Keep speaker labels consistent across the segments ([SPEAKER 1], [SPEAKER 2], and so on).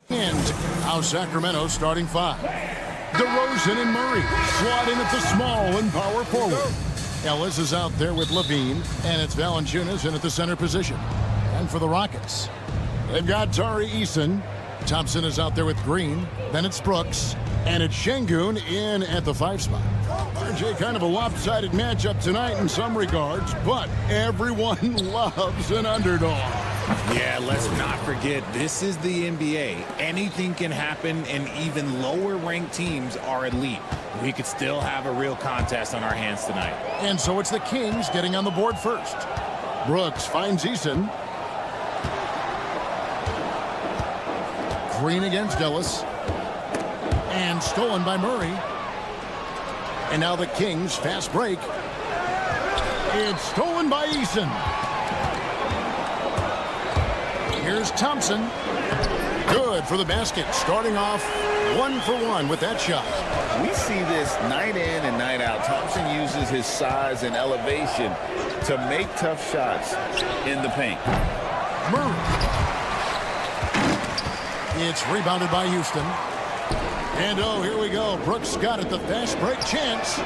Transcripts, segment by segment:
[SPEAKER 1] And now Sacramento starting five. DeRozan and Murray slot in at the small and power forward. Ellis is out there with Levine, and it's Valanciunas in at the center position. And for the Rockets, they've got Tari Eason. Thompson is out there with Green. Then it's Brooks, and it's Şengün in at the 5 spot. RJ, kind of a lopsided matchup tonight in some regards, but everyone loves an underdog.
[SPEAKER 2] Yeah, let's not forget, this is the NBA. Anything can happen, and even lower-ranked teams are elite. We could still have a real contest on our hands tonight.
[SPEAKER 1] And so it's the Kings getting on the board first. Brooks finds Eason. Green against Ellis. And stolen by Murray. And now the Kings fast break. It's stolen by Eason. Here's Thompson. Good for the basket. Starting off 1 for 1 with that shot.
[SPEAKER 3] We see this night in and night out. Thompson uses his size and elevation to make tough shots in the paint.
[SPEAKER 1] Murray. It's rebounded by Houston. And oh, here we go. Brooks got it. The fast break chance.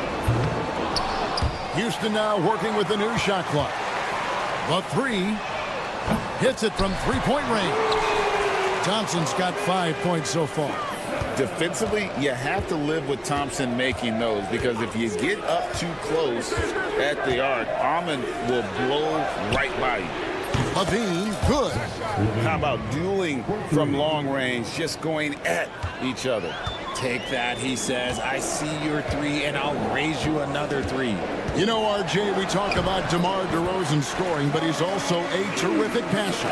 [SPEAKER 1] Houston now working with the new shot clock. The 3. Hits it from three-point range. Thompson's got 5 points so far.
[SPEAKER 3] Defensively, you have to live with Thompson making those, because if you get up too close at the arc, Almond will blow right by you.
[SPEAKER 1] Levine, good.
[SPEAKER 3] How about dueling from long range, just going at each other?
[SPEAKER 2] Take that, he says. I see your 3, and I'll raise you another 3.
[SPEAKER 1] You know, RJ, we talk about DeMar DeRozan scoring, but he's also a terrific passer.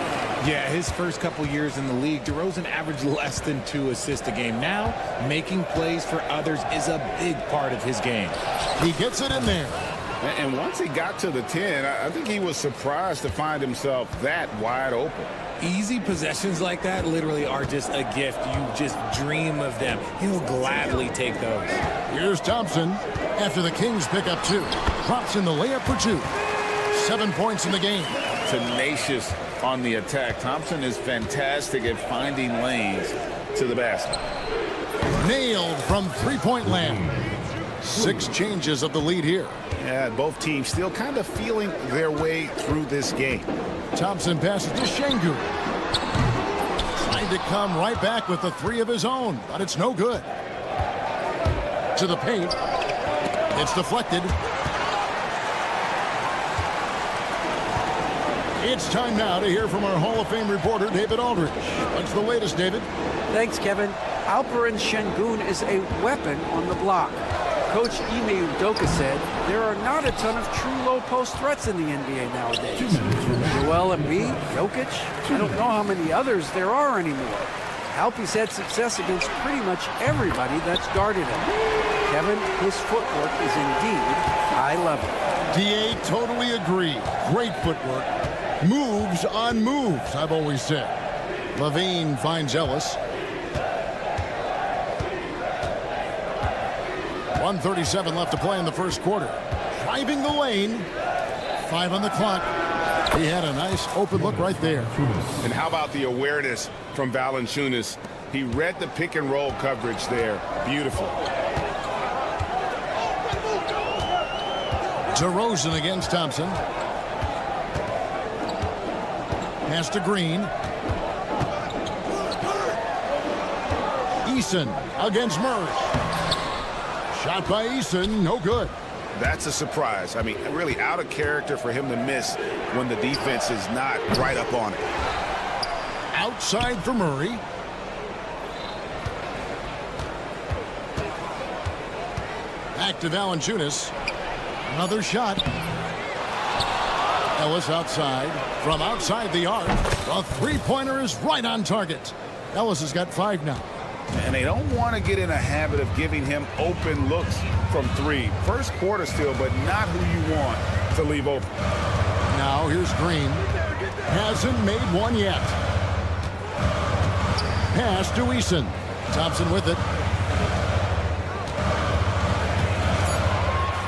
[SPEAKER 2] Yeah, his first couple years in the league, DeRozan averaged less than 2 assists a game. Now, making plays for others is a big part of his game.
[SPEAKER 1] He gets it in there.
[SPEAKER 3] And once he got to the 10, I think he was surprised to find himself that wide open.
[SPEAKER 2] Easy possessions like that literally are just a gift. You just dream of them. He'll gladly take those.
[SPEAKER 1] Here's Thompson after the Kings pick up 2. Drops in the layup for 2. 7 points in the game.
[SPEAKER 3] Tenacious on the attack. Thompson is fantastic at finding lanes to the basket.
[SPEAKER 1] Nailed from three-point land. 6 changes of the lead here.
[SPEAKER 3] Yeah, both teams still kind of feeling their way through this game.
[SPEAKER 1] Thompson passes to Şengün. Trying to come right back with the 3 of his own, but it's no good. To the paint. It's deflected. It's time now to hear from our Hall of Fame reporter, David Aldridge. What's the latest, David?
[SPEAKER 4] Thanks, Kevin. Alperen Şengün is a weapon on the block. Coach Ime Udoka said there are not a ton of true low-post threats in the NBA nowadays. Joel Embiid, Jokic, I don't know how many others there are anymore. Alpe's had success against pretty much everybody that's guarded him. Kevin, his footwork is indeed high level.
[SPEAKER 1] DA, totally agree. Great footwork. Moves on moves, I've always said. Levine finds Ellis. 1:37 left to play in the first quarter. Driving the lane. 5 on the clock. He had a nice open look right there.
[SPEAKER 5] And how about the awareness from Valanciunas? He read the pick and roll coverage there. Beautiful.
[SPEAKER 1] DeRozan against Thompson. Pass to Green. Eason against Murray. Shot by Eason, no good.
[SPEAKER 5] That's a surprise. I mean, really out of character for him to miss when the defense is not right up on it.
[SPEAKER 1] Outside for Murray. Back to Valanciunas. Another shot. Ellis outside. From outside the arc. A three-pointer is right on target. Ellis has got 5 now.
[SPEAKER 5] And they don't want to get in a habit of giving him open looks from 3. First quarter still, but not who you want to leave open.
[SPEAKER 1] Now here's Green. Hasn't made one yet. Pass to Eason. Thompson with it.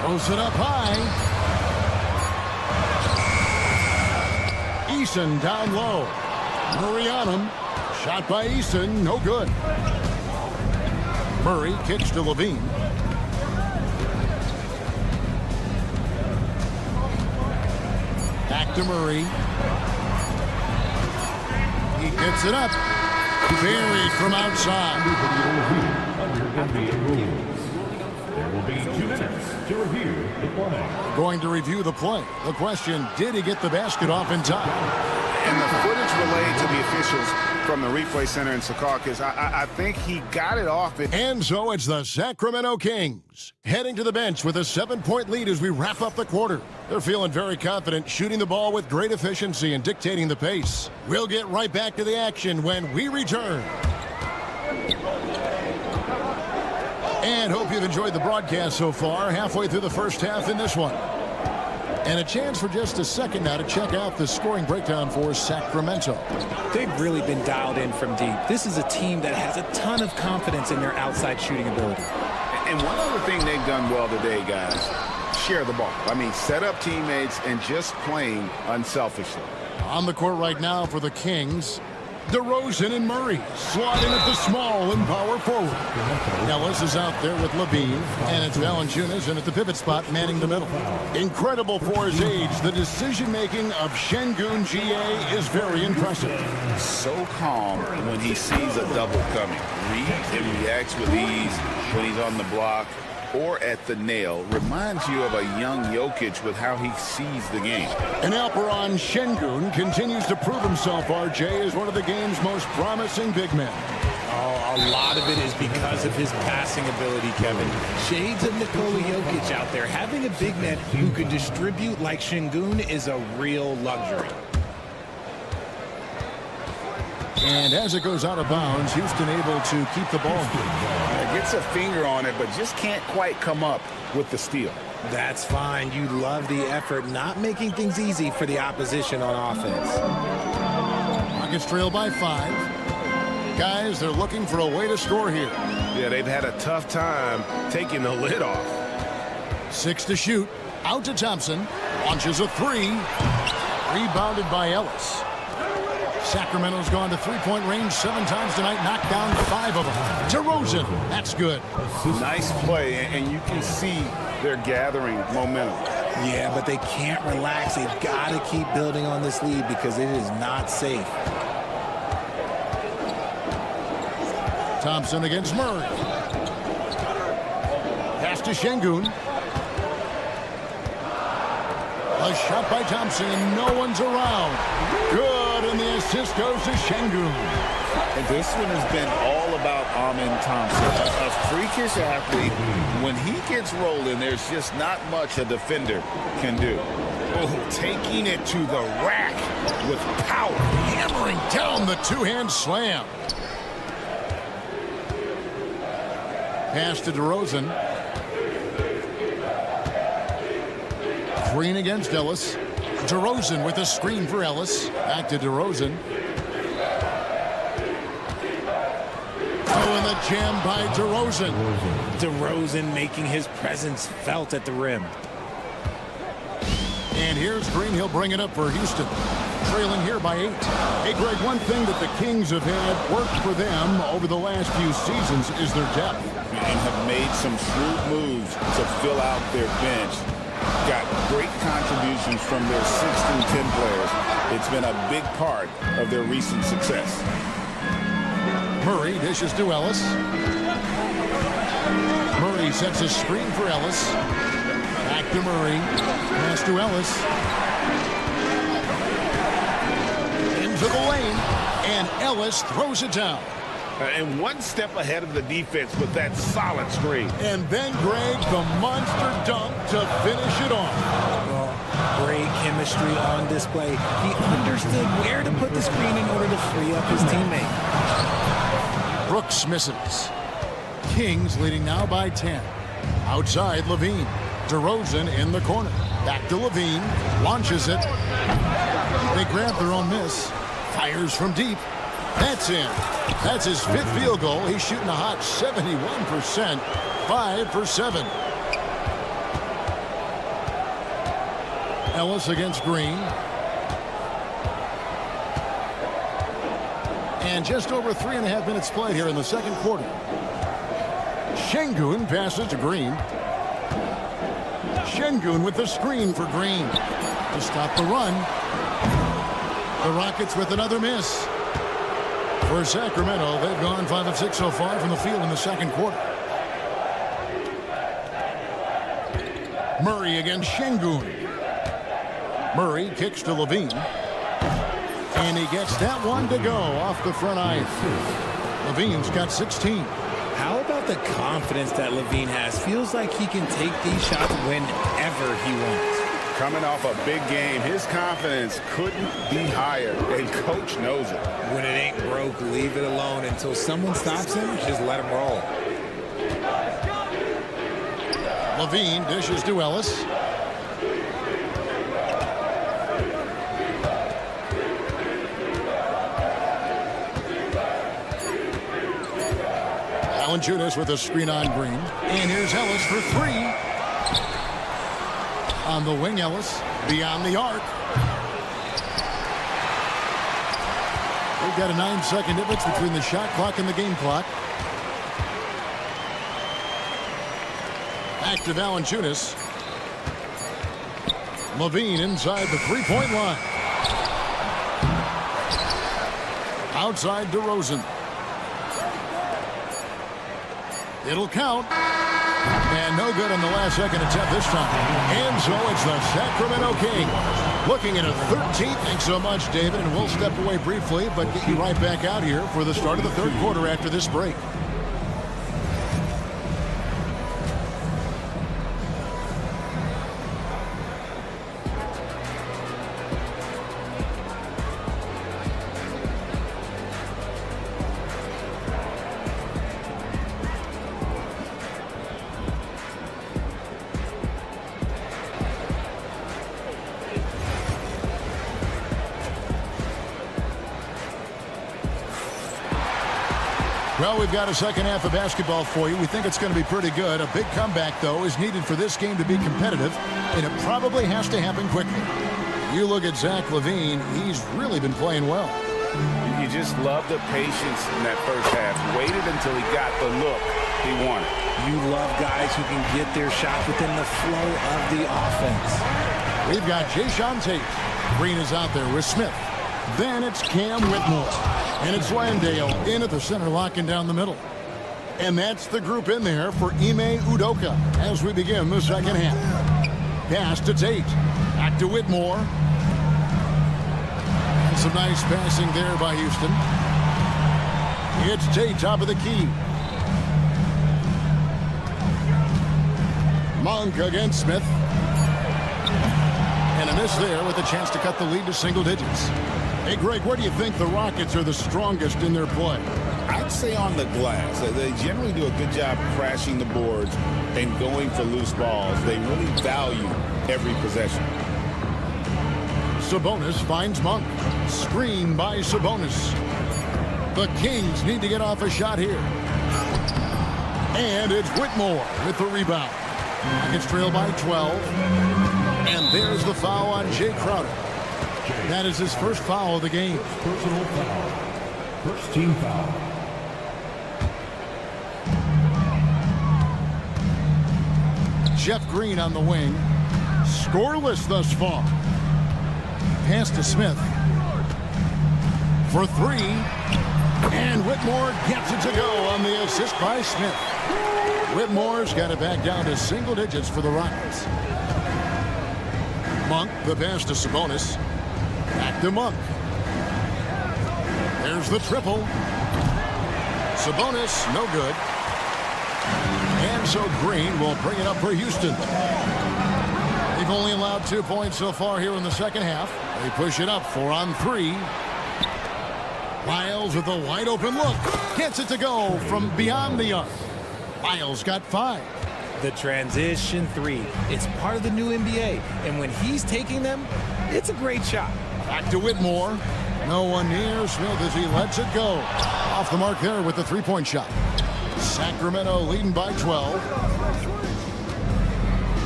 [SPEAKER 1] Throws it up high. Eason down low. Murray on him. Shot by Eason, no good. Murray kicks to Levine. Back to Murray. He gets it up. Buried from outside.
[SPEAKER 6] Under NBA rules, there will be 2 minutes to review the play.
[SPEAKER 1] Going to review the play. The question, did he get the basket off in time?
[SPEAKER 5] And the footage relayed to the officials from the replay center in Secaucus, I think he got it off.
[SPEAKER 1] And so it's the Sacramento Kings heading to the bench with a 7-point lead as we wrap up the quarter. They're feeling very confident, shooting the ball with great efficiency and dictating the pace. We'll get right back to the action when we return. And hope you've enjoyed the broadcast so far, halfway through the first half in this one. And a chance for just a second now to check out the scoring breakdown for Sacramento.
[SPEAKER 2] They've really been dialed in from deep. This is a team that has a ton of confidence in their outside shooting ability.
[SPEAKER 5] And one other thing they've done well today, guys, share the ball. I mean, set up teammates and just playing unselfishly.
[SPEAKER 1] On the court right now for the Kings, DeRozan and Murray sliding at the small and power forward. Ellis is out there with Levine, and it's Valanciunas, and at the pivot spot, manning the middle. Incredible for his age, the decision-making of Şengün GA is very impressive.
[SPEAKER 3] So calm when he sees a double coming. Reads and reacts with ease when he's on the block or at the nail. Reminds you of a young Jokic with how he sees the game.
[SPEAKER 1] And Alperen Şengün continues to prove himself, RJ, as one of the game's most promising big men.
[SPEAKER 2] Oh, a lot of it is because of his passing ability, Kevin. Shades of Nikola Jokic out there. Having a big man who can distribute like Şengün is a real luxury.
[SPEAKER 1] And as it goes out of bounds, Houston able to keep the ball.
[SPEAKER 5] Gets a finger on it, but just can't quite come up with the steal.
[SPEAKER 2] That's fine. You love the effort, not making things easy for the opposition on offense.
[SPEAKER 1] Rockets trail by 5. Guys, they're looking for a way to score here.
[SPEAKER 5] Yeah, they've had a tough time taking the lid off.
[SPEAKER 1] 6 to shoot. Out to Thompson. Launches a 3. Rebounded by Ellis. Sacramento's gone to three-point range 7 times tonight, knocked down 5 of them. DeRozan, that's good.
[SPEAKER 5] Nice play, and you can see they're gathering momentum.
[SPEAKER 2] Yeah, but they can't relax. They've got to keep building on this lead because it is not safe.
[SPEAKER 1] Thompson against Murray. Pass to Şengün. A shot by Thompson, and no one's around. Good, and the assist goes to Şengün.
[SPEAKER 3] And this one has been all about Amin Thompson. A freakish athlete. When he gets rolling, there's just not much a defender can do.
[SPEAKER 5] Oh, taking it to the rack with power.
[SPEAKER 1] Hammering down the two-hand slam. Pass to DeRozan. Green against Ellis. DeRozan with a screen for Ellis. Back to DeRozan. Oh, and the jam by DeRozan.
[SPEAKER 2] DeRozan making his presence felt at the rim.
[SPEAKER 1] And here's Green. He'll bring it up for Houston. Trailing here by 8. Hey, Greg, one thing that the Kings have had work for them over the last few seasons is their depth.
[SPEAKER 3] And have made some shrewd moves to fill out their bench. Got great contributions from their 6 through 10 players. It's been a big part of their recent success.
[SPEAKER 1] Murray dishes to Ellis. Murray He sets a screen for Ellis. Back to Murray. Pass to Ellis. Into the lane. And Ellis throws it down.
[SPEAKER 5] And one step ahead of the defense with that solid screen.
[SPEAKER 1] And then Greg, the monster dunk to finish it off.
[SPEAKER 2] Well, great chemistry on display. He understood where to put the screen in order to free up his teammate.
[SPEAKER 1] Brooks misses. Kings leading now by 10. Outside, Levine. DeRozan in the corner. Back to Levine. Launches it. They grab their own miss. Fires from deep. That's in. That's his 5th field goal. He's shooting a hot 71%. 5 for 7. Ellis against Green. And just over 3.5 minutes played here in the second quarter. Şengün passes to Green. Şengün with the screen for Green to stop the run. The Rockets with another miss. For Sacramento, they've gone 5 of 6 so far from the field in the second quarter. Murray against Şengün. Murray kicks to Levine. And he gets that one to go off the front ice. Levine's got 16.
[SPEAKER 2] How about the confidence that Levine has? Feels like he can take these shots whenever he wants.
[SPEAKER 5] Coming off a big game, his confidence couldn't be higher, and coach knows it.
[SPEAKER 2] When it ain't broke, leave it alone until someone stops him. Just let him roll.
[SPEAKER 1] Levine dishes to Ellis. Valanciunas with a screen on Green. And here's Ellis for 3. On the wing, Ellis beyond the arc. We've got a 9-second difference between the shot clock and the game clock. Back to Valanciunas. Levine inside the three-point line. Outside DeRozan. It'll count. And no good on the last second attempt this time. And so it's the Sacramento Kings looking at a 13th. Thanks so much, David. And we'll step away briefly, but get you right back out here for the start of the third quarter after this break. Well, we've got a second half of basketball for you. We think it's going to be pretty good. A big comeback, though, is needed for this game to be competitive, and it probably has to happen quickly. You look at Zach LaVine, he's really been playing well.
[SPEAKER 5] You just love the patience in that first half. Waited until he got the look he wanted.
[SPEAKER 2] You love guys who can get their shot within the flow of the offense.
[SPEAKER 1] We've got Jason Tate. Green is out there with Smith. Then it's Cam Whitmore. And it's Landale in at the center, locking down the middle. And that's the group in there for Ime Udoka as we begin the second half. Pass to Tate. Back to Whitmore. And some nice passing there by Houston. It's Tate, top of the key. Monk against Smith. And a miss there with a chance to cut the lead to single digits. Hey, Greg, where do you think the Rockets are the strongest in their play?
[SPEAKER 5] I'd say on the glass. They generally do a good job crashing the boards and going for loose balls. They really value every possession.
[SPEAKER 1] Sabonis finds Monk. Screen by Sabonis. The Kings need to get off a shot here. And it's Whitmore with the rebound. Rockets trail by 12. And there's the foul on Jay Crowder. That is his first foul of the game.
[SPEAKER 6] Personal foul. First team foul.
[SPEAKER 1] Jeff Green on the wing. Scoreless thus far. Pass to Smith. For 3. And Whitmore gets it to go on the assist by Smith. Whitmore's got it back down to single digits for the Rockets. Monk, the pass to Sabonis. Back to Monk. There's the triple. Sabonis, no good. And so Green will bring it up for Houston. They've only allowed 2 points so far here in the second half. They push it up 4 on 3. Lyles with a wide open look. Gets it to go from beyond the arc. Lyles got 5.
[SPEAKER 2] The transition 3. It's part of the new NBA. And when he's taking them, it's a great shot.
[SPEAKER 1] Back to Whitmore. No one near Smith as he lets it go. Off the mark there with the three-point shot. Sacramento leading by 12.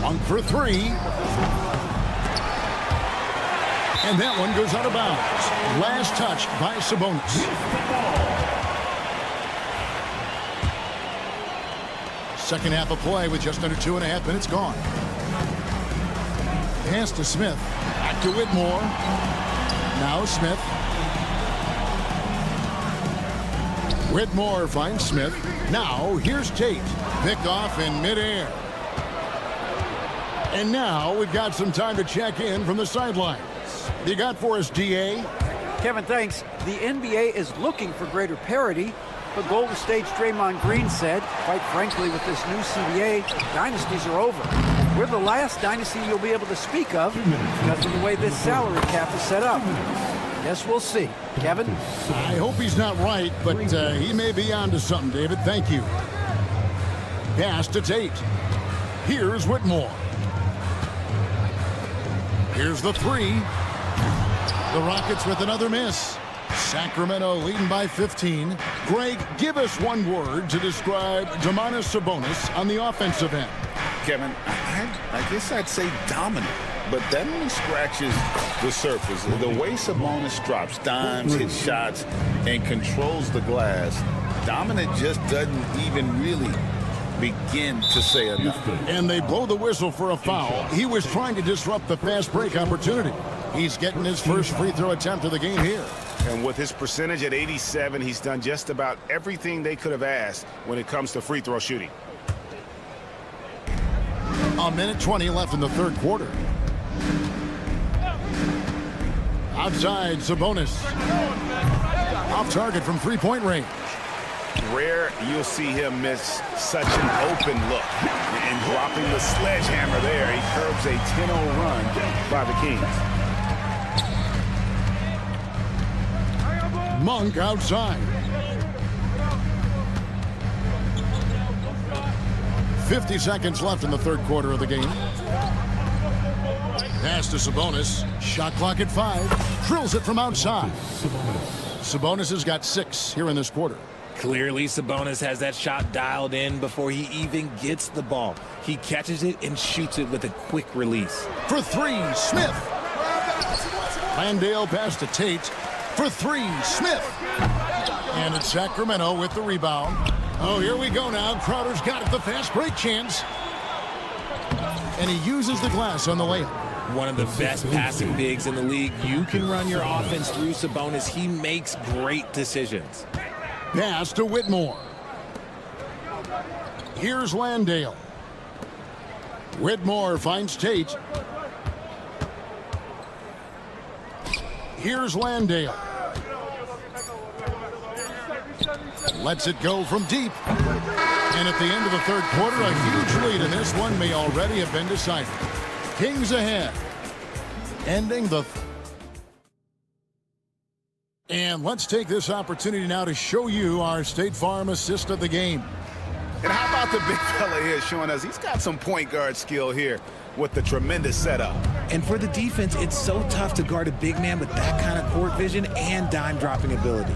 [SPEAKER 1] Monk for 3. And that one goes out of bounds. Last touch by Sabonis. Second half of play with just under 2.5 minutes gone. Pass to Smith. Back to Whitmore. Now Smith. Whitmore finds Smith. Now here's Tate. Picked off in midair. And now we've got some time to check in from the sidelines. You got for us, DA?
[SPEAKER 4] Kevin, thanks. The NBA is looking for greater parity, but Golden State's Draymond Green said, quite frankly, with this new CBA, dynasties are over. We're the last dynasty you'll be able to speak of because of the way this salary cap is set up. Guess we'll see. Kevin?
[SPEAKER 1] I hope he's not right, but he may be onto something, David. Thank you. Pass to Tate. Here's Whitmore. Here's the 3. The Rockets with another miss. Sacramento leading by 15. Greg, give us one word to describe Domantas Sabonis on the offensive end.
[SPEAKER 3] Kevin, I guess I'd say dominant, but that only scratches the surface. The way Sabonis drops dimes, hits shots, and controls the glass, dominant just doesn't even really begin to say enough.
[SPEAKER 1] And they blow the whistle for a foul. He was trying to disrupt the fast break opportunity. He's getting his first free throw attempt of the game here.
[SPEAKER 7] And with his percentage at 87, he's done just about everything they could have asked when it comes to free throw shooting.
[SPEAKER 1] A minute 20 left in the third quarter. Outside, Sabonis. Off target from three-point range.
[SPEAKER 7] Rare you'll see him miss such an open look. And dropping the sledgehammer there, he curbs a 10-0 run by the Kings.
[SPEAKER 1] Monk outside. 50 seconds left in the third quarter of the game. Pass to Sabonis. Shot clock at 5. Drills it from outside. Sabonis has got 6 here in this quarter.
[SPEAKER 2] Clearly, Sabonis has that shot dialed in before he even gets the ball. He catches it and shoots it with a quick release.
[SPEAKER 1] For 3, Smith. Landale pass to Tate. For 3, Smith. And it's Sacramento with the rebound. Oh, here we go now. Crowder's got it, the fast break chance. And he uses the glass on the layup.
[SPEAKER 2] One of the best passing bigs in the league. You can run your offense through Sabonis. He makes great decisions.
[SPEAKER 1] Pass to Whitmore. Here's Landale. Whitmore finds Tate. Here's Landale. Lets it go from deep. And at the end of the third quarter, a huge lead in this one may already have been decided. Kings ahead. Ending the... And let's take this opportunity now to show you our State Farm assist of the game.
[SPEAKER 7] And how about the big fella here showing us he's got some point guard skill here with the tremendous setup.
[SPEAKER 2] And for the defense, it's so tough to guard a big man with that kind of court vision and dime dropping ability.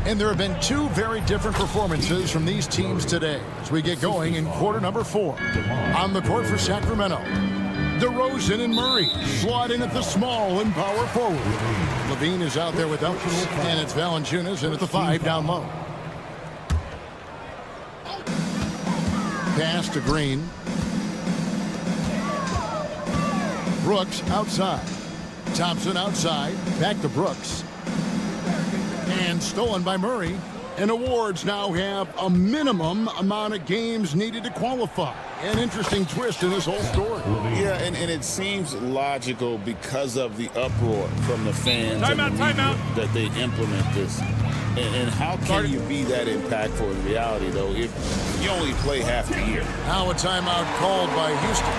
[SPEAKER 1] And there have been 2 very different performances from these teams today as we get going in quarter number 4. On the court for Sacramento, DeRozan and Murray slot in at the small and power forward. Levine is out there with Elvis, and it's Valanciunas in at the 5 down low. Pass to Green. Brooks outside. Thompson outside. Back to Brooks. And stolen by Murray. And awards now have a minimum amount of games needed to qualify. An interesting twist in this whole story.
[SPEAKER 5] Yeah, and it seems logical because of the uproar from the fans and the media that they implement this. And how can you be that impactful in reality, though, if you only play half the year?
[SPEAKER 1] Now a timeout called by Houston.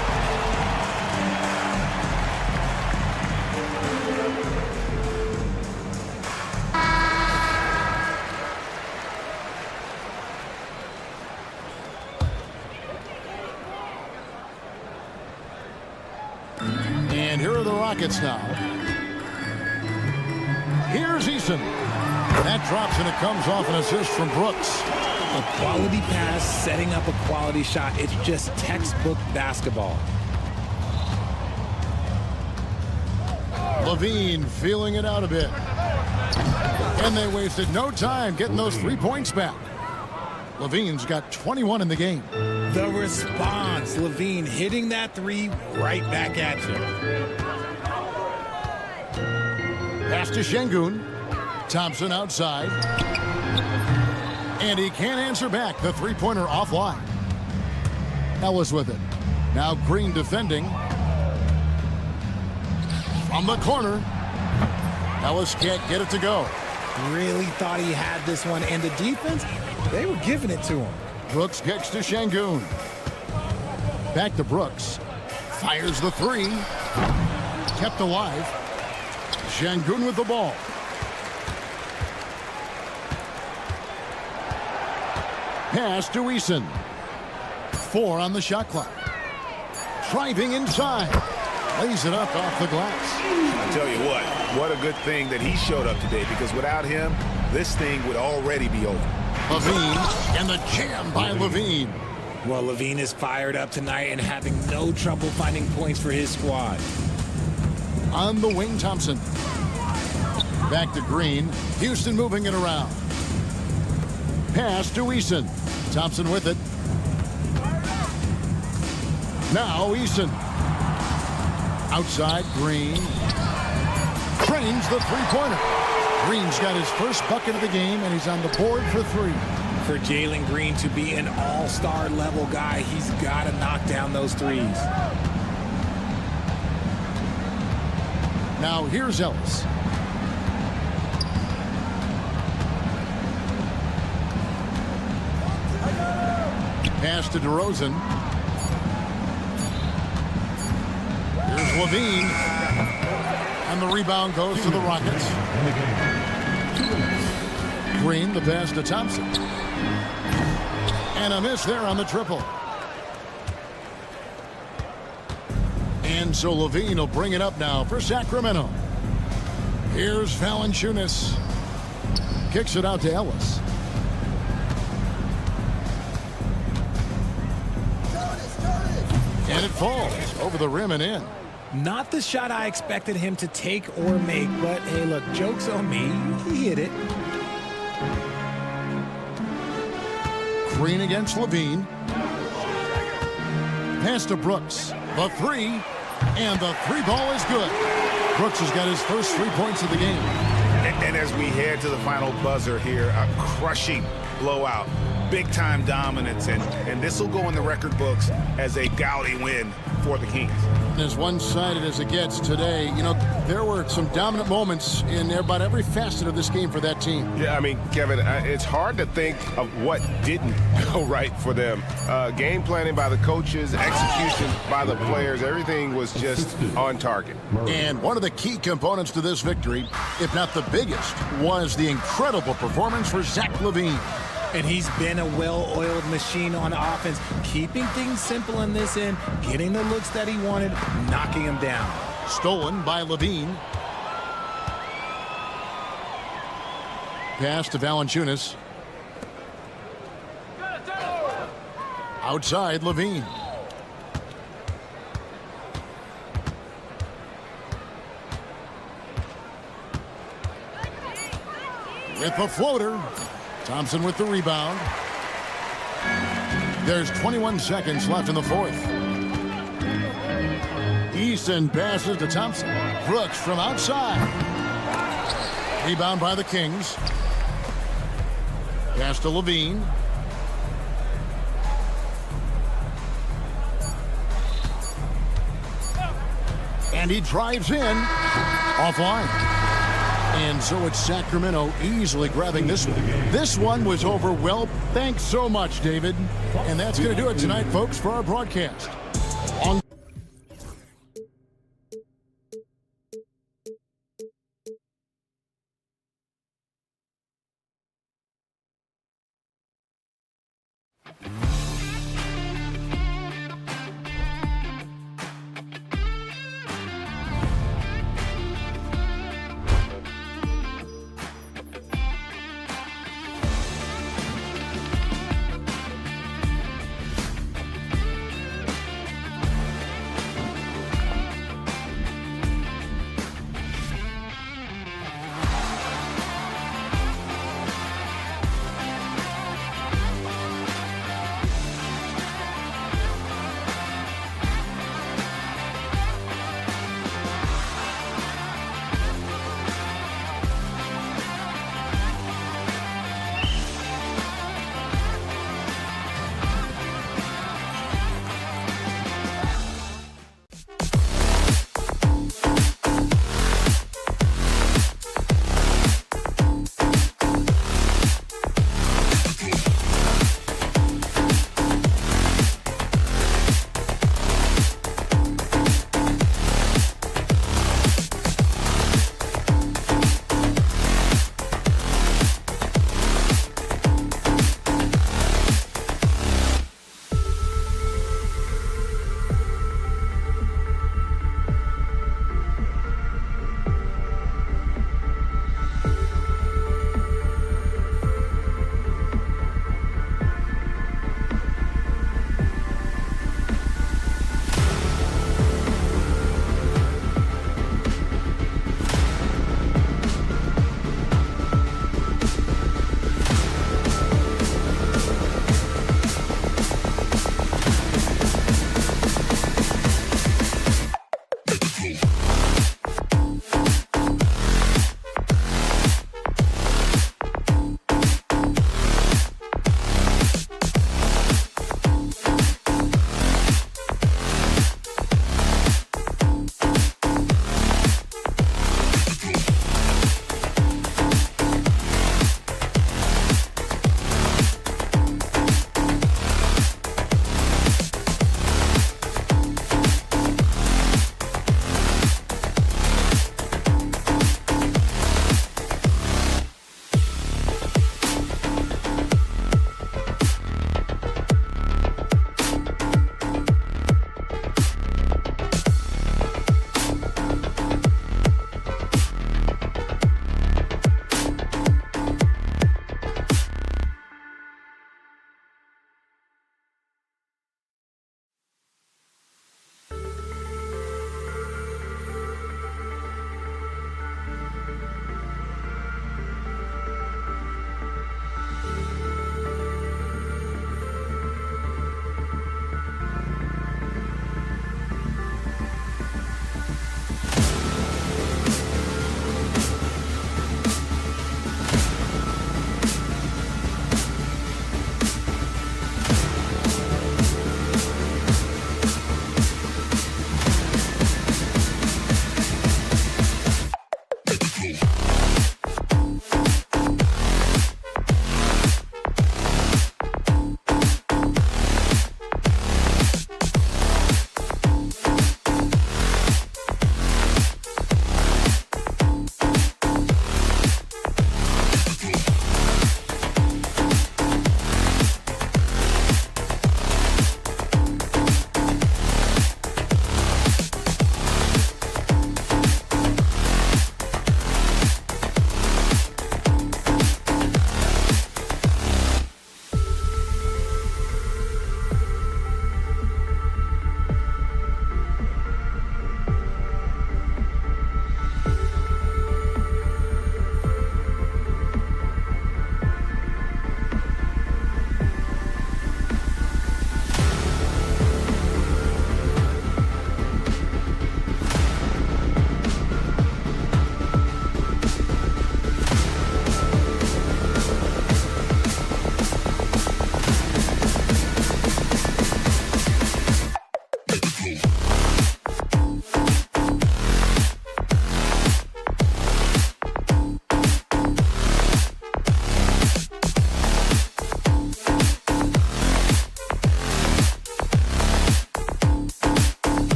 [SPEAKER 1] And here are the Rockets now. Here's Eason. That drops and it comes off an assist from Brooks.
[SPEAKER 2] A quality pass, setting up a quality shot. It's just textbook basketball.
[SPEAKER 1] Levine feeling it out a bit. And they wasted no time getting those 3 points back. Levine's got 21 in the game.
[SPEAKER 2] The response, Levine hitting that three right back at you.
[SPEAKER 1] Pass to Şengün. Thompson outside. And he can't answer back. The three-pointer offline. Ellis with it. Now Green defending. From the corner. Ellis can't get it to go.
[SPEAKER 2] Really thought he had this one, and the defense, they were giving it to him.
[SPEAKER 1] Brooks kicks to Şengün. Back to Brooks. Fires the three. Kept alive. Şengün with the ball. Pass to Eason. 4 on the shot clock. Driving inside. Lays it up off the glass.
[SPEAKER 7] I tell you what a good thing that he showed up today, because without him, this thing would already be over.
[SPEAKER 1] Levine, and the jam by Levine.
[SPEAKER 2] Well, Levine is fired up tonight and having no trouble finding points for his squad.
[SPEAKER 1] On the wing, Thompson. Back to Green. Houston moving it around. Pass to Eason. Thompson with it. Now Eason. Outside, Green. Trains the three-pointer. Green's got his first bucket of the game, and he's on the board for 3.
[SPEAKER 2] For Jalen Green to be an all-star level guy, he's got to knock down those threes.
[SPEAKER 1] Now here's Ellis. Pass to DeRozan. Here's Levine. And the rebound goes to the Rockets. Green, the pass to Thompson. And a miss there on the triple. And so Levine will bring it up now for Sacramento. Here's Valanciunas. Kicks it out to Ellis. And it falls over the rim and in.
[SPEAKER 2] Not the shot I expected him to take or make, but hey, look, joke's on me. He hit it.
[SPEAKER 1] Green against Levine. Pass to Brooks. The three. And the three ball is good. Brooks has got his first 3 points of the game.
[SPEAKER 7] And as we head to the final buzzer here, a crushing blowout. Big-time dominance, and this will go in the record books as a gaudy win for the Kings.
[SPEAKER 1] As one-sided as it gets today, you know, there were some dominant moments in about every facet of this game for that team.
[SPEAKER 8] Yeah, I mean, Kevin, it's hard to think of what didn't go right for them. Game planning by the coaches, execution by the players, everything was just on target.
[SPEAKER 1] And one of the key components to this victory, if not the biggest, was the incredible performance for Zach LaVine.
[SPEAKER 2] And he's been a well-oiled machine on offense, keeping things simple in this end, getting the looks that he wanted, knocking him down.
[SPEAKER 1] Stolen by Levine. Pass to Valanciunas. Outside, Levine. With the floater. Thompson with the rebound. There's 21 seconds left in the fourth. Eason passes to Thompson. Brooks from outside. Rebound by the Kings. Pass to Levine. And he drives in. Offline. And so it's Sacramento easily grabbing this one. This one was over. Well, thanks so much, David. And that's going to do it tonight, folks, for our broadcast. On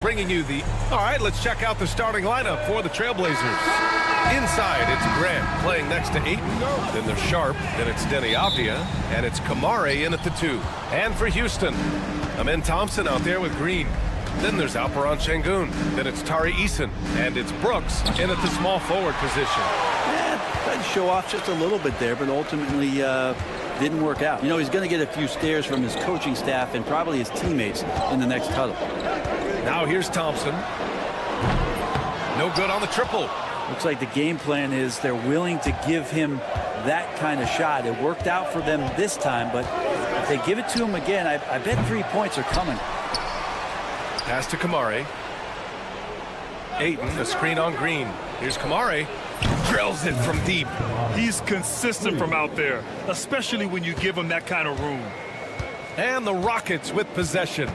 [SPEAKER 9] Bringing you the... All right, let's check out the starting lineup for the Trailblazers. Inside, it's Grant playing next to Ayton. Then there's Sharp, then it's Denny Avdia, and it's Kamare in at the 2. And for Houston, Amen Thompson out there with Green. Then there's Alperon Şengün. Then it's Tari Eason, and it's Brooks in at the small forward position.
[SPEAKER 10] Yeah, tried to show off just a little bit there, but ultimately didn't work out. You know, he's going to get a few stares from his coaching staff and probably his teammates in the next huddle.
[SPEAKER 9] Now here's Thompson. No good on the triple.
[SPEAKER 10] Looks like the game plan is they're willing to give him that kind of shot. It worked out for them this time, but if they give it to him again, I bet 3 points are coming.
[SPEAKER 9] Pass to Kamare. Ayton, the screen on Green. Here's Kamare. Drills it from deep.
[SPEAKER 11] He's consistent from out there, especially when you give him that kind of room.
[SPEAKER 9] And the Rockets with possession.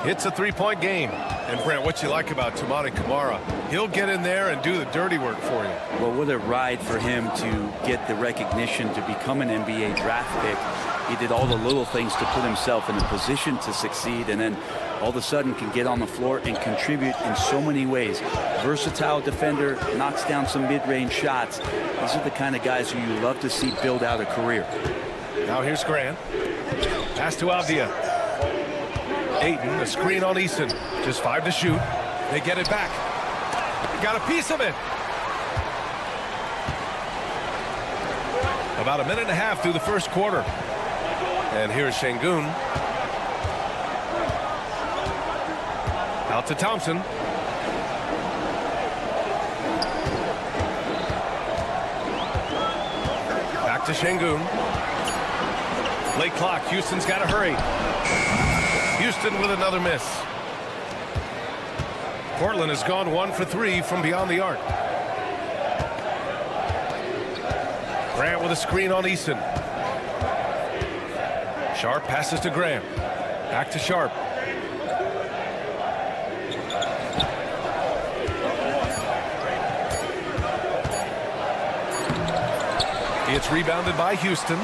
[SPEAKER 9] It's a 3-point game. And Brent, what you like about Toumani Camara? He'll get in there and do the dirty work for you.
[SPEAKER 10] Well, what a ride for him to get the recognition to become an NBA draft pick. He did all the little things to put himself in a position to succeed, and then all of a sudden can get on the floor and contribute in so many ways. Versatile defender, knocks down some mid-range shots. These are the kind of guys who you love to see build out a career.
[SPEAKER 9] Now here's Grant. Pass to Avdia. Ayton, a screen on Eason. Just 5 to shoot. They get it back. Got a piece of it. About a minute and a half through the first quarter. And here's Şengün. Out to Thompson. Back to Şengün. Late clock. Houston's got to hurry. Houston with another miss. Portland has gone 1 for 3 from beyond the arc. Grant with a screen on Eason. Sharp passes to Grant. Back to Sharp. It's rebounded by Houston.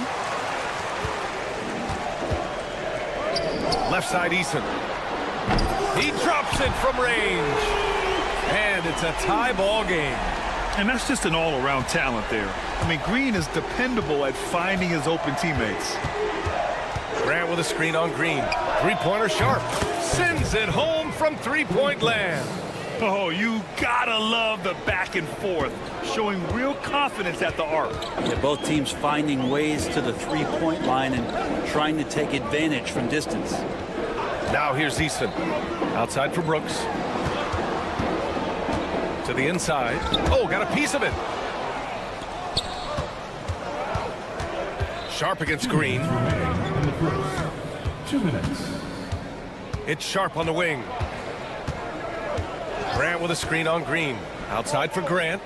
[SPEAKER 9] Left side, Eason. He drops it from range. And it's a tie ball game.
[SPEAKER 11] And that's just an all-around talent there. I mean, Green is dependable at finding his open teammates.
[SPEAKER 9] Grant with a screen on Green. Three-pointer Sharp. Sends it home from three-point land.
[SPEAKER 11] Oh, you gotta love the back and forth, showing real confidence at the arc.
[SPEAKER 10] Yeah, both teams finding ways to the three-point line and trying to take advantage from distance.
[SPEAKER 9] Now here's Eason. Outside for Brooks. To the inside. Oh, got a piece of it. Sharp against Green.
[SPEAKER 6] 2 minutes.
[SPEAKER 9] It's Sharp on the wing. Grant with a screen on Green. Outside for Grant.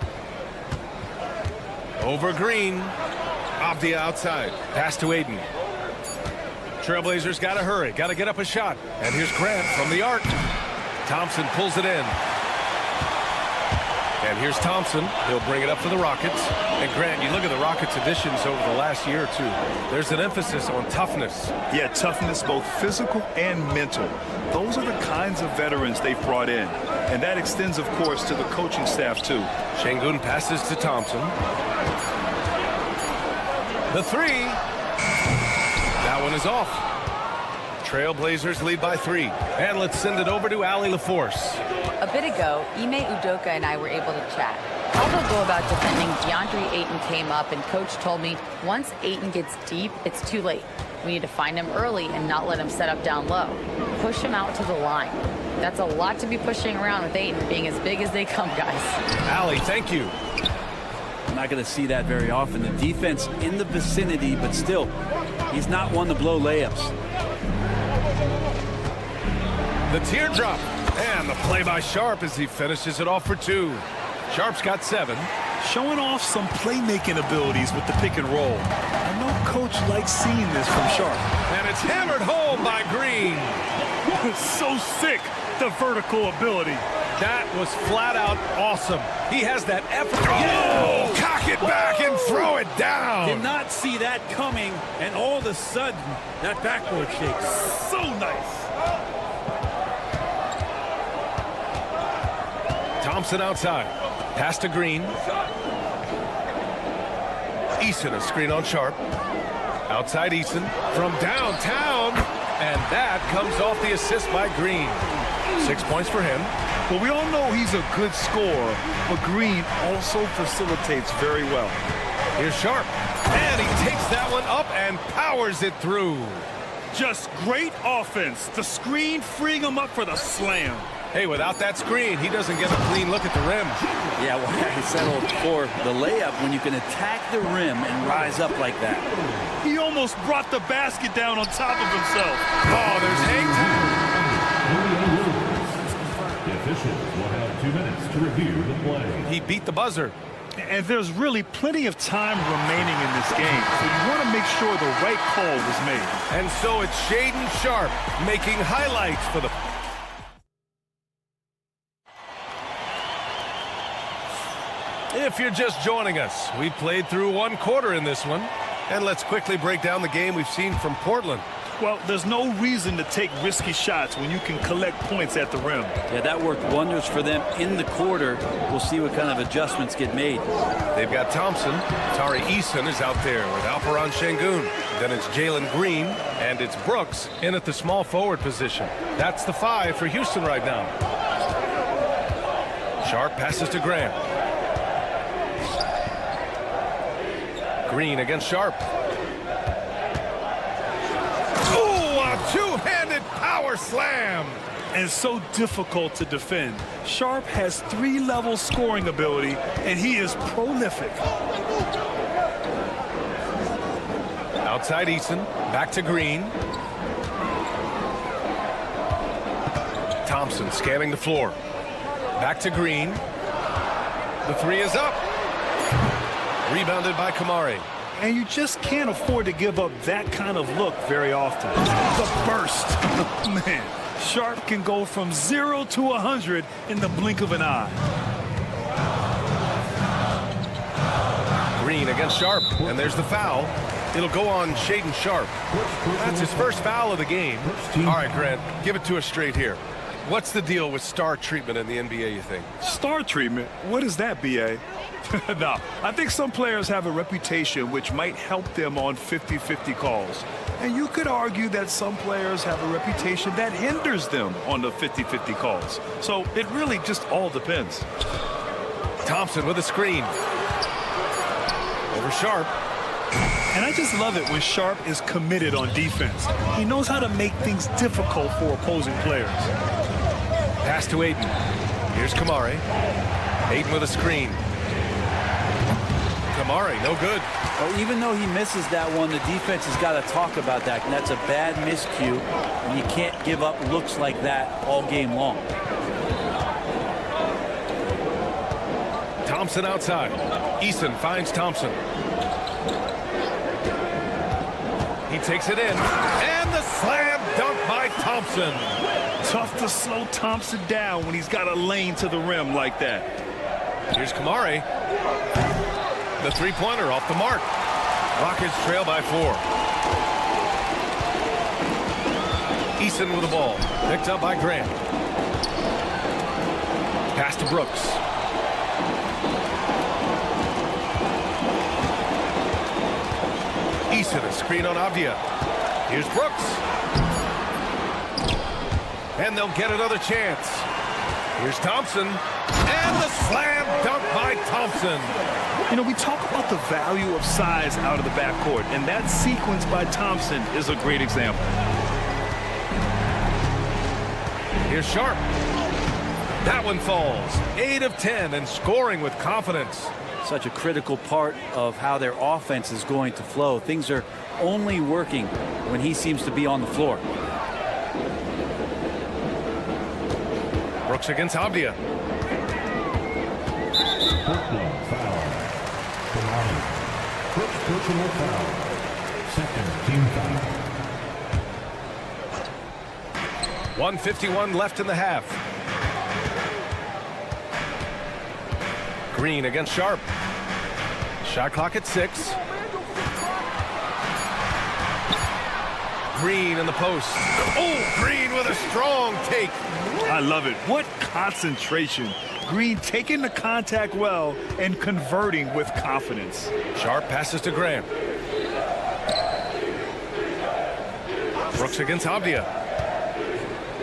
[SPEAKER 9] Over Green. Avdia outside. Pass to Aiden. Trailblazers got to hurry. Got to get up a shot. And here's Grant from the arc. Thompson pulls it in. And here's Thompson. He'll bring it up for the Rockets. And Grant, you look at the Rockets' additions over the last year or two. There's an emphasis on toughness.
[SPEAKER 11] Yeah, toughness, both physical and mental. Those are the kinds of veterans they've brought in. And that extends, of course, to the coaching staff, too.
[SPEAKER 9] Şengün passes to Thompson. The three. That one is off. Trailblazers lead by 3. And let's send it over to Allie LaForce.
[SPEAKER 12] A bit ago, Ime Udoka and I were able to chat. How they'll go about defending DeAndre Ayton came up, and Coach told me once Ayton gets deep, it's too late. We need to find him early and not let him set up down low. Push him out to the line. That's a lot to be pushing around with Ayton being as big as they come, guys.
[SPEAKER 9] Allie, thank you.
[SPEAKER 10] I'm not going to see that very often. The defense in the vicinity, but still, he's not one to blow layups.
[SPEAKER 9] The teardrop. And the play by Sharp as he finishes it off for 2. Sharp's got 7.
[SPEAKER 11] Showing off some playmaking abilities with the pick and roll. I know Coach likes seeing this from Sharp.
[SPEAKER 9] And it's hammered home by Green.
[SPEAKER 11] So sick, the vertical ability.
[SPEAKER 9] That was flat out awesome. He has that effort. Oh, cock it back and throw it down.
[SPEAKER 10] Did not see that coming, and all of a sudden, that backboard shakes.
[SPEAKER 11] So nice.
[SPEAKER 9] Thompson outside. Pass to Green. Eason, a screen on Sharp. Outside Eason from downtown. And that comes off the assist by Green. 6 points for him.
[SPEAKER 11] Well, we all know he's a good scorer, but Green also facilitates very well.
[SPEAKER 9] Here's Sharp. And he takes that one up and powers it through.
[SPEAKER 11] Just great offense. The screen freeing him up for the slam.
[SPEAKER 9] Hey, without that screen, he doesn't get a clean look at the rim.
[SPEAKER 10] Yeah, well, he settled for the layup when you can attack the rim and rise up like that.
[SPEAKER 11] He almost brought the basket down on top of himself.
[SPEAKER 9] Oh, there's hang time.
[SPEAKER 6] The officials will have 2 minutes to review the play.
[SPEAKER 9] He beat the buzzer.
[SPEAKER 11] And there's really plenty of time remaining in this game, so you want to make sure the right call was made.
[SPEAKER 9] And so it's Shaedon Sharp making highlights for the... If you're just joining us, we played through 1 quarter in this one. And let's quickly break down the game we've seen from Portland.
[SPEAKER 11] Well, there's no reason to take risky shots when you can collect points at the rim.
[SPEAKER 10] Yeah, that worked wonders for them in the quarter. We'll see what kind of adjustments get made.
[SPEAKER 9] They've got Thompson. Tari Eason is out there with Alperen Şengün. Then it's Jalen Green, and it's Brooks in at the small forward position. That's the 5 for Houston right now. Sharp passes to Grant. Green against Sharp. Two-handed power slam.
[SPEAKER 11] And so difficult to defend. Sharp has 3-level scoring ability, and he is prolific.
[SPEAKER 9] Outside Eason, back to Green. Thompson scanning the floor. Back to Green. The 3 is up. Rebounded by Kamari.
[SPEAKER 11] and you just can't afford to give up that kind of look very often. The burst. Man, Sharp can go from 0 to 100 in the blink of an eye.
[SPEAKER 9] Green against Sharp, and there's the foul. It'll go on Shaedon Sharp. That's his first foul of the game. All right, Grant, give it to us straight here. What's the deal with star treatment in the NBA, you think?
[SPEAKER 11] Star treatment? What is that, B.A.? No, I think some players have a reputation which might help them on 50-50 calls. And you could argue that some players have a reputation that hinders them on the 50-50 calls. So it really just all depends.
[SPEAKER 9] Thompson with a screen. Over Sharp.
[SPEAKER 11] And I just love it when Sharp is committed on defense. He knows how to make things difficult for opposing players.
[SPEAKER 9] Pass to Ayton. Here's Kamari. Ayton with a screen. Kamari, no good.
[SPEAKER 10] Well, even though he misses that one, the defense has got to talk about that. And that's a bad miscue. And you can't give up looks like that all game long.
[SPEAKER 9] Thompson outside. Eason finds Thompson. He takes it in. And the slam dunk by Thompson.
[SPEAKER 11] Tough to slow Thompson down when he's got a lane to the rim like that.
[SPEAKER 9] Here's Kamari. The three-pointer off the mark. Rockets trail by 4. Eason with the ball. Picked up by Grant. Pass to Brooks. Eason, a screen on Avdia. Here's Brooks. And they'll get another chance. Here's Thompson. And the slam dunk by Thompson.
[SPEAKER 11] You know, we talk about the value of size out of the backcourt, and that sequence by Thompson is a great example.
[SPEAKER 9] Here's Sharp. That one falls. 8 of 10 and scoring with confidence.
[SPEAKER 10] Such a critical part of how their offense is going to flow. Things are only working when he seems to be on the floor.
[SPEAKER 9] Brooks against Avdia.
[SPEAKER 6] First personal foul. Second team foul.
[SPEAKER 9] 1:51 left in the half. Green against Sharp. Shot clock at 6. Green in the post. Oh, Green with a strong take.
[SPEAKER 11] I love it. What concentration. Green taking the contact well and converting with confidence.
[SPEAKER 9] Sharp passes to Graham. Brooks against Avdia.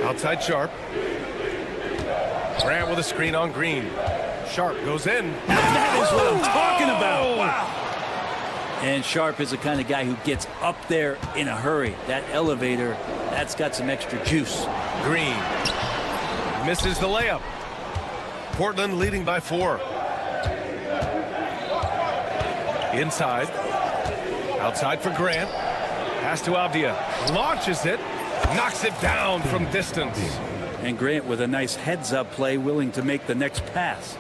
[SPEAKER 9] Outside Sharp. Grant with a screen on Green. Sharp goes in.
[SPEAKER 11] That is what I'm talking about. Wow.
[SPEAKER 10] And Sharp is the kind of guy who gets up there in a hurry. That elevator, that's got some extra juice.
[SPEAKER 9] Green misses the layup. Portland leading by 4. Inside. Outside for Grant. Pass to Avdia. Launches it. Knocks it down from distance.
[SPEAKER 10] And Grant with a nice heads-up play, willing to make the next pass.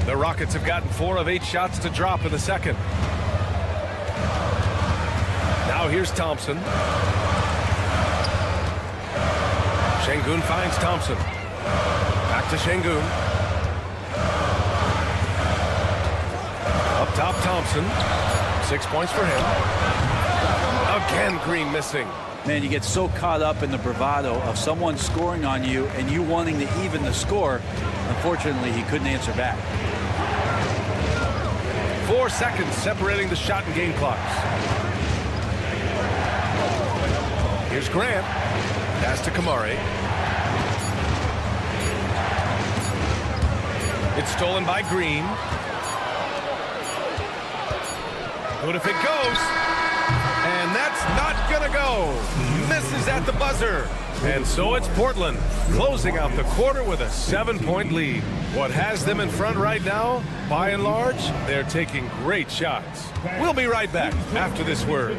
[SPEAKER 9] The Rockets have gotten 4 of 8 shots to drop in the second. Now here's Thompson. Şengün finds Thompson. Back to Şengün. Up top, Thompson. 6 points for him. Again, Green missing.
[SPEAKER 10] Man, you get so caught up in the bravado of someone scoring on you and you wanting to even the score. Unfortunately, he couldn't answer back.
[SPEAKER 9] 4 seconds separating the shot and game clocks. Here's Grant. Pass to Kamari. It's stolen by Green. What if it goes? And that's not gonna go. Misses at the buzzer. And so it's Portland closing out the quarter with a 7-point lead. What has them in front right now, by and large, they're taking great shots. We'll be right back after this word.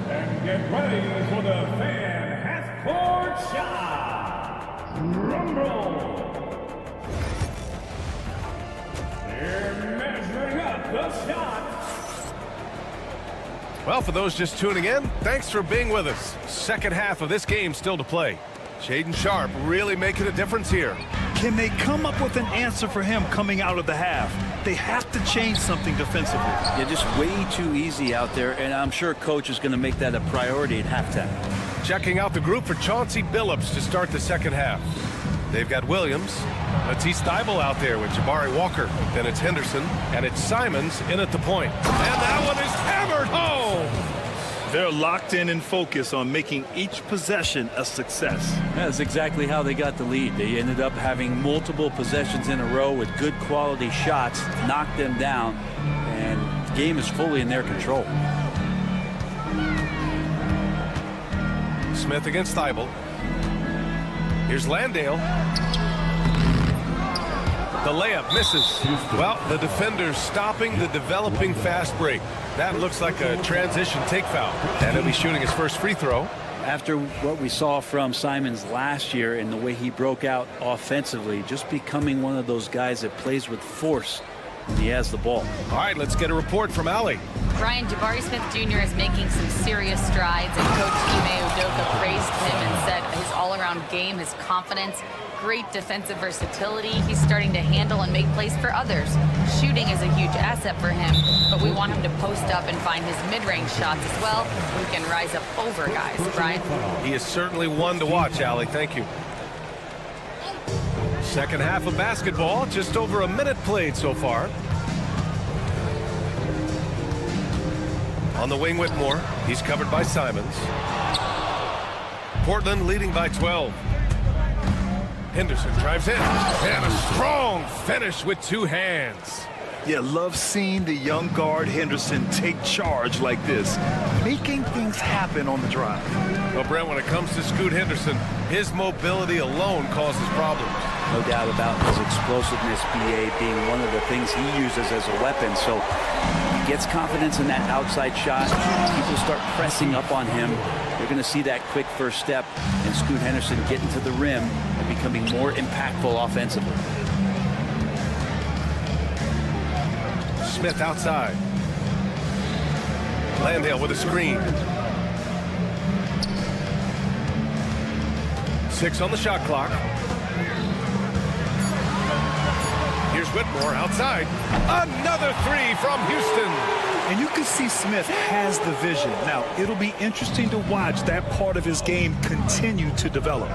[SPEAKER 6] And get ready for the fan half-court shot. Rumble. They're measuring up the shot
[SPEAKER 9] Well, for those just tuning in, thanks for being with us. Second half of this game still to play. Shaedon Sharpe really making a difference here.
[SPEAKER 11] Can they come up with an answer for him coming out of the half? They have to change something defensively.
[SPEAKER 10] Yeah, just way too easy out there, and I'm sure coach is going to make that a priority at halftime.
[SPEAKER 9] Checking out the group for Chauncey Billups to start the second half. They've got Williams. Let's see Steibel out there with Jabari Walker. Then it's Henderson, and it's Simons in at the point. And that one is hammered home.
[SPEAKER 11] They're locked in and focused on making each possession a success.
[SPEAKER 10] That's exactly how they got the lead. They ended up having multiple possessions in a row with good quality shots, knocked them down, and the game is fully in their control.
[SPEAKER 9] Smith against Steibel. Here's Landale. The layup misses. Well, the defender's stopping the developing fast break. That looks like a transition take foul. And he'll be shooting his first free throw.
[SPEAKER 10] After what we saw from Simons last year and the way he broke out offensively, just becoming one of those guys that plays with force when he has the ball.
[SPEAKER 9] All right, let's get a report from Allie.
[SPEAKER 12] Brian, Jabari Smith Jr. is making some serious strides, and Coach Ime Udoka praised him and said his all-around game, his confidence, great defensive versatility. He's starting to handle and make plays for others. Shooting is a huge asset for him, but we want him to post up and find his mid-range shots as well. We can rise up over guys. Brian?
[SPEAKER 9] He is certainly one to watch, Allie. Thank you. Second half of basketball, just over a minute played so far. On the wing, Whitmore. He's covered by Simons. Portland leading by 12. Henderson drives in. And a strong finish with two hands.
[SPEAKER 11] Yeah, love seeing the young guard Henderson take charge like this, making things happen on the drive.
[SPEAKER 9] Well, Brent, when it comes to Scoot Henderson, his mobility alone causes problems.
[SPEAKER 10] No doubt about his explosiveness, BA, being one of the things he uses as a weapon. So he gets confidence in that outside shot. People start pressing up on him. You're going to see that quick first step and Scoot Henderson getting to the rim and becoming more impactful offensively.
[SPEAKER 9] Smith outside. Landale with a screen. 6 on the shot clock. Here's Whitmore outside. Another three from Houston.
[SPEAKER 11] And you can see Smith has the vision. Now, it'll be interesting to watch that part of his game continue to develop.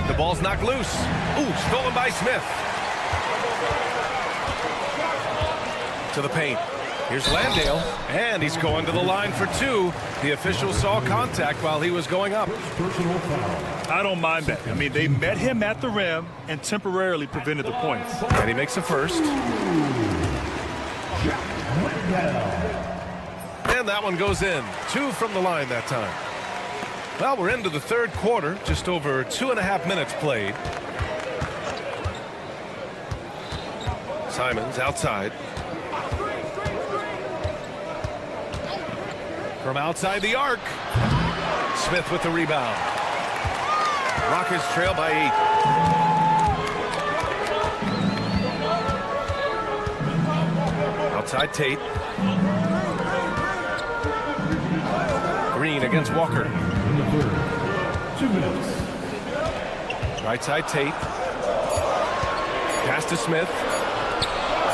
[SPEAKER 9] The ball's knocked loose. Ooh, stolen by Smith. To the paint. Here's Landale, and he's going to the line for two. The official saw contact while he was going up.
[SPEAKER 11] I don't mind that. I mean, they met him at the rim and temporarily prevented the points.
[SPEAKER 9] And he makes a first. And that one goes in. 2 from the line that time. Well, we're into the third quarter. Just over 2.5 minutes played. Simons outside. From outside the arc. Smith with the rebound. Rockets trail by 8. Outside Tate. Green against Walker.
[SPEAKER 6] 2 minutes.
[SPEAKER 9] Right side Tate. Pass to Smith.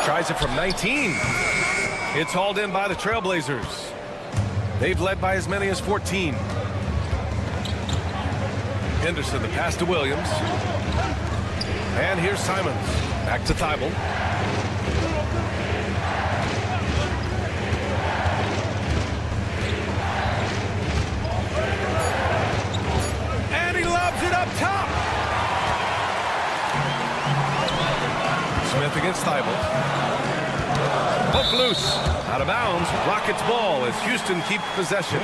[SPEAKER 9] Tries it from 19. It's hauled in by the Trailblazers. They've led by as many as 14. Henderson, the pass to Williams. And here's Simons. Back to Thibault. And he lobs it up top. Smith against Thibault. Hook loose. Out of bounds. Rockets ball as Houston keeps possession.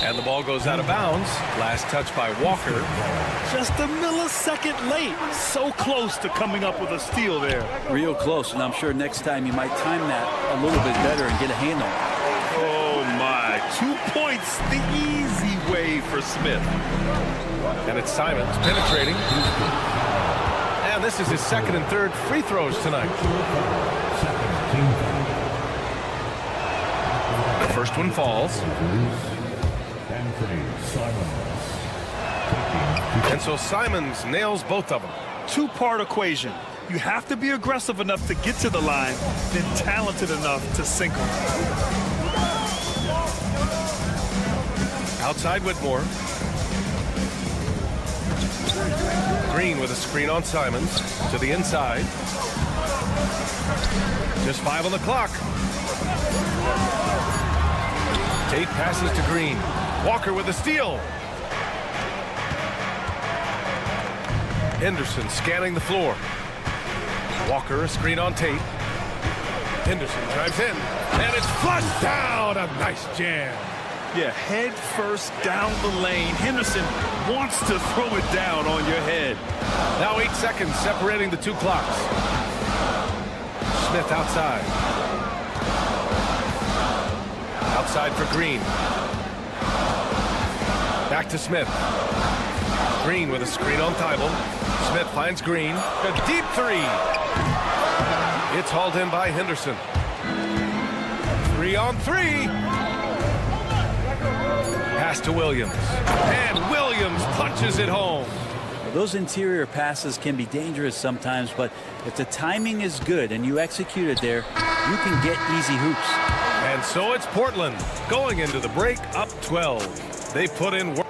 [SPEAKER 9] And the ball goes out of bounds. Last touch by Walker.
[SPEAKER 11] Just a millisecond late. So close to coming up with a steal there.
[SPEAKER 10] Real close, and I'm sure next time you might time that a little bit better and get a handle.
[SPEAKER 11] Oh, my. 2 points the easy way for Smith.
[SPEAKER 9] And it's Simons penetrating. And And this is his second and third free throws tonight. The first one falls. And so Simons nails both of them.
[SPEAKER 11] Two-part equation. You have to be aggressive enough to get to the line, then talented enough to sink them.
[SPEAKER 9] Outside Whitmore. Green with a screen on Simons to the inside. Just 5 on the clock. Tate passes to Green. Walker with a steal. Henderson scanning the floor. Walker a screen on Tate. Henderson drives in, and it's flushed down. A nice jam.
[SPEAKER 11] Yeah, head first down the lane. Henderson wants to throw it down on your head.
[SPEAKER 9] Now 8 seconds separating the two clocks. Smith outside. Outside for Green. Back to Smith. Green with a screen on Thibault. Smith finds Green. A deep three. It's hauled in by Henderson. 3 on 3. Pass to Williams. And Williams punches it home.
[SPEAKER 10] Those interior passes can be dangerous sometimes, but if the timing is good and you execute it there, you can get easy hoops.
[SPEAKER 9] And so it's Portland going into the break up 12. They put in work.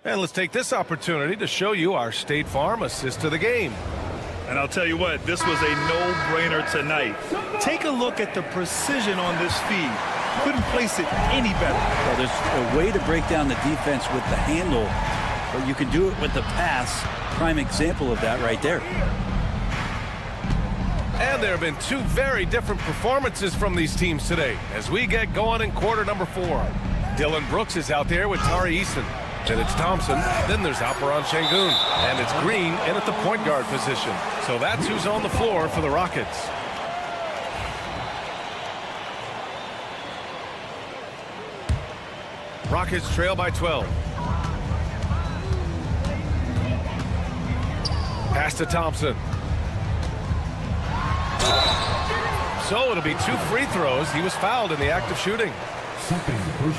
[SPEAKER 9] And let's take this opportunity to show you our State Farm assist of the game.
[SPEAKER 11] And I'll tell you what, this was a no-brainer tonight. Take a look at the precision on this feed. Couldn't place it any better.
[SPEAKER 10] Well, there's a way to break down the defense with the handle, but you can do it with the pass. Prime example of that right there.
[SPEAKER 9] And there have been 2 very different performances from these teams today as we get going in quarter number 4. Dylan Brooks is out there with Tari Eason. Then it's Thompson. Then there's Alperon Şengün. And it's Green in at the point guard position. So that's who's on the floor for the Rockets. Rockets trail by 12. Pass to Thompson. So it'll be 2 free throws. He was fouled in the act of shooting.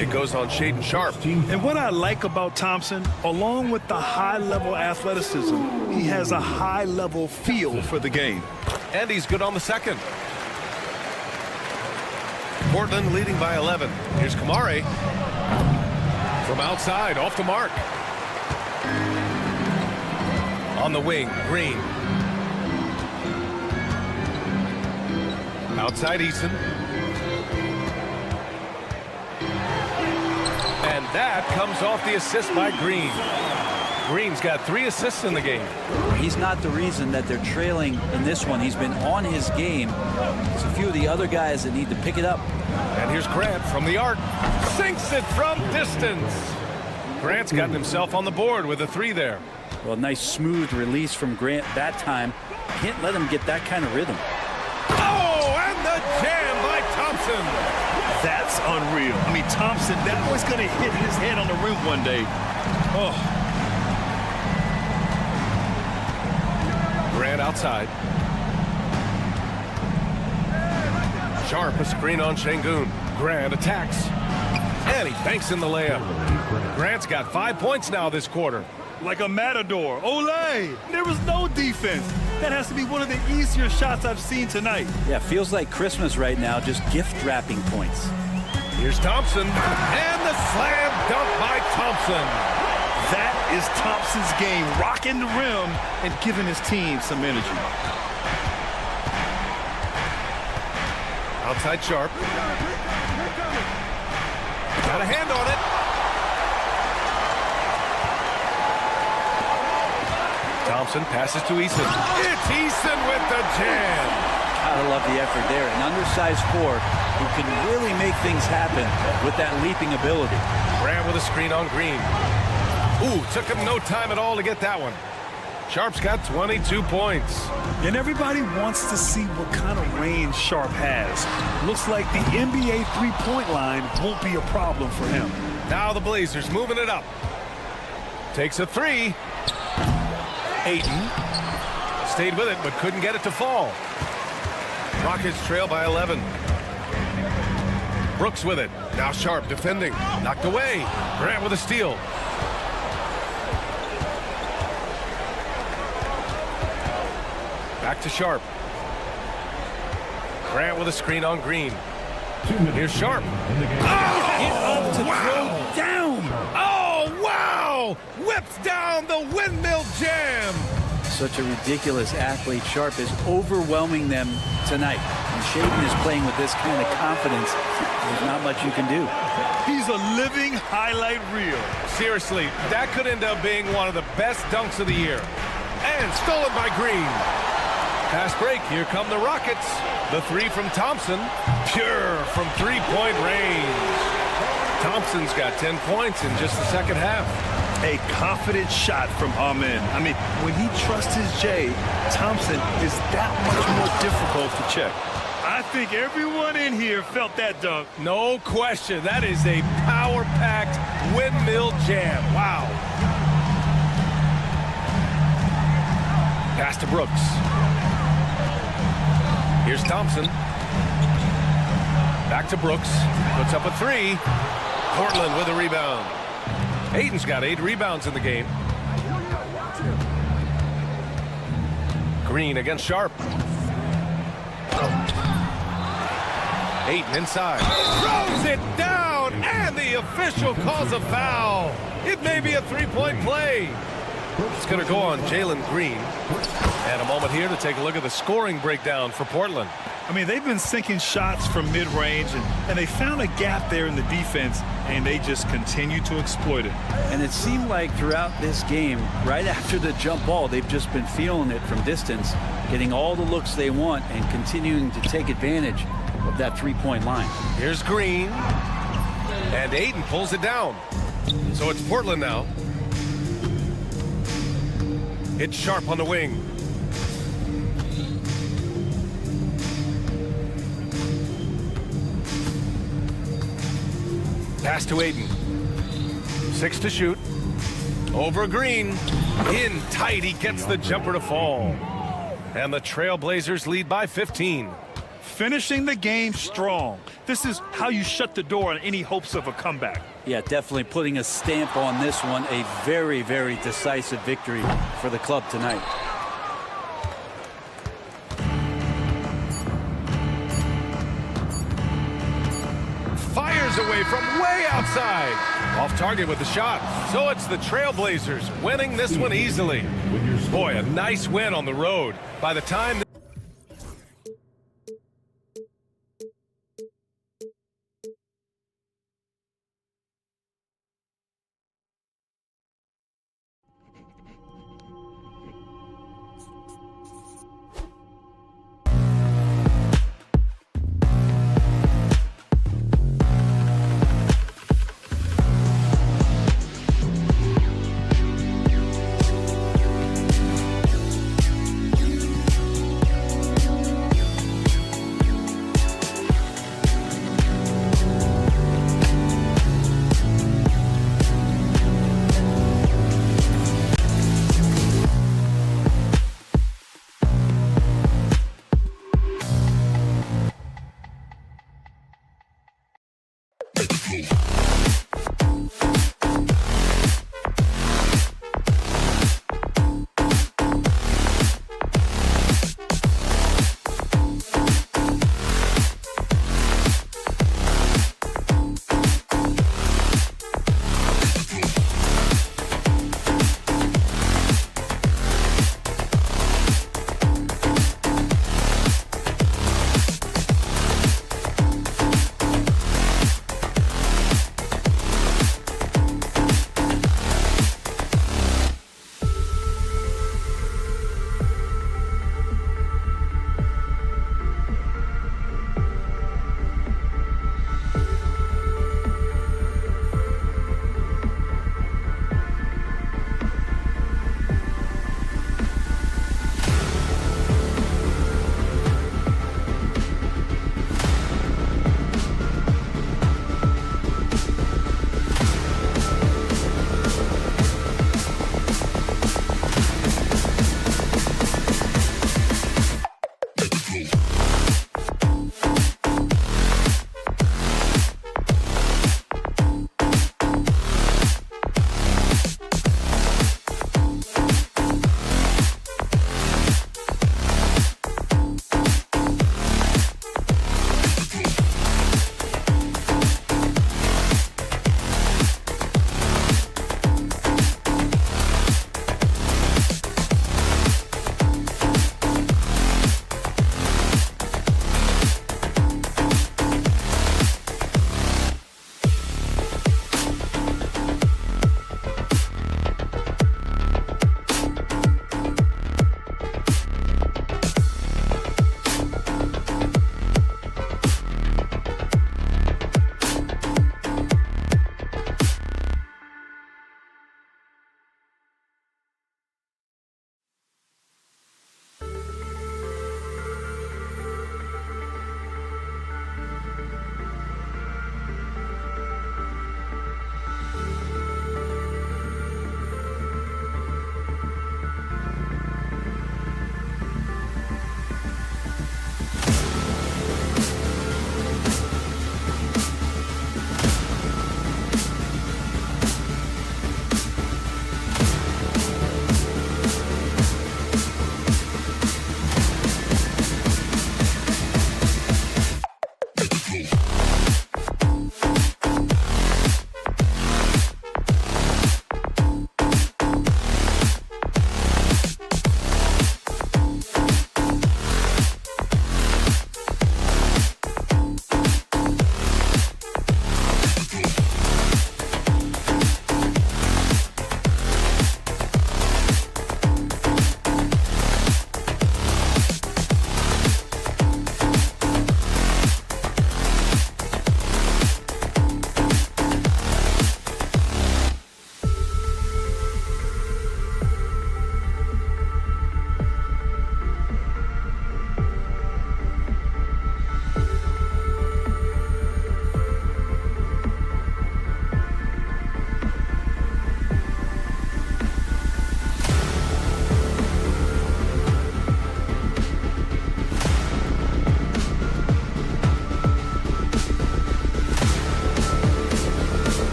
[SPEAKER 9] It goes on Shaedon Sharpe.
[SPEAKER 11] And what I like about Thompson, along with the high-level athleticism, he has a high-level feel for the game.
[SPEAKER 9] And he's good on the second. Portland leading by 11. Here's Kamare. From outside, off the mark. On the wing, Green. Outside Eason. And that comes off the assist by Green. Green's got 3 assists in the game.
[SPEAKER 10] He's not the reason that they're trailing in this one. He's been on his game. There's a few of the other guys that need to pick it up.
[SPEAKER 9] And here's Grant from the arc. Sinks it from distance. Grant's gotten himself on the board with a 3 there.
[SPEAKER 10] Well, nice smooth release from Grant that time. Can't let him get that kind of rhythm.
[SPEAKER 9] Oh, and the jam by Thompson.
[SPEAKER 11] That's unreal. I mean, Thompson, that boy's going to hit his head on the rim one day. Oh.
[SPEAKER 9] Grant outside. Sharpe a screen on Şengün. Grant attacks. And he banks in the layup. Grant's got 5 points now this quarter.
[SPEAKER 11] Like a matador. Olay! There was no defense. That has to be one of the easier shots I've seen tonight.
[SPEAKER 10] Yeah, feels like Christmas right now, just gift wrapping points.
[SPEAKER 9] Here's Thompson. And the slam dunk by Thompson.
[SPEAKER 11] That is Thompson's game, rocking the rim and giving his team some energy.
[SPEAKER 9] Outside Sharpe. Got a hand on it. Thompson passes to Eason. It's Eason with the jam.
[SPEAKER 10] Gotta love the effort there. An undersized 4 who can really make things happen with that leaping ability.
[SPEAKER 9] Grant with a screen on Green. Ooh, took him no time at all to get that one. Sharpe's got 22 points.
[SPEAKER 11] And everybody wants to see what kind of range Sharpe has. Looks like the NBA three-point line won't be a problem for him.
[SPEAKER 9] Now the Blazers moving it up. Takes a 3. Ayton stayed with it, but couldn't get it to fall. Rockets trail by 11. Brooks with it. Now Sharp defending. Knocked away. Grant with a steal. Back to Sharp. Grant with a screen on Green. Here's Sharp.
[SPEAKER 10] Up to throw down.
[SPEAKER 9] Oh, wow! Whips down the windmill jam.
[SPEAKER 10] Such a ridiculous athlete. Sharp is overwhelming them tonight. And Shaden is playing with this kind of confidence. There's not much you can do.
[SPEAKER 11] He's a living highlight reel.
[SPEAKER 9] Seriously, that could end up being one of the best dunks of the year. And stolen by Green. Pass break. Here come the Rockets. The three from Thompson. Pure from three-point range. Thompson's got 10 points in just the second half.
[SPEAKER 11] A confident shot from Amen. I mean, when he trusts his J, Thompson is that much more difficult to check. I think everyone in here felt that dunk.
[SPEAKER 9] No question. That is a power-packed windmill jam. Wow. Pass to Brooks. Here's Thompson. Back to Brooks. Puts up a three. Portland with a rebound. Ayton's got 8 rebounds in the game. Green against Sharp. Ayton inside. Throws it down, and the official calls a foul. It may be a three-point play. It's going to go on Jalen Green. And a moment here to take a look at the scoring breakdown for Portland.
[SPEAKER 11] I mean, they've been sinking shots from mid-range, and they found a gap there in the defense, and they just continue to exploit it.
[SPEAKER 10] And it seemed like throughout this game, right after the jump ball, they've just been feeling it from distance, getting all the looks they want and continuing to take advantage of that three-point line.
[SPEAKER 9] Here's Green. And Ayton pulls it down. So it's Portland now. It's Sharp on the wing. Pass to Ayton. 6 to shoot. Over Green. In tight. He gets the jumper to fall. And the Trailblazers lead by 15.
[SPEAKER 11] Finishing the game strong. This is how you shut the door on any hopes of a comeback.
[SPEAKER 10] Yeah, definitely putting a stamp on this one. A very, very decisive victory for the club tonight.
[SPEAKER 9] Fires away from way outside. Off target with the shot. So it's the Trailblazers winning this one easily. Boy, a nice win on the road. By the time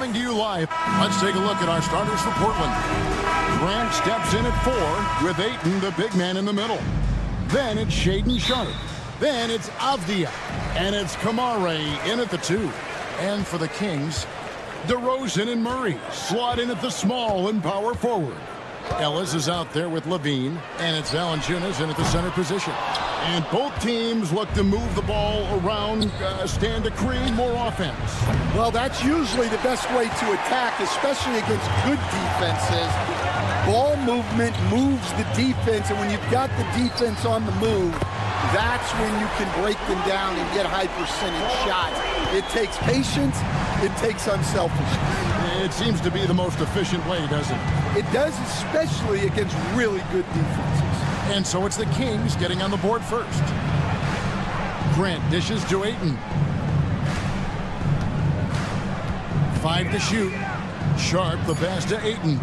[SPEAKER 1] Coming to you live, let's take a look at our starters for Portland. Grant steps in at 4 with Ayton, the big man, in the middle. Then it's Shaedon Sharpe. Then it's Avdia. And it's Kamare in at the 2. And for the Kings, DeRozan and Murray slot in at the small and power forward. Ellis is out there with Levine, and it's Valanciunas in at the center position. And both teams look to move the ball around, stand to create more offense.
[SPEAKER 13] Well, that's usually the best way to attack, especially against good defenses. Ball movement moves the defense, and when you've got the defense on the move, that's when you can break them down and get high percentage shots. It takes patience. It takes unselfishness.
[SPEAKER 1] It seems to be the most efficient way, doesn't it?
[SPEAKER 13] It does, especially against really good defenses.
[SPEAKER 1] And so it's the Kings getting on the board first. Grant dishes to Ayton. 5 to shoot. Sharp, the pass to Ayton.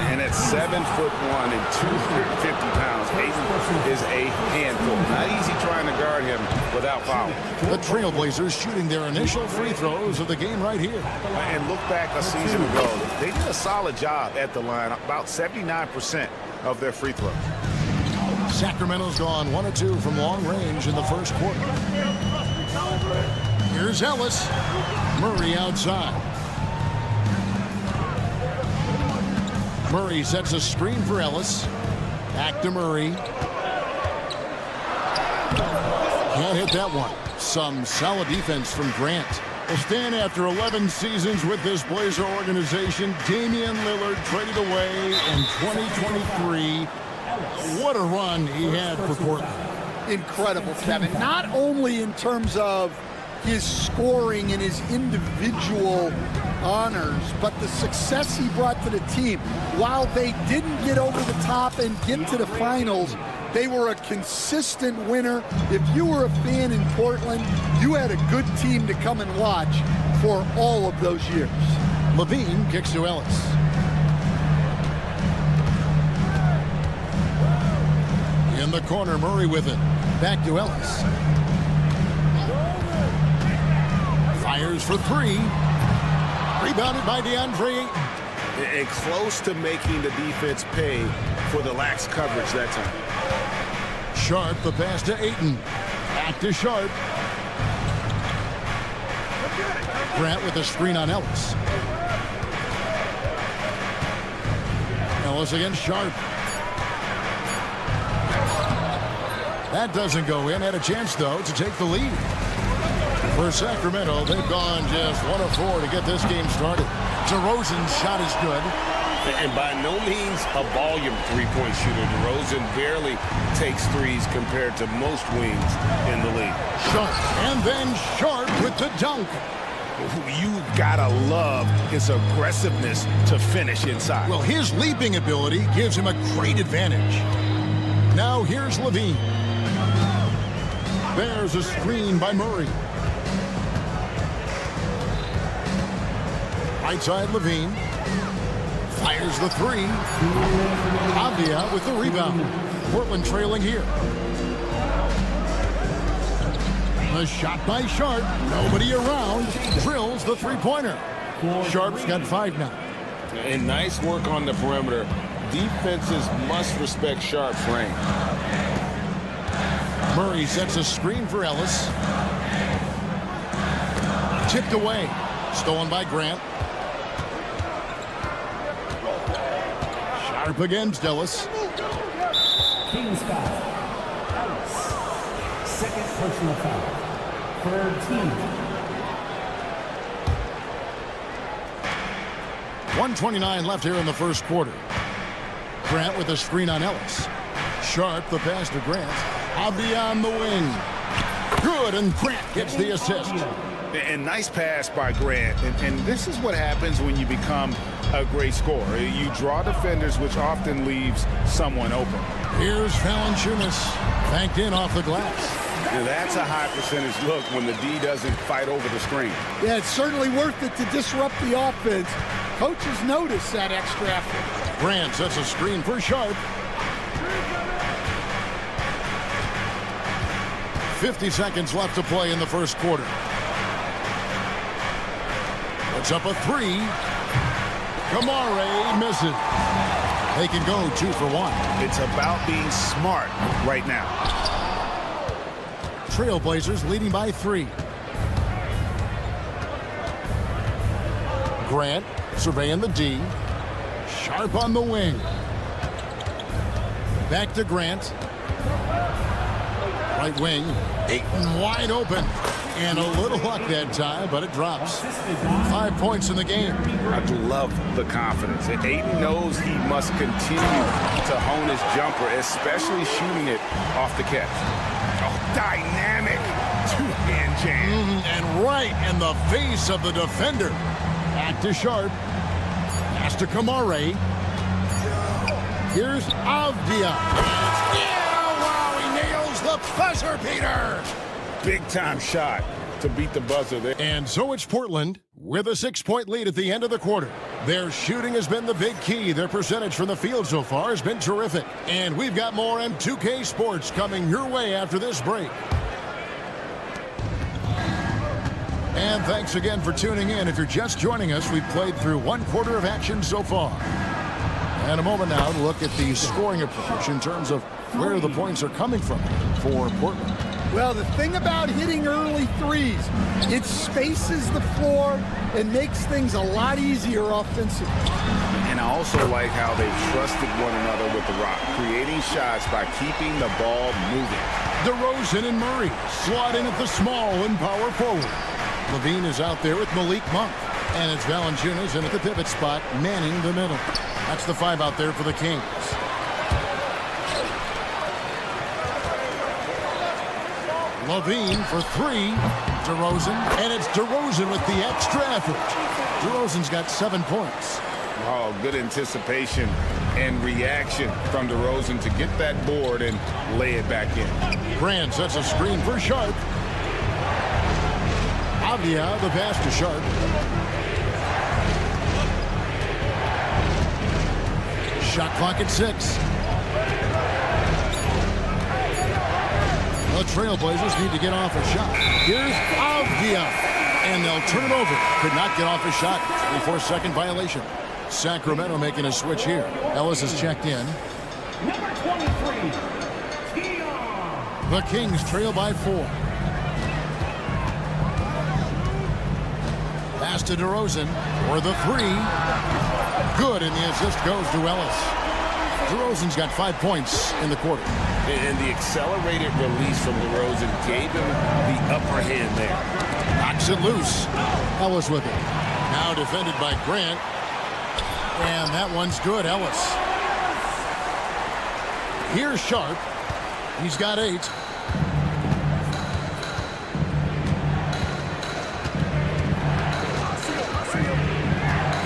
[SPEAKER 5] And at 7'1" and 250 pounds, Ayton is a handful. Not easy trying to guard him without fouling.
[SPEAKER 1] The Trailblazers shooting their initial free throws of the game right here.
[SPEAKER 7] And look back a season ago, they did a solid job at the line, about 79% of their free throws.
[SPEAKER 1] Sacramento's gone 1 of 2 from long range in the first quarter. Here's Ellis. Murray outside. Murray sets a screen for Ellis. Back to Murray. Can't hit that one. Some solid defense from Grant. Well, Stan, after 11 seasons with this Blazer organization, Damian Lillard traded away in 2023. What a run he had for Portland.
[SPEAKER 13] Incredible, Kevin. Not only in terms of his scoring and his individual honors, but the success he brought to the team. While they didn't get over the top and get to the finals, they were a consistent winner. If you were a fan in Portland, you had a good team to come and watch for all of those years.
[SPEAKER 1] Levine kicks to Ellis. In the corner, Murray with it. Back to Ellis. Fires for 3. Rebounded by DeAndre Ayton.
[SPEAKER 7] And close to making the defense pay for the lax coverage that time.
[SPEAKER 1] Sharp, the pass to Ayton. Back to Sharp. Grant with a screen on Ellis. Ellis against Sharp. That doesn't go in. Had a chance, though, to take the lead. For Sacramento, they've gone just 1 of 4 to get this game started. DeRozan's shot is good.
[SPEAKER 5] And by no means a volume three-point shooter. DeRozan barely takes threes compared to most wings in the league.
[SPEAKER 1] Sharp, and then Sharp with the dunk.
[SPEAKER 7] You gotta love his aggressiveness to finish inside.
[SPEAKER 1] Well, his leaping ability gives him a great advantage. Now here's Levine. There's a screen by Murray. Right side, Levine. Fires the 3. Avdia with the rebound. Portland trailing here. The shot by Sharp. Nobody around. Drills the three-pointer. Sharp's got 5 now.
[SPEAKER 5] And nice work on the perimeter. Defenses must respect Sharp's range.
[SPEAKER 1] Murray sets a screen for Ellis. Tipped away. Stolen by Grant. Sharp against Ellis.
[SPEAKER 6] Kings foul. Ellis. Second personal foul. Third team.
[SPEAKER 1] 1:29 left here in the first quarter. Grant with a screen on Ellis. Sharp, the pass to Grant. Avdia on the wing. Good, and Grant gets the assist.
[SPEAKER 7] And nice pass by Grant. And this is what happens when you become a great scorer. You draw defenders, which often leaves someone open.
[SPEAKER 1] Here's Valanciunas, banked in off the glass.
[SPEAKER 5] Now that's a high percentage look when the D doesn't fight over the screen.
[SPEAKER 13] Yeah, it's certainly worth it to disrupt the offense. Coaches notice that extra effort.
[SPEAKER 1] Grant sets a screen for Sharp. 50 seconds left to play in the first quarter. It's up a 3. Kamare misses. They can go 2 for 1.
[SPEAKER 7] It's about being smart right now.
[SPEAKER 1] Trailblazers leading by 3. Grant surveying the D. Sharp on the wing. Back to Grant. Right wing. Ayton wide open. And a little luck that time, but it drops. 5 points in the game.
[SPEAKER 5] I love the confidence. Ayton knows he must continue to hone his jumper, especially shooting it off the catch.
[SPEAKER 7] Oh, dynamic two-hand jam.
[SPEAKER 1] And right in the face of the defender. Back to Sharp. Pass to Kamare. Here's Avdia. Yeah, wow, he nails the buzzer beater.
[SPEAKER 5] Big-time shot to beat the buzzer there.
[SPEAKER 1] And so it's Portland with a 6-point lead at the end of the quarter. Their shooting has been the big key. Their percentage from the field so far has been terrific. And we've got more M2K Sports coming your way after this break. And thanks again for tuning in. If you're just joining us, we've played through 1 quarter of action so far. And a moment now to look at the scoring approach in terms of where the points are coming from for Portland.
[SPEAKER 13] Well, the thing about hitting early threes, it spaces the floor and makes things a lot easier offensively.
[SPEAKER 5] And I also like how they trusted one another with the rock, creating shots by keeping the ball moving.
[SPEAKER 1] DeRozan and Murray slot in at the small and power forward. Levine is out there with Malik Monk. And it's Valanciunas in at the pivot spot, manning the middle. That's the 5 out there for the Kings. Levine for 3. DeRozan. And it's DeRozan with the extra effort. DeRozan's got 7 points.
[SPEAKER 5] Oh, good anticipation and reaction from DeRozan to get that board and lay it back in.
[SPEAKER 1] Grant sets a screen for Sharp. Avdia, the pass to Sharp. Shot clock at 6. The Trailblazers need to get off a shot. Here's Avdia. And they'll turn it over. Could not get off a shot. 24-second violation. Sacramento making a switch here. Ellis is checked in.
[SPEAKER 6] Number 23, Keon.
[SPEAKER 1] The Kings trail by 4. Pass to DeRozan for the 3. Good, and the assist goes to Ellis. DeRozan's got 5 points in the quarter.
[SPEAKER 5] And the accelerated release from DeRozan gave him the upper hand there.
[SPEAKER 1] Knocks it loose. Ellis with it. Now defended by Grant. And that one's good, Ellis. Here's Sharp. He's got 8.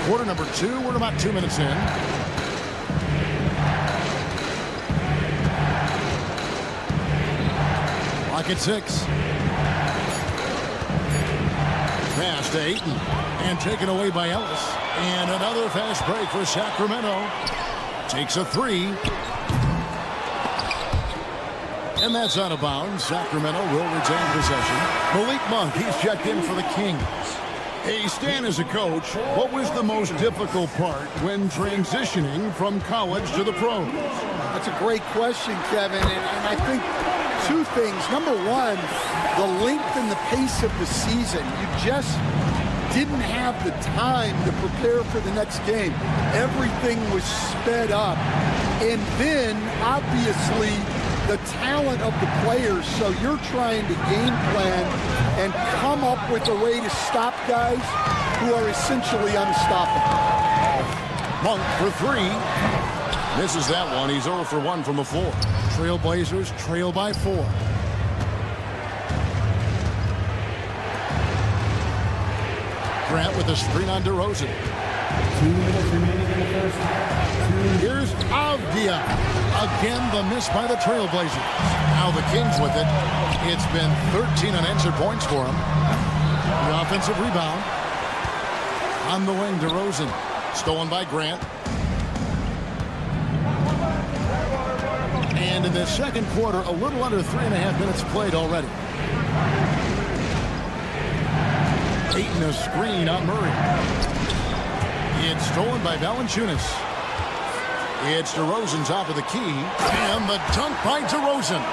[SPEAKER 1] Quarter number 2. We're about 2 minutes in. Clock at 6. Pass to Ayton. And taken away by Ellis. And another fast break for Sacramento. Takes a 3. And that's out of bounds. Sacramento will retain possession. Malik Monk, he's checked in for the Kings. Hey, Stan, as a coach, what was the most difficult part when transitioning from college to the pros?
[SPEAKER 13] That's a great question, Kevin. And I think 2 things. Number 1, the length and the pace of the season. You just didn't have the time to prepare for the next game. Everything was sped up. And then, obviously, the talent of the players, so you're trying to game plan and come up with a way to stop guys who are essentially unstoppable.
[SPEAKER 1] Monk for 3. Misses that one. He's 0 for 1 from the floor. Trailblazers trail by 4. Grant with a screen on DeRozan.
[SPEAKER 6] 2 minutes remaining in the first half.
[SPEAKER 1] Here's Avdia. Again, the miss by the Trailblazers. Now the Kings with it. It's been 13 unanswered points for them. The offensive rebound. On the wing, DeRozan. Stolen by Grant. And in the second quarter, a little under 3.5 minutes played already. Ayton a screen on Murray. It's stolen by Valanciunas. It's DeRozan top of the key. And the dunk by DeRozan.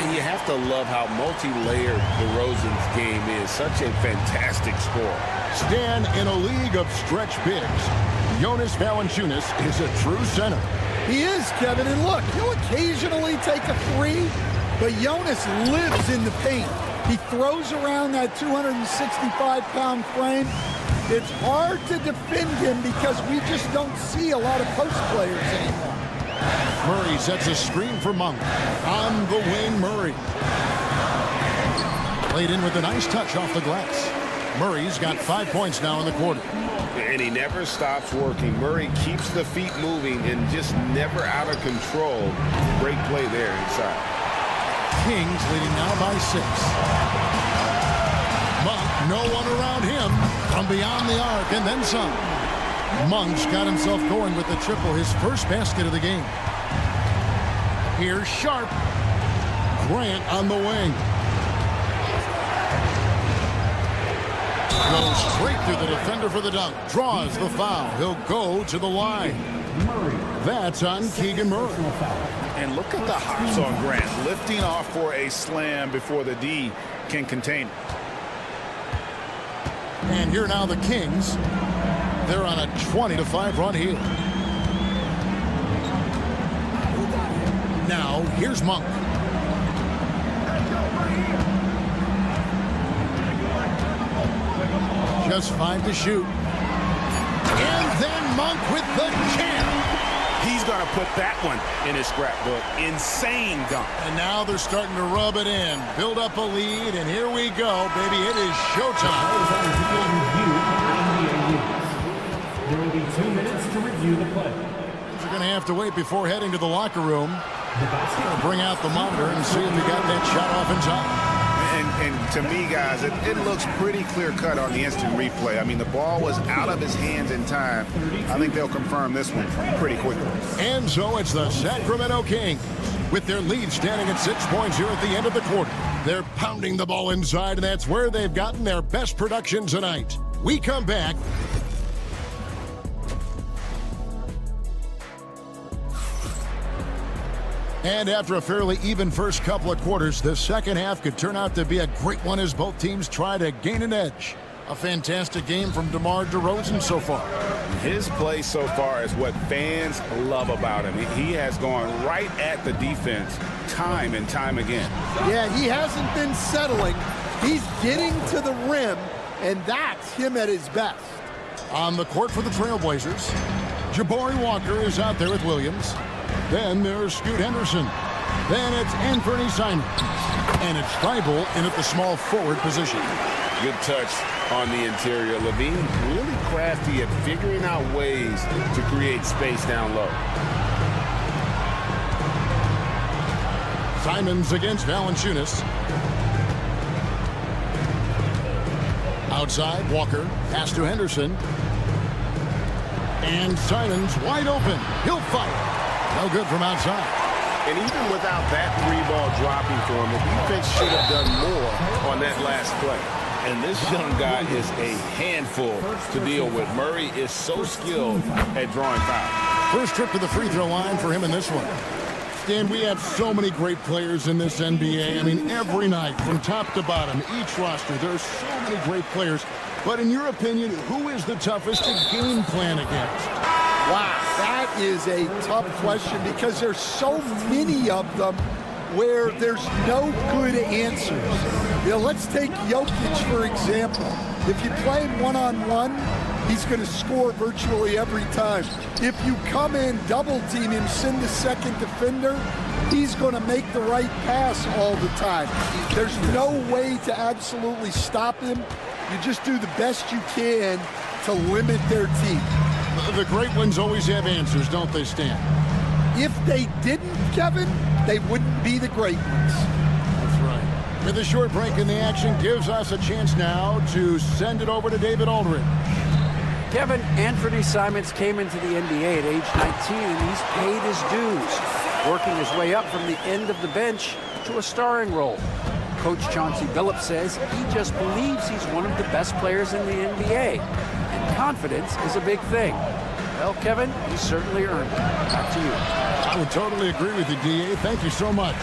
[SPEAKER 3] And you have to love how multi-layered DeRozan's game is. Such a fantastic scorer.
[SPEAKER 1] Stan, in a league of stretch bigs, Jonas Valanciunas is a true center.
[SPEAKER 13] He is, Kevin, and look, he'll occasionally take a three, but Jonas lives in the paint. He throws around that 265-pound frame. It's hard to defend him because we just don't see a lot of post players anymore.
[SPEAKER 1] Murray sets a screen for Monk. On the wing, Murray. Played in with a nice touch off the glass. Murray's got 5 points now in the quarter.
[SPEAKER 8] And he never stops working. Murray keeps the feet moving and just never out of control. Great play there inside.
[SPEAKER 1] Kings leading now by 6. Monk, no one around him from beyond the arc and then some. Monk's got himself going with the triple, his first basket of the game. Here's Sharp. Grant on the wing. Goes straight through the defender for the dunk. Draws the foul. He'll go to the line. That's on Keegan Murray.
[SPEAKER 7] And look at the hops on Grant, lifting off for a slam before the D can contain it.
[SPEAKER 1] And here now the Kings. They're on a 20-5 run here. Now, here's Monk. Just 5 to shoot. And then Monk with the jam.
[SPEAKER 7] He's going to put that one in his scrapbook. Insane dunk.
[SPEAKER 1] And now they're starting to rub it in. Build up a lead, and here we go, baby. It is showtime.
[SPEAKER 6] There will be 2 minutes to review the play.
[SPEAKER 1] You're going to have to wait before heading to the locker room. Bring out the monitor and see if you got that shot off in time.
[SPEAKER 7] And to me, guys, it looks pretty clear-cut on the instant replay. I mean, the ball was out of his hands in time. I think they'll confirm this one pretty quickly.
[SPEAKER 1] And so it's the Sacramento Kings with their lead standing at 6 points here at the end of the quarter. They're pounding the ball inside, and that's where they've gotten their best production tonight. We come back. And after a fairly even first couple of quarters, the second half could turn out to be a great one as both teams try to gain an edge. A fantastic game from DeMar DeRozan so far.
[SPEAKER 7] His play so far is what fans love about him. He has gone right at the defense time and time again.
[SPEAKER 13] Yeah, he hasn't been settling. He's getting to the rim, and that's him at his best.
[SPEAKER 1] On the court for the Trailblazers, Jabari Walker is out there with Williams. Then there's Scoot Henderson. Then it's Anthony Simons. And it's Thibault in at the small forward position.
[SPEAKER 3] Good touch on the interior. Levine really crafty at figuring out ways to create space down low.
[SPEAKER 1] Simons against Valanciunas. Outside, Walker. Pass to Henderson. And Simons wide open. He'll fire. No good from outside.
[SPEAKER 8] And even without that 3-ball dropping for him, the defense should have done more on that last play.
[SPEAKER 3] And this young guy is a handful to deal with. Murray is so skilled at drawing fouls.
[SPEAKER 1] First trip to the free throw line for him in this one. Stan, we have so many great players in this NBA. I mean, every night, from top to bottom, each roster, there's so many great players. But in your opinion, who is the toughest to game plan against?
[SPEAKER 13] Wow, that is a tough question because there's so many of them where there's no good answers. You know, let's take Jokic, for example. If you play him one-on-one, he's going to score virtually every time. If you come in, double-team him, send the second defender, he's going to make the right pass all the time. There's no way to absolutely stop him. You just do the best you can to limit their team.
[SPEAKER 1] The great ones always have answers, don't they, Stan?
[SPEAKER 13] If they didn't, Kevin, they wouldn't be the great ones.
[SPEAKER 1] That's right. With a short break in the action gives us a chance now to send it over to David Aldridge.
[SPEAKER 4] Kevin, Anthony Simons came into the NBA at age 19, and he's paid his dues, working his way up from the end of the bench to a starring role. Coach Chauncey Billups says he just believes he's one of the best players in the NBA. And confidence is a big thing. Well, Kevin, he certainly earned it. Back to you.
[SPEAKER 1] I would totally agree with you, D.A. Thank you so much.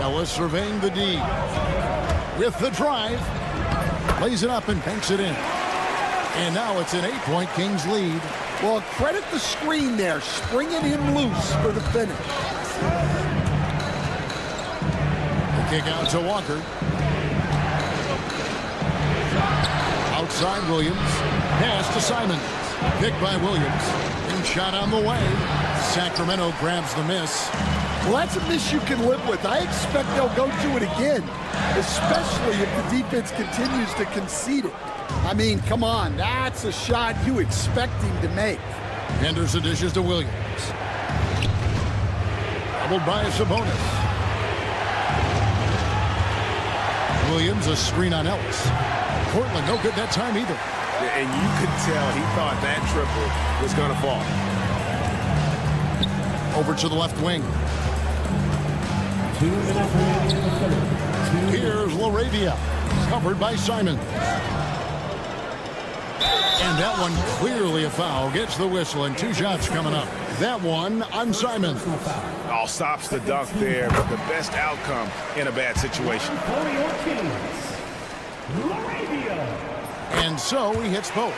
[SPEAKER 1] Ellis surveying the D. With the drive. Lays it up and banks it in. And now it's an 8-point Kings lead.
[SPEAKER 13] Well, credit the screen there, springing him loose for the finish.
[SPEAKER 1] The kick out to Walker. Outside Williams. Pass to Simons. Picked by Williams. And shot on the way. Sacramento grabs the miss.
[SPEAKER 13] Well, that's a miss you can live with. I expect they'll go to it again, especially if the defense continues to concede it. I mean, come on, that's a shot you expect him to make.
[SPEAKER 1] Henderson dishes to Williams. Doubled by Sabonis. Williams, a screen on Ellis. Portland, no good that time either.
[SPEAKER 8] And you could tell he thought that triple was going to fall.
[SPEAKER 1] Over to the left wing.
[SPEAKER 6] 2 minutes remaining in the third.
[SPEAKER 1] Here's LaRavia, covered by Simons. And that one clearly a foul. Gets the whistle and 2 shots coming up. That one on Simons.
[SPEAKER 7] All stops the dunk there, but the best outcome in a bad situation.
[SPEAKER 6] For your Kings, LaRavia.
[SPEAKER 1] And so he hits both.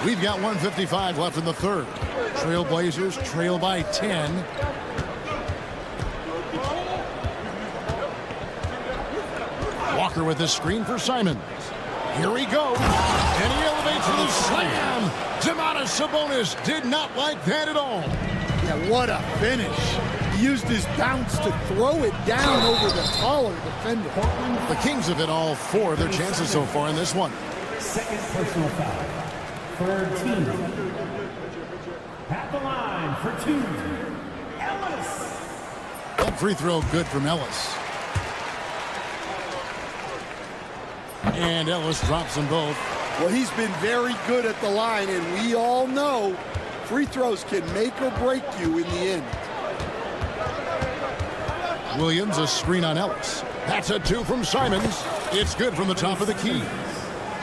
[SPEAKER 1] We've got 1:55 left in the third. Trailblazers trail by 10. Walker with the screen for Simons. Here he goes. And he elevates with a slam. Domantas Sabonis did not like that at all.
[SPEAKER 13] Yeah, what a finish. He used his bounce to throw it down over the taller defender.
[SPEAKER 1] The Kings have hit all 4 of their chances so far in this one.
[SPEAKER 6] Second personal foul. Third team. At the line for 2. Ellis.
[SPEAKER 1] That free throw good from Ellis. And Ellis drops them both.
[SPEAKER 13] Well, he's been very good at the line, and we all know free throws can make or break you in the end.
[SPEAKER 1] Williams, a screen on Ellis. That's a 2 from Simons. It's good from the top of the key.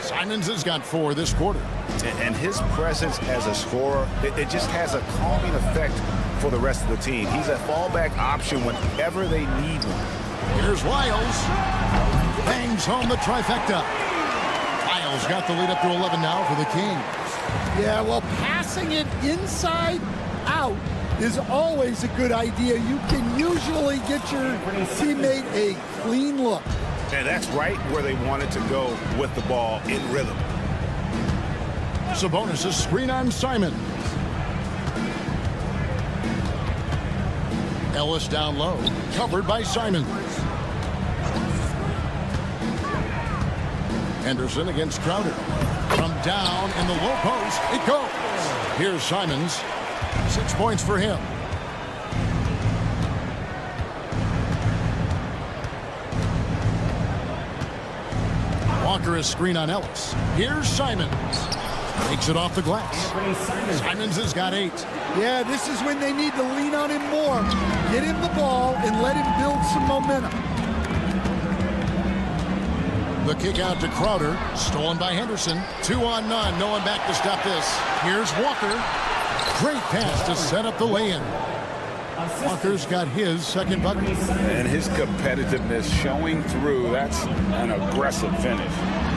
[SPEAKER 1] Simons has got 4 this quarter.
[SPEAKER 7] And his presence as a scorer, it just has a calming effect for the rest of the team. He's a fallback option whenever they need one.
[SPEAKER 1] Here's Lyles. Bangs home the trifecta. Lyles got the lead up to 11 now for the Kings.
[SPEAKER 13] Yeah, well, passing it inside out is always a good idea. You can usually get your teammate a clean look.
[SPEAKER 7] And that's right where they wanted to go with the ball in rhythm.
[SPEAKER 1] Sabonis, a screen on Simons. Ellis down low, covered by Simons. Henderson against Crowder. From down in the low post, it goes. Here's Simons. 6 points for him. Walker is screen on Ellis. Here's Simons. Takes it off the glass. Simons has got 8.
[SPEAKER 13] Yeah, this is when they need to lean on him more. Get him the ball and let him build some momentum.
[SPEAKER 1] The kick out to Crowder. Stolen by Henderson. 2 on none. No one back to stop this. Here's Walker. Great pass to set up the lay-in. Walker's got his second bucket.
[SPEAKER 3] And his competitiveness showing through. That's an aggressive finish.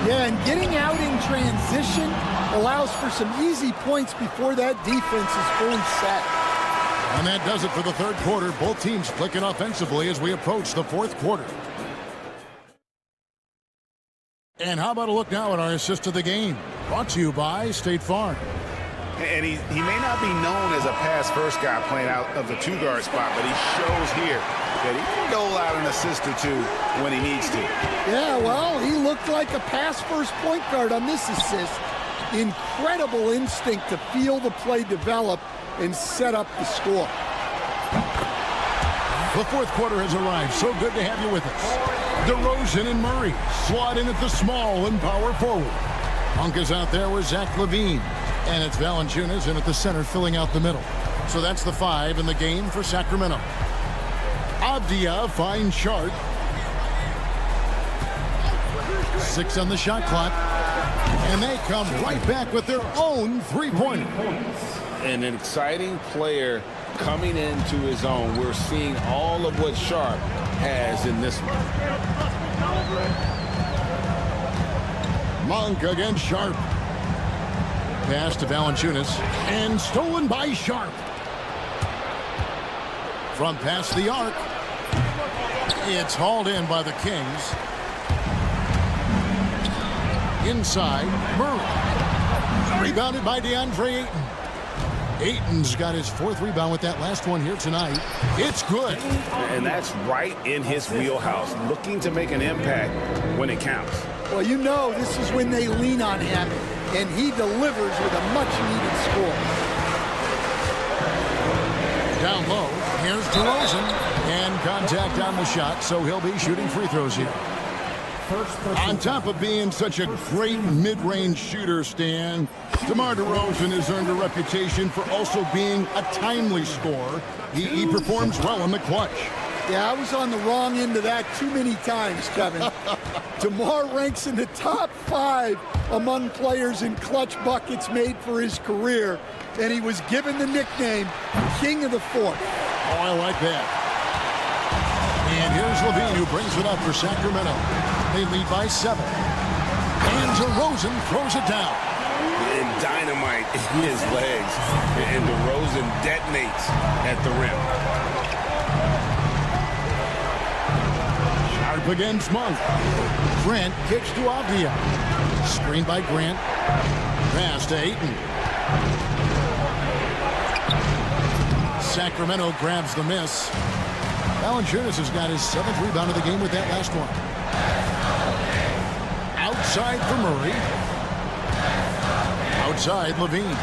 [SPEAKER 13] Yeah, and getting out in transition allows for some easy points before that defense is fully set.
[SPEAKER 1] And that does it for the third quarter. Both teams clicking offensively as we approach the fourth quarter. And how about a look now at our assist of the game? Brought to you by State Farm.
[SPEAKER 7] And he may not be known as a pass-first guy playing out of the 2-guard spot, but he shows here that he can dole out an assist or 2 when he needs to.
[SPEAKER 13] Yeah, well, he looked like a pass-first point guard on this assist. Incredible instinct to feel the play develop and set up the score.
[SPEAKER 1] The fourth quarter has arrived. So good to have you with us. DeRozan and Murray slot in at the small and power forward. Punk is out there with Zach LaVine. And it's Valanciunas in at the center filling out the middle. So that's the 5 in the game for Sacramento. Avdia finds Sharp. 6 on the shot clock. And they come right back with their own 3-pointer.
[SPEAKER 5] an exciting player coming into his own. We're seeing all of what Sharp has in this one.
[SPEAKER 1] Monk against Sharp. Pass to Valanciunas and stolen by Sharp. From past the arc. It's hauled in by the Kings. Inside, Murray. Rebounded by DeAndre Ayton. Ayton's got his 4th rebound with that last one here tonight. It's good.
[SPEAKER 7] And that's right in his wheelhouse, looking to make an impact when it counts.
[SPEAKER 13] Well, you know this is when they lean on him, and he delivers with a much-needed score.
[SPEAKER 1] Down low, here's DeRozan, and contact on the shot, so he'll be shooting free throws here. On top of being such a great mid-range shooter, Stan, DeMar DeRozan has earned a reputation for also being a timely scorer. He performs well in the clutch.
[SPEAKER 13] Yeah, I was on the wrong end of that too many times, Kevin. DeMar ranks in the top 5 among players in clutch buckets made for his career, and he was given the nickname King of the Fourth.
[SPEAKER 1] Oh, I like that. And here's Levine, who brings it up for Sacramento. They lead by 7. And DeRozan throws it down.
[SPEAKER 7] And dynamite in his legs. And DeRozan detonates at the rim.
[SPEAKER 1] Sharp against Monk. Grant kicks to Avdia. Screen by Grant. Pass to Ayton. Sacramento grabs the miss. Valanciunas has got his 7th rebound of the game with that last one. Outside for Murray. Outside, Levine.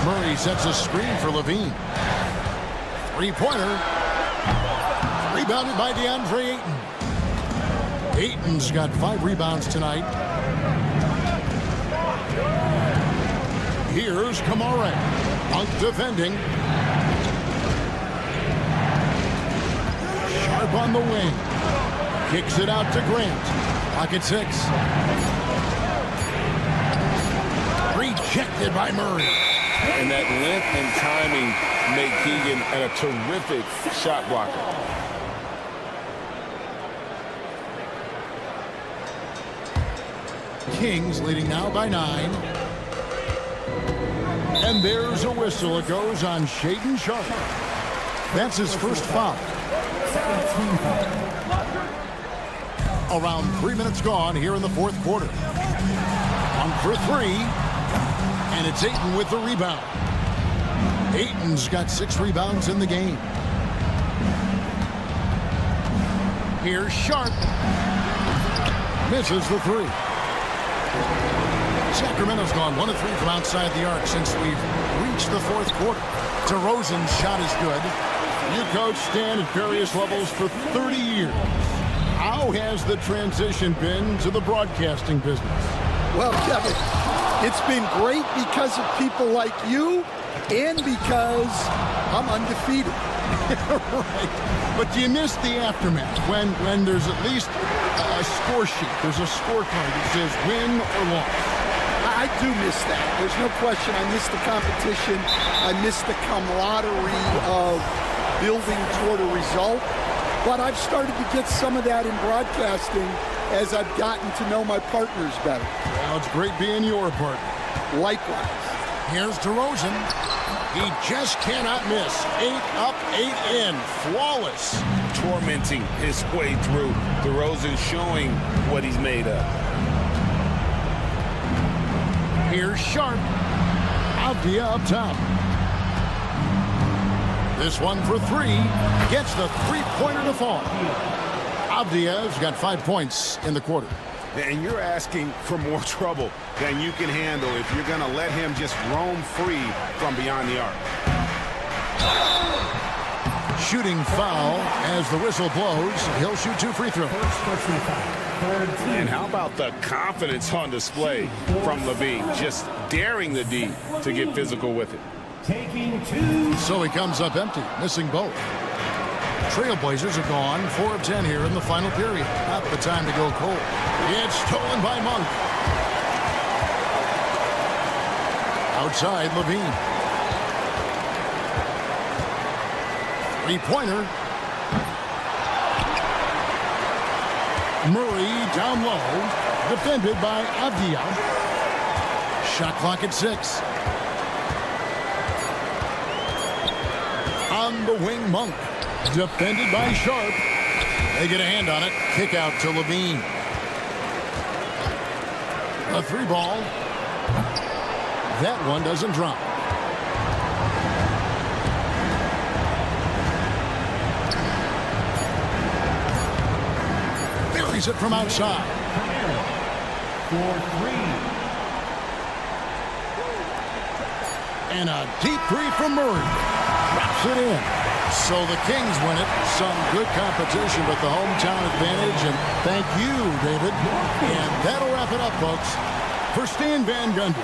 [SPEAKER 1] Murray sets a screen for Levine. 3-pointer. Rebounded by DeAndre Ayton. Ayton's got 5 rebounds tonight. Here's Kamara. Monk defending. Sharp on the wing. Kicks it out to Grant. Pocket 6. Rejected by Murray.
[SPEAKER 5] And that length and timing make Keegan a terrific shot blocker.
[SPEAKER 1] Kings leading now by 9. And there's a whistle. It goes on Shaedon Sharp. That's his first foul. Around 3 minutes gone here in the 4th quarter. 1 for 3. And it's Ayton with the rebound. Ayton's got 6 rebounds in the game. Here's Sharp. Misses the 3. Sacramento's gone 1 of 3 from outside the arc since we've reached the 4th quarter. DeRozan's shot is good. You coach Stan at various levels for 30 years. How has the transition been to the broadcasting business?
[SPEAKER 13] Well, Kevin, it's been great because of people like you and because I'm undefeated.
[SPEAKER 1] Right. But do you miss the aftermath when there's at least a score sheet? There's a scorecard that says win or loss.
[SPEAKER 13] I do miss that. There's no question. I miss the competition. I miss the camaraderie of building toward a result. But I've started to get some of that in broadcasting as I've gotten to know my partners better.
[SPEAKER 1] Well, it's great being your partner.
[SPEAKER 13] Likewise.
[SPEAKER 1] Here's DeRozan. He just cannot miss. 8 up, 8 in. Flawless.
[SPEAKER 7] Tormenting his way through. DeRozan showing what he's made of.
[SPEAKER 1] Here's Sharp. Avdia up top. This one for 3. Gets the 3-pointer to fall. Avdia's got 5 points in the quarter.
[SPEAKER 7] And you're asking for more trouble than you can handle if you're going to let him just roam free from beyond the arc.
[SPEAKER 1] Shooting foul as the whistle blows. He'll shoot 2 free throws.
[SPEAKER 7] And how about the confidence on display from Levine, just daring the D to get physical with it.
[SPEAKER 6] Taking 2.
[SPEAKER 1] So he comes up empty, missing both. Trailblazers are gone 4 of 10 here in the final period. Not the time to go cold. It's stolen by Monk. outside Levine. Three-pointer. Murray down low. Defended by Avdia. Shot clock at 6. On the wing, Monk. Defended by Sharp. They get a hand on it. Kick out to Levine. A 3-ball. That one doesn't drop. Buries it from outside.
[SPEAKER 6] For 3.
[SPEAKER 1] And a deep three from Murray. Drops it in. So the Kings win it. Some good competition, but the hometown advantage. And thank you, David. And that'll wrap it up, folks. For Stan Van Gundy.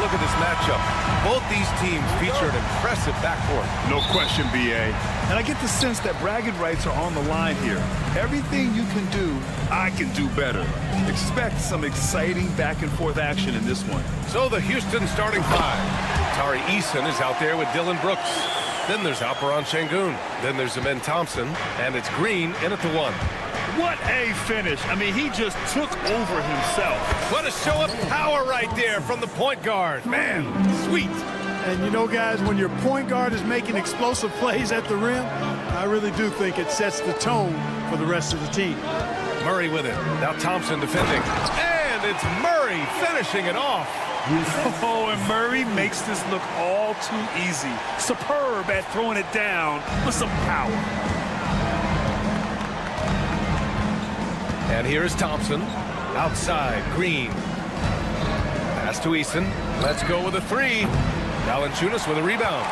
[SPEAKER 9] look at this matchup. Both these teams feature an impressive backcourt.
[SPEAKER 11] No question, B.A. And I get the sense that bragging rights are on the line here. Everything you can do, I can do better. Expect some exciting back-and-forth action in this one.
[SPEAKER 9] So the Houston starting five. Tari Eason is out there with Dylan Brooks. Then there's Alperen Sengun. Then there's Amen Thompson. And it's Green in at the one.
[SPEAKER 11] What a finish. I mean, he just took over himself.
[SPEAKER 9] What a show of power right there from the point guard. Man, sweet.
[SPEAKER 14] And you know, guys, when your point guard is making explosive plays at the rim, I really do think it sets the tone for the rest of the team.
[SPEAKER 9] Murray with it. Now Thompson defending. And it's Murray finishing it off.
[SPEAKER 11] Oh, and Murray makes this look all too easy. Superb at throwing it down with some power.
[SPEAKER 9] And here's Thompson. Outside, Green. Pass to Eason. Let's go with a three. Valanciunas with a rebound.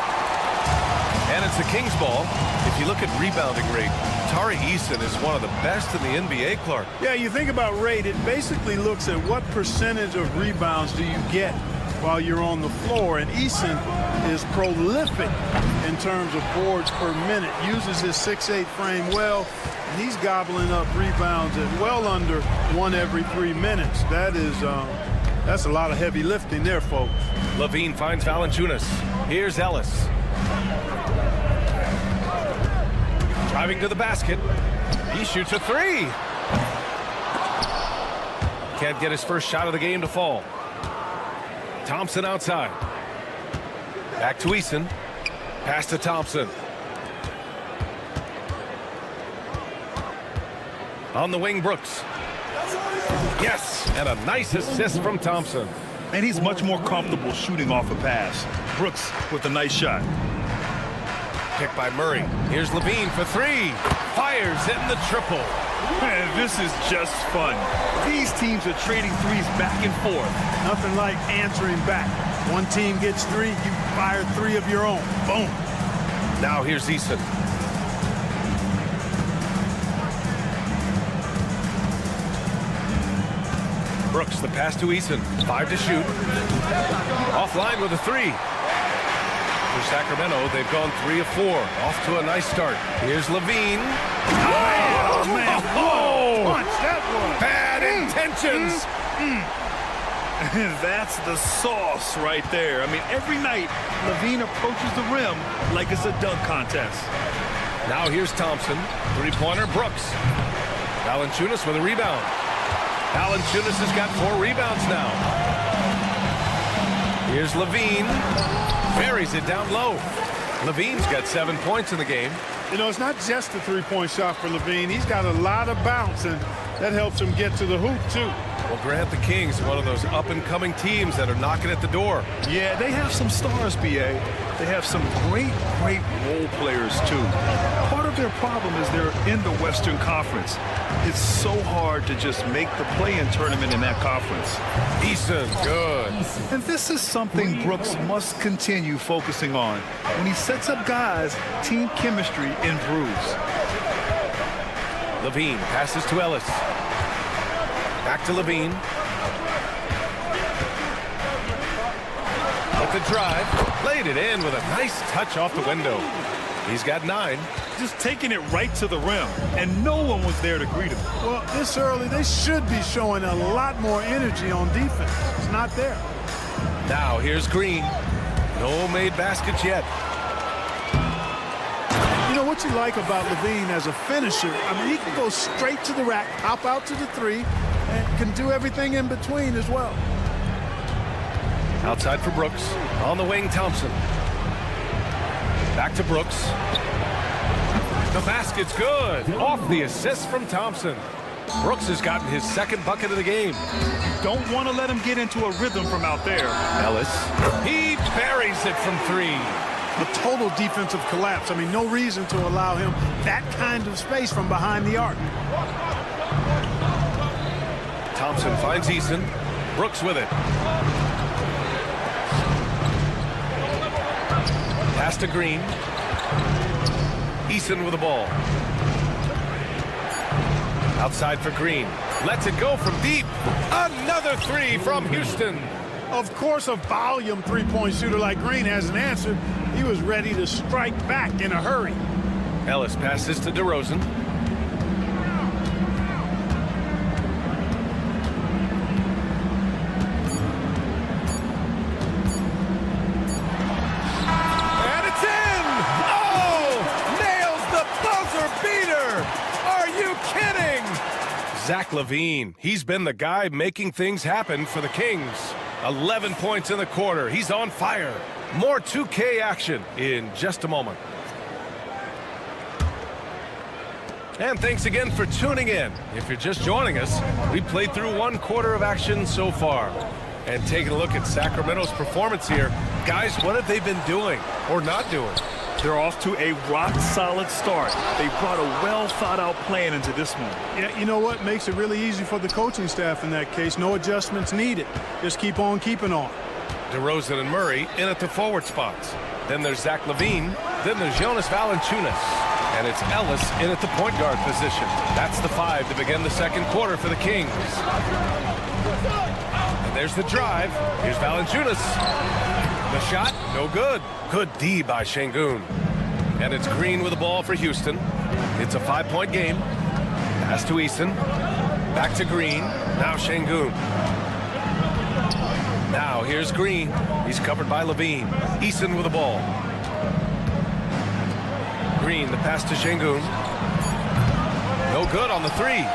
[SPEAKER 9] And it's the Kings ball. If you look at rebounding rate, Tari Eason is one of the best in the NBA, Clark.
[SPEAKER 14] Yeah, you think about rate, it basically looks at what percentage of rebounds do you get while you're on the floor. And Eason is prolific in terms of boards per minute. Uses his 6'8" frame well. And he's gobbling up rebounds at well under 1 every 3 minutes. That's a lot of heavy lifting there, folks.
[SPEAKER 9] Levine finds Valanciunas. Here's Ellis. Driving to the basket. He shoots a three. Can't get his first shot of the game to fall. Thompson outside. Back to Eason. Pass to Thompson. On the wing, Brooks. Yes, and a nice assist from Thompson.
[SPEAKER 11] And he's much more comfortable shooting off a pass. Brooks with a nice shot.
[SPEAKER 9] Picked by Murray. Here's Levine for three. Fires in the triple.
[SPEAKER 11] Man, this is just fun. These teams are trading threes back and forth.
[SPEAKER 14] Nothing like answering back. One team gets three, you fire three of your own. Boom.
[SPEAKER 9] Now here's Eason. Brooks, the pass to Eason. 5 to shoot. Offline with a three. For Sacramento, they've gone 3 of 4. Off to a nice start. Here's Levine.
[SPEAKER 14] Oh, man. Whoa. Punch, that one.
[SPEAKER 9] Bad intentions.
[SPEAKER 11] That's the sauce right there. I mean, every night, Levine approaches the rim like it's a dunk contest.
[SPEAKER 9] Now here's Thompson. Three-pointer, Brooks. Valanciunas with a rebound. Valanciunas has got 4 rebounds now. Here's Levine. Buries it down low. Levine's got 7 points in the game.
[SPEAKER 14] You know, it's not just a three-point shot for Levine. He's got a lot of bounce, and that helps him get to the hoop, too.
[SPEAKER 9] Well, Grant, the Kings, one of those up-and-coming teams that are knocking at the door.
[SPEAKER 11] Yeah, they have some stars, B.A. They have some great role players, too. Part of their problem is they're in the Western Conference. It's so hard to just make the play-in tournament in that conference.
[SPEAKER 9] Eason, good.
[SPEAKER 11] And this is something Brooks must continue focusing on. When he sets up guys, team chemistry improves.
[SPEAKER 9] Levine passes to Ellis. Back to Levine. With the drive, laid it in with a nice touch off the window. He's got 9.
[SPEAKER 11] Just taking it right to the rim, and no one was there to greet him.
[SPEAKER 14] Well, this early, they should be showing a lot more energy on defense. It's not there.
[SPEAKER 9] Now here's Green. No made baskets yet.
[SPEAKER 14] You know what you like about Levine as a finisher? I mean, he can go straight to the rack, hop out to the three, and can do everything in between as well.
[SPEAKER 9] Outside for Brooks. On the wing, Thompson. Back to Brooks. The basket's good. Off the assist from Thompson. Brooks has gotten his 2nd bucket of the game.
[SPEAKER 11] Don't want to let him get into a rhythm from out there.
[SPEAKER 9] Ellis. He buries it from 3.
[SPEAKER 14] A total defensive collapse. I mean, no reason to allow him that kind of space from behind the arc.
[SPEAKER 9] Thompson finds Eason. Brooks with it. Pass to Green. Eason with the ball. Outside for Green. Lets it go from deep. Another 3 from Houston.
[SPEAKER 14] Of course, a volume three-point shooter like Green hasn't answered. He was ready to strike back in a hurry.
[SPEAKER 9] Ellis passes to DeRozan. And it's in! Oh! Nails the buzzer beater! Are you kidding? Zach LaVine, he's been the guy making things happen for the Kings. 11 points in the quarter. He's on fire. More 2K action in just a moment. And thanks again for tuning in. If you're just joining us, we played through 1 quarter of action so far. And taking a look at Sacramento's performance here. Guys, what have they been doing or not doing?
[SPEAKER 11] They're off to a rock-solid start. They brought a well-thought-out plan into this one.
[SPEAKER 14] Yeah, you know what makes it really easy for the coaching staff in that case? No adjustments needed. Just keep on keeping on.
[SPEAKER 9] DeRozan and Murray in at the forward spots. Then there's Zach LaVine. Then there's Jonas Valanciunas. And it's Ellis in at the point guard position. That's the 5 to begin the second quarter for the Kings. And there's the drive. Here's Valanciunas. The shot, no good. Good D by Şengün. And it's Green with the ball for Houston. It's a 5-point game. Pass to Eason. Back to Green. Now Şengün. Now here's Green. He's covered by LaVine. Eason with the ball. Green, the pass to Şengün. No good on the 3.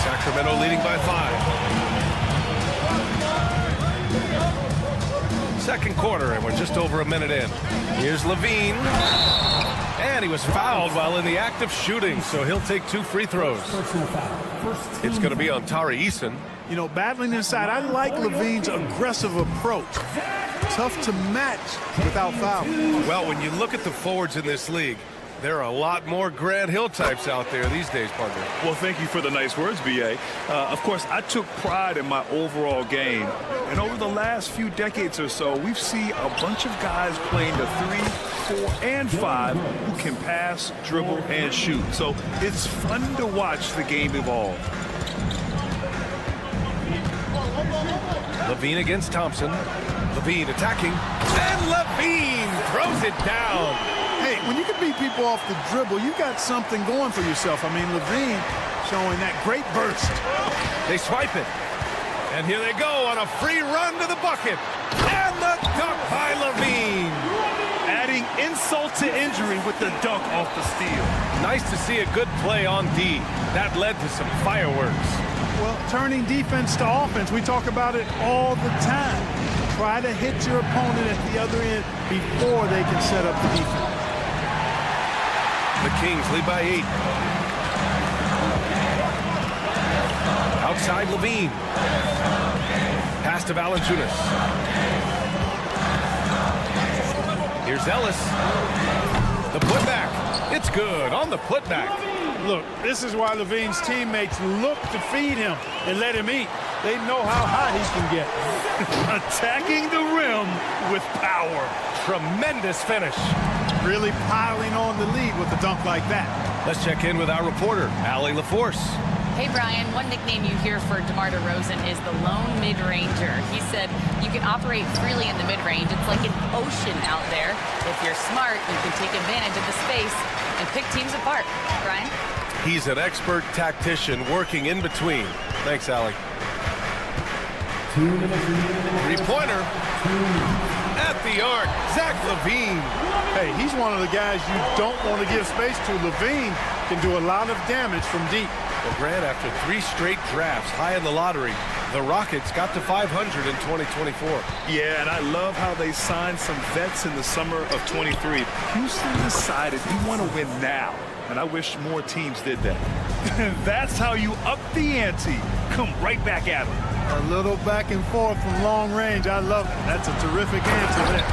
[SPEAKER 9] Sacramento leading by 5. Second quarter, and we're just over a minute in. Here's LaVine. And he was fouled while in the act of shooting, so he'll take 2 free throws. It's going to be on Tari Eason.
[SPEAKER 14] You know, battling inside, I like LaVine's aggressive approach. Tough to match without fouling.
[SPEAKER 9] Well, when you look at the forwards in this league, there are a lot more Grant Hill types out there these days, partner.
[SPEAKER 11] Well, thank you for the nice words, B.A. Of course, I took pride in my overall game. And over the last few decades or so, we've seen a bunch of guys playing the 3, 4, and 5 who can pass, dribble, and shoot. So it's fun to watch the game evolve.
[SPEAKER 9] LaVine against Thompson. LaVine attacking. And LaVine throws it down.
[SPEAKER 14] Hey, when you can beat people off the dribble, you got something going for yourself. I mean, LaVine showing that great burst.
[SPEAKER 9] They swipe it. And here they go on a free run to the bucket. And the dunk by LaVine.
[SPEAKER 11] Adding insult to injury with the dunk off the steal.
[SPEAKER 9] Nice to see a good play on D. That led to some fireworks.
[SPEAKER 14] Well, turning defense to offense, we talk about it all the time. Try to hit your opponent at the other end before they can set up the defense.
[SPEAKER 9] The Kings lead by 8. Outside LaVine. Pass to Valanciunas. Here's Ellis. The putback. It's good on the putback.
[SPEAKER 14] Look, this is why LaVine's teammates look to feed him and let him eat. They know how hot he can get.
[SPEAKER 11] Attacking the rim with power.
[SPEAKER 9] Tremendous finish.
[SPEAKER 14] Really piling on the lead with a dunk like that.
[SPEAKER 9] Let's check in with our reporter, Allie LaForce.
[SPEAKER 12] Hey, Brian, one nickname you hear for DeMar DeRozan is the lone mid-ranger. He said you can operate freely in the mid-range. It's like an ocean out there. If you're smart, you can take advantage of the space and pick teams apart. Brian?
[SPEAKER 9] He's an expert tactician working in between. Thanks, Allie. 3-pointer. At the arc, Zach LaVine.
[SPEAKER 14] Hey, he's one of the guys you don't want to give space to. LaVine can do a lot of damage from deep.
[SPEAKER 9] Well, Grant, after 3 straight drafts high in the lottery, the Rockets got to 500 in 2024.
[SPEAKER 11] Yeah, and I love how they signed some vets in the summer of 23. Houston decided we want to win now, and I wish more teams did that. That's how you up the ante. Come right back at them.
[SPEAKER 14] A little back and forth from long range. I love it. That's a terrific answer there.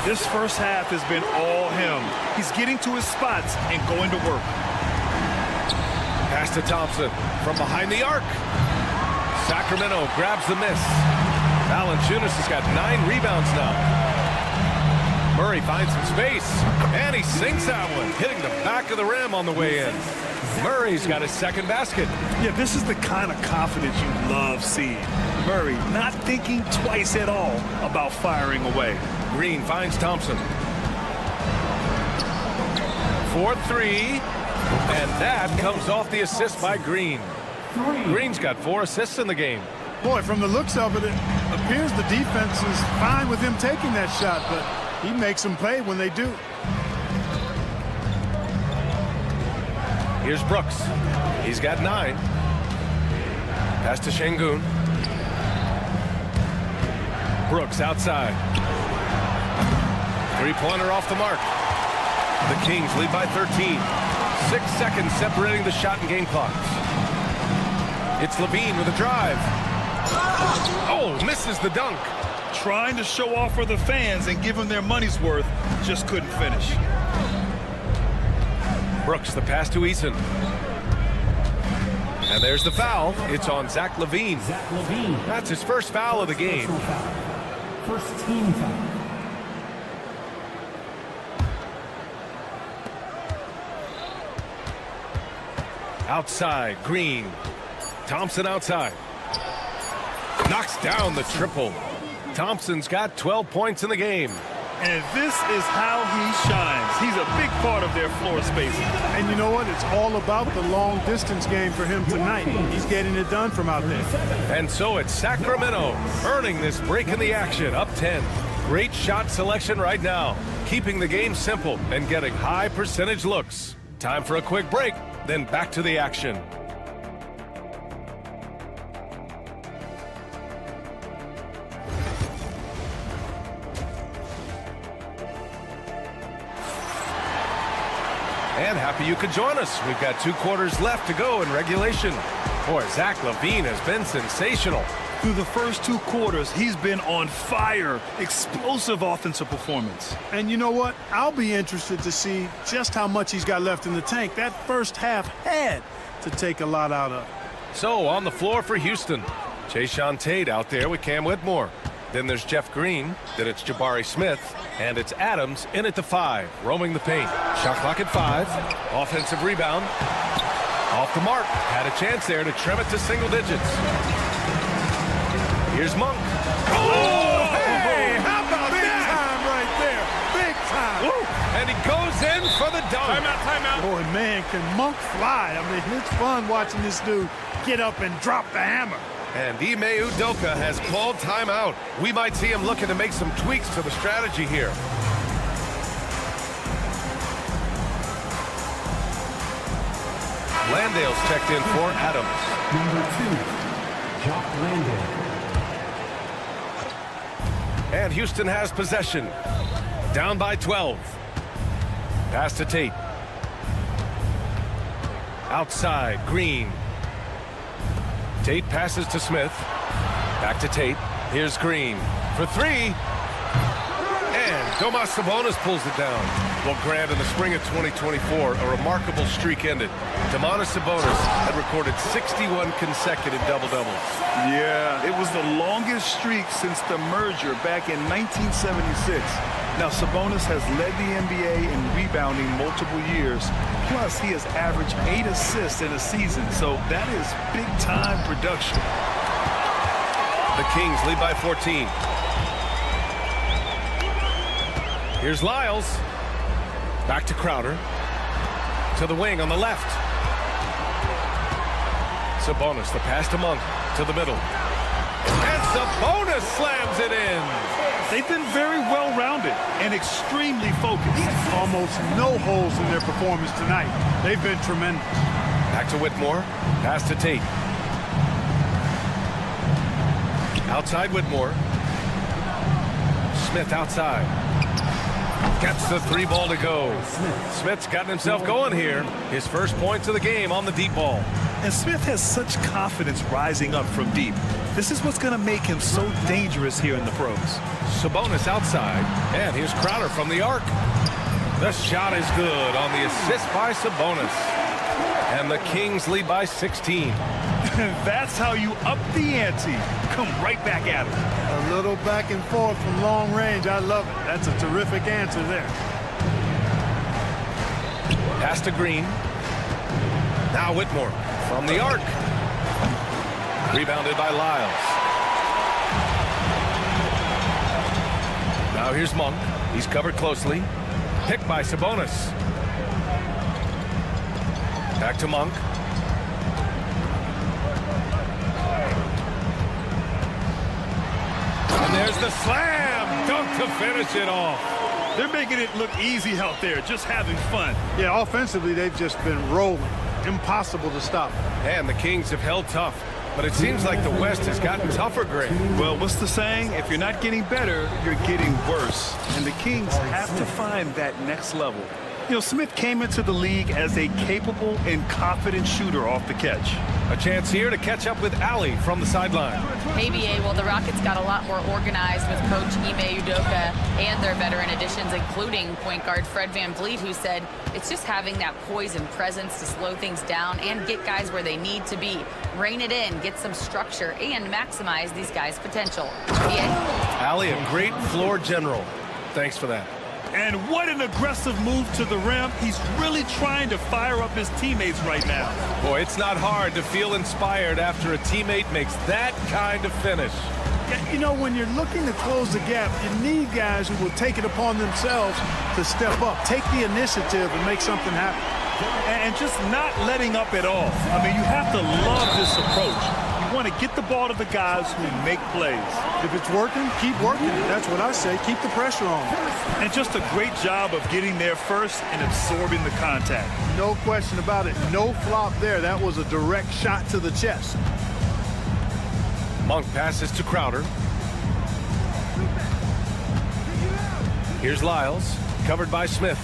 [SPEAKER 11] This first half has been all him. He's getting to his spots and going to work.
[SPEAKER 9] Pass to Thompson from behind the arc. Sacramento grabs the miss. Valanciunas has got 9 rebounds now. Murray finds some space, and he sinks that one, hitting the back of the rim on the way in. Murray's got his second basket.
[SPEAKER 11] Yeah, this is the kind of confidence you love seeing. Murray not thinking twice at all about firing away.
[SPEAKER 9] Green finds Thompson. 4-3, and that comes off the assist by Green. Green's got 4 assists in the game.
[SPEAKER 14] Boy, from the looks of it, it appears the defense is fine with him taking that shot, but he makes them pay when they do.
[SPEAKER 9] Here's Brooks. He's got 9. Pass to Şengün. Brooks outside. Three-pointer off the mark. The Kings lead by 13. 6 seconds separating the shot and game clocks. It's Levine with a drive. Oh, misses the dunk.
[SPEAKER 11] Trying to show off for the fans and give them their money's worth, just couldn't finish.
[SPEAKER 9] Brooks, the pass to Eason. And there's the foul. It's on Zach LaVine. That's his first foul of the game.
[SPEAKER 6] First team foul.
[SPEAKER 9] Outside, Green. Thompson outside. Knocks down the triple. Thompson's got 12 points in the game.
[SPEAKER 11] And this is how he shines. He's a big part of their floor spacing.
[SPEAKER 14] And you know what? It's all about the long distance game for him tonight. He's getting it done from out there.
[SPEAKER 9] And so it's Sacramento earning this break in the action, up 10. Great shot selection right now, keeping the game simple and getting high percentage looks. Time for a quick break, then back to the action. And happy you could join us. We've got 2 quarters left to go in regulation. Boy, Zach LaVine has been sensational.
[SPEAKER 11] Through the first 2 quarters, he's been on fire. Explosive offensive performance.
[SPEAKER 14] And you know what? I'll be interested to see just how much he's got left in the tank. That first half had to take a lot out of.
[SPEAKER 9] So on the floor for Houston, Jayshawn Tate out there with Cam Whitmore. Then there's Jeff Green. Then it's Jabari Smith. And it's Adams in at the 5, roaming the paint. Shot clock at 5. Offensive rebound. Off the mark. Had a chance there to trim it to single digits. Here's Monk. Oh, hey, how about
[SPEAKER 14] big
[SPEAKER 9] that?
[SPEAKER 14] time right there. Big time.
[SPEAKER 9] Woo. And he goes in for the dunk.
[SPEAKER 11] Timeout.
[SPEAKER 14] Boy, man, can Monk fly. I mean, it's fun watching this dude get up and drop the hammer.
[SPEAKER 9] And Ime Udoka has called timeout. We might see him looking to make some tweaks to the strategy here. Landale's checked in for Adams.
[SPEAKER 6] Number 2, Jock Landale.
[SPEAKER 9] And Houston has possession. Down by 12. Pass to Tate. Outside, Green. Tate passes to Smith. Back to Tate. Here's Green for 3. And Domas Sabonis pulls it down. Well, Grant, in the spring of 2024, a remarkable streak ended. Domantas Sabonis had recorded 61 consecutive double-doubles.
[SPEAKER 11] Yeah, it was the longest streak since the merger back in 1976. Now, Sabonis has led the NBA in rebounding multiple years. Plus, he has averaged 8 assists in a season, so that is big-time production.
[SPEAKER 9] The Kings lead by 14. Here's Lyles. Back to Crowder. To the wing on the left. Sabonis, the pass to Monk. To the middle. And Sabonis slams it in.
[SPEAKER 11] They've been very well-rounded and extremely focused.
[SPEAKER 14] Almost no holes in their performance tonight. They've been tremendous.
[SPEAKER 9] Back to Whitmore. Pass to Tate. Outside Whitmore. Smith outside. Gets the 3 ball to go. Smith's gotten himself going here. His first points of the game on the deep ball.
[SPEAKER 11] And Smith has such confidence rising up from deep. This is what's going to make him so dangerous here in the pros.
[SPEAKER 9] Sabonis outside. And here's Crowder from the arc. The shot is good on the assist by Sabonis. And the Kings lead by 16.
[SPEAKER 11] That's how you up the ante. Come right back at him.
[SPEAKER 14] A little back and forth from long range. I love it. That's a terrific answer there.
[SPEAKER 9] Pass to Green. Now Whitmore from the arc. Rebounded by Lyles. Now here's Monk. He's covered closely. Picked by Sabonis. Back to Monk. And there's the slam dunk to finish it off.
[SPEAKER 11] They're making it look easy out there, just having fun. Yeah, offensively, they've just been rolling. Impossible to stop.
[SPEAKER 9] And the Kings have held tough. But it seems like the West has gotten tougher, Greg.
[SPEAKER 11] Well, what's the saying? If you're not getting better, you're getting worse. And the Kings have to find that next level. You know, Smith came into the league as a capable and confident shooter off the catch.
[SPEAKER 9] A chance here to catch up with Allie from the sideline.
[SPEAKER 12] Hey, BA, well, the Rockets got a lot more organized with Coach Ime Udoka and their veteran additions, including point guard Fred VanVleet, who said it's just having that poise and presence to slow things down and get guys where they need to be. Rein it in, get some structure, and maximize these guys' potential. BA?
[SPEAKER 9] Allie, a great floor general. Thanks for that.
[SPEAKER 11] And what an aggressive move to the rim. He's really trying to fire up his teammates right now.
[SPEAKER 9] Boy, it's not hard to feel inspired after a teammate makes that kind of finish.
[SPEAKER 14] Yeah, you know, when you're looking to close the gap, you need guys who will take it upon themselves to step up, take the initiative and make something happen.
[SPEAKER 11] And just not letting up at all. I mean, you have to love this approach. You want to get the ball to the guys who make plays.
[SPEAKER 14] If it's working, keep working it. That's what I say. Keep the pressure on.
[SPEAKER 11] And just a great job of getting there first and absorbing the contact.
[SPEAKER 14] No question about it. No flop there. That was a direct shot to the chest.
[SPEAKER 9] Monk passes to Crowder. Here's Lyles, covered by Smith.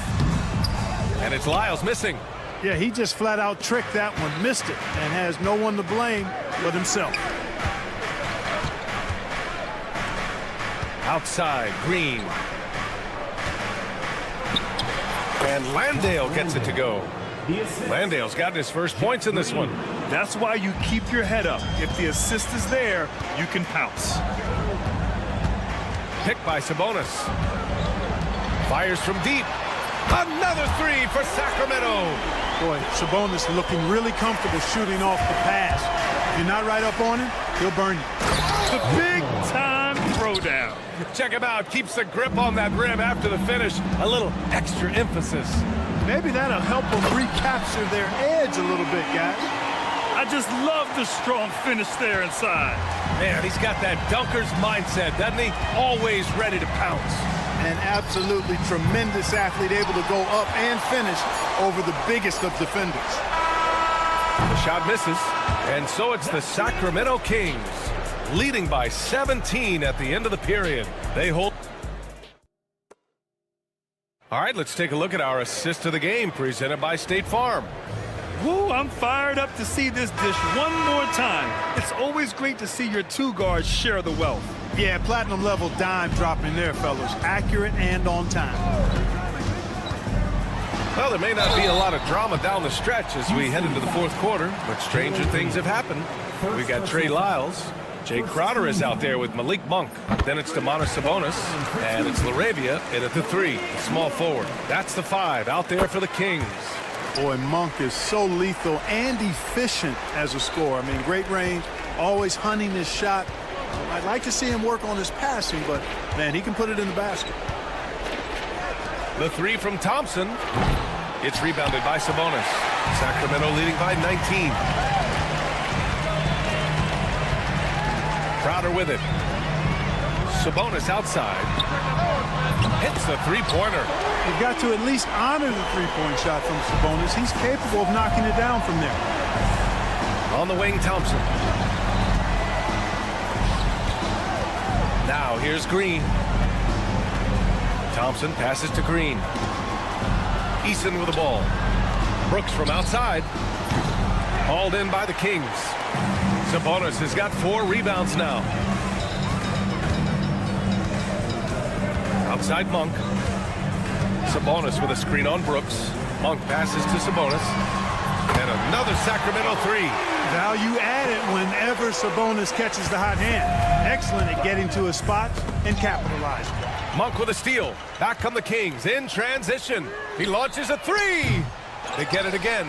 [SPEAKER 9] And it's Lyles missing.
[SPEAKER 14] Yeah, he just flat out tricked that one, missed it, and has no one to blame but himself.
[SPEAKER 9] Outside, Green. And Landale gets it to go. Landale's gotten his first points in this one.
[SPEAKER 11] That's why you keep your head up. If the assist is there, you can pounce.
[SPEAKER 9] Picked by Sabonis. Fires from deep. Another three for Sacramento.
[SPEAKER 14] Boy, Sabonis looking really comfortable shooting off the pass. If you're not right up on him, he'll burn you.
[SPEAKER 11] The big-time throwdown.
[SPEAKER 9] Check him out. Keeps the grip on that rim after the finish. A little extra emphasis.
[SPEAKER 14] Maybe that'll help them recapture their edge a little bit, guys.
[SPEAKER 11] I just love the strong finish there inside.
[SPEAKER 9] Man, he's got that dunker's mindset, doesn't he? Always ready to pounce.
[SPEAKER 14] An absolutely tremendous athlete, able to go up and finish over the biggest of defenders.
[SPEAKER 9] The shot misses, and so it's the Sacramento Kings, leading by 17 at the end of the period. They hold. All right, let's take a look at our assist of the game, presented by State Farm.
[SPEAKER 11] Woo, I'm fired up to see this dish one more time. It's always great to see your two guards share the wealth.
[SPEAKER 14] Yeah, platinum level dime dropping there, fellas. Accurate and on time.
[SPEAKER 9] Well, there may not be a lot of drama down the stretch as we head into the fourth quarter, but stranger things have happened. We got Trey Lyles. Jay Crowder is out there with Malik Monk. Then it's Domantas Sabonis, and it's LaRavia in at the three, small forward. That's the five out there for the Kings.
[SPEAKER 14] Boy, Monk is so lethal and efficient as a scorer. I mean, great range, always hunting his shot. I'd like to see him work on his passing, but, man, he can put it in the basket.
[SPEAKER 9] The three from Thompson. It's rebounded by Sabonis. Sacramento leading by 19. Crowder with it. Sabonis outside. Hits the three-pointer.
[SPEAKER 14] You've got to at least honor the three-point shot from Sabonis. He's capable of knocking it down from there.
[SPEAKER 9] On the wing, Thompson. Now here's Green. Thompson passes to Green. Eason with the ball. Brooks from outside. Hauled in by the Kings. Sabonis has got 4 rebounds now. Outside Monk. Sabonis with a screen on Brooks. Monk passes to Sabonis. And another Sacramento three.
[SPEAKER 14] Value added whenever Sabonis catches the hot hand. Excellent at getting to a spot and capitalizing.
[SPEAKER 9] Monk with a steal. Back come the Kings in transition. He launches a three. They get it again.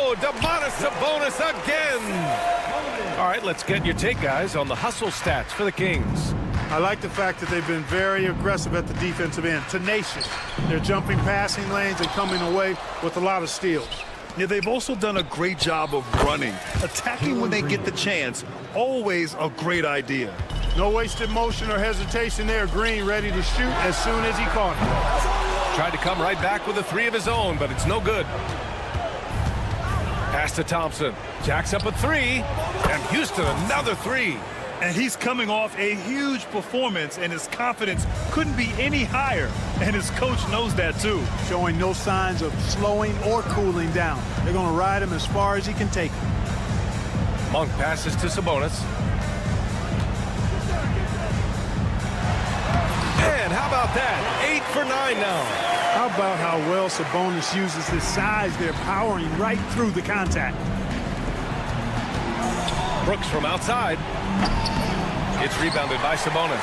[SPEAKER 9] Oh, Domantas Sabonis again. All right, let's get your take, guys, on the hustle stats for the Kings.
[SPEAKER 14] I like the fact that they've been very aggressive at the defensive end, tenacious. They're jumping passing lanes and coming away with a lot of steals.
[SPEAKER 11] Yeah, they've also done a great job of running. Attacking when they get the chance, always a great idea.
[SPEAKER 14] No wasted motion or hesitation there. Green ready to shoot as soon as he caught it.
[SPEAKER 9] Tried to come right back with a three of his own, but it's no good. Pass to Thompson. Jacks up a three, and Houston another three.
[SPEAKER 11] And he's coming off a huge performance, and his confidence couldn't be any higher. And his coach knows that, too.
[SPEAKER 14] Showing no signs of slowing or cooling down. They're going to ride him as far as he can take him.
[SPEAKER 9] Monk passes to Sabonis. And how about that? 8 for 9 now.
[SPEAKER 14] How about how well Sabonis uses his size there, powering right through the contact.
[SPEAKER 9] Brooks from outside. It's rebounded by Sabonis.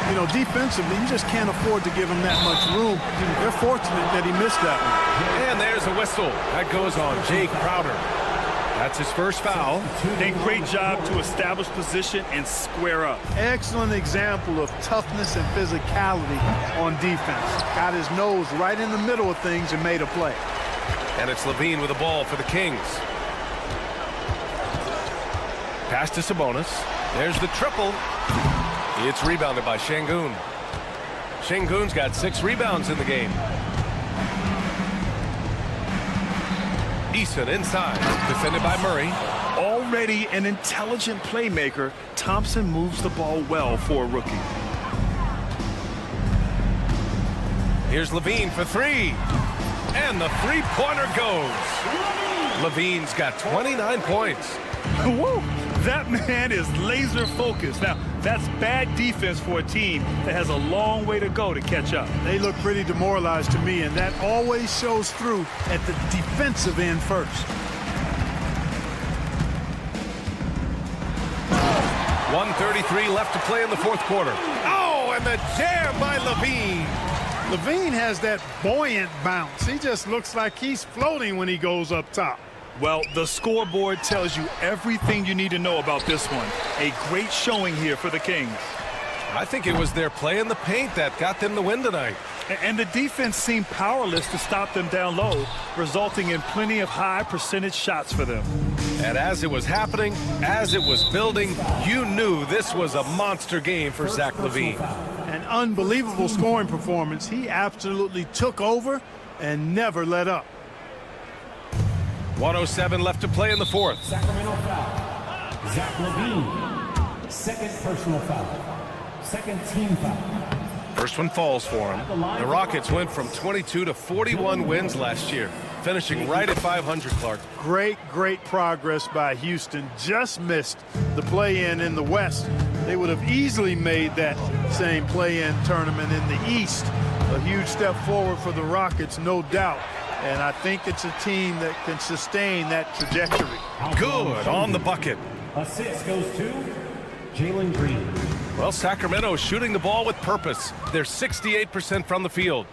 [SPEAKER 14] You know, defensively, you just can't afford to give him that much room. They're fortunate that he missed that one.
[SPEAKER 9] And there's a whistle. That goes on Jake Crowder. That's his first foul.
[SPEAKER 11] A great job to establish position and square up.
[SPEAKER 14] Excellent example of toughness and physicality on defense. Got his nose right in the middle of things and made a play.
[SPEAKER 9] And it's Levine with the ball for the Kings. Pass to Sabonis. There's the triple. It's rebounded by Şengün. Şengün's got 6 rebounds in the game. Eason inside, defended by Murray.
[SPEAKER 11] Already an intelligent playmaker, Thompson moves the ball well for a rookie.
[SPEAKER 9] Here's Levine for 3. And the three-pointer goes. Levine's got 29 points.
[SPEAKER 11] Woo! That man is laser focused. Now, that's bad defense for a team that has a long way to go to catch up.
[SPEAKER 14] They look pretty demoralized to me, and that always shows through at the defensive end first.
[SPEAKER 9] 1:33 left to play in the fourth quarter. Oh, and the jam by Levine.
[SPEAKER 14] Levine has that buoyant bounce. He just looks like he's floating when he goes up top.
[SPEAKER 11] Well, the scoreboard tells you everything you need to know about this one. A great showing here for the Kings.
[SPEAKER 9] I think it was their play in the paint that got them the win tonight.
[SPEAKER 11] And the defense seemed powerless to stop them down low, resulting in plenty of high percentage shots for them.
[SPEAKER 9] And as it was happening, as it was building, you knew this was a monster game for Zach LaVine.
[SPEAKER 14] An unbelievable scoring performance. He absolutely took over and never let up.
[SPEAKER 9] 1:07 left to play in the fourth.
[SPEAKER 6] Sacramento foul. Zach LaVine. Second personal foul. Second team foul.
[SPEAKER 9] First one falls for him. The Rockets went from 22 to 41 wins last year, finishing right at 500, Clark.
[SPEAKER 14] Great progress by Houston. Just missed the play-in in the West. They would have easily made that same play-in tournament in the East. A huge step forward for the Rockets, no doubt. And I think it's a team that can sustain that trajectory.
[SPEAKER 9] Good on the bucket.
[SPEAKER 6] Assist goes to Jalen Green.
[SPEAKER 9] Well, Sacramento is shooting the ball with purpose. They're 68% from the field.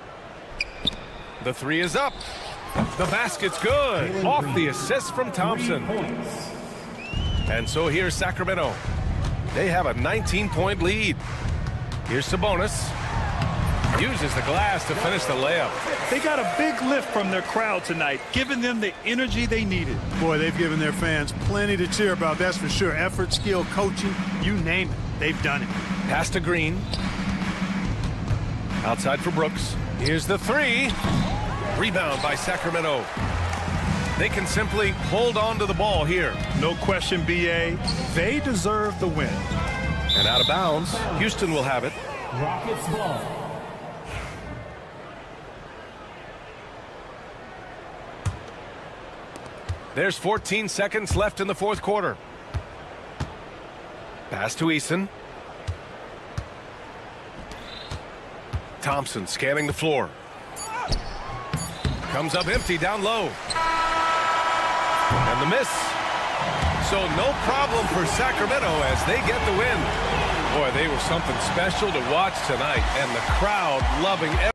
[SPEAKER 9] The three is up. The basket's good. Off the assist from Thompson. And so here's Sacramento. They have a 19-point lead. Here's Sabonis. Uses the glass to finish the layup.
[SPEAKER 11] They got a big lift from their crowd tonight, giving them the energy they needed.
[SPEAKER 14] Boy, they've given their fans plenty to cheer about, that's for sure. Effort, skill, coaching, you name it. They've done it.
[SPEAKER 9] Pass to Green. Outside for Brooks. Here's the three. Rebound by Sacramento. They can simply hold on to the ball here.
[SPEAKER 11] No question, B.A. They deserve the win.
[SPEAKER 9] And out of bounds, Houston will have it.
[SPEAKER 6] Rockets ball.
[SPEAKER 9] There's 14 seconds left in the fourth quarter. Pass to Eason. Thompson scanning the floor. Comes up empty down low. And the miss. So no problem for Sacramento as they get the win. Boy, they were something special to watch tonight, and the crowd loving everything.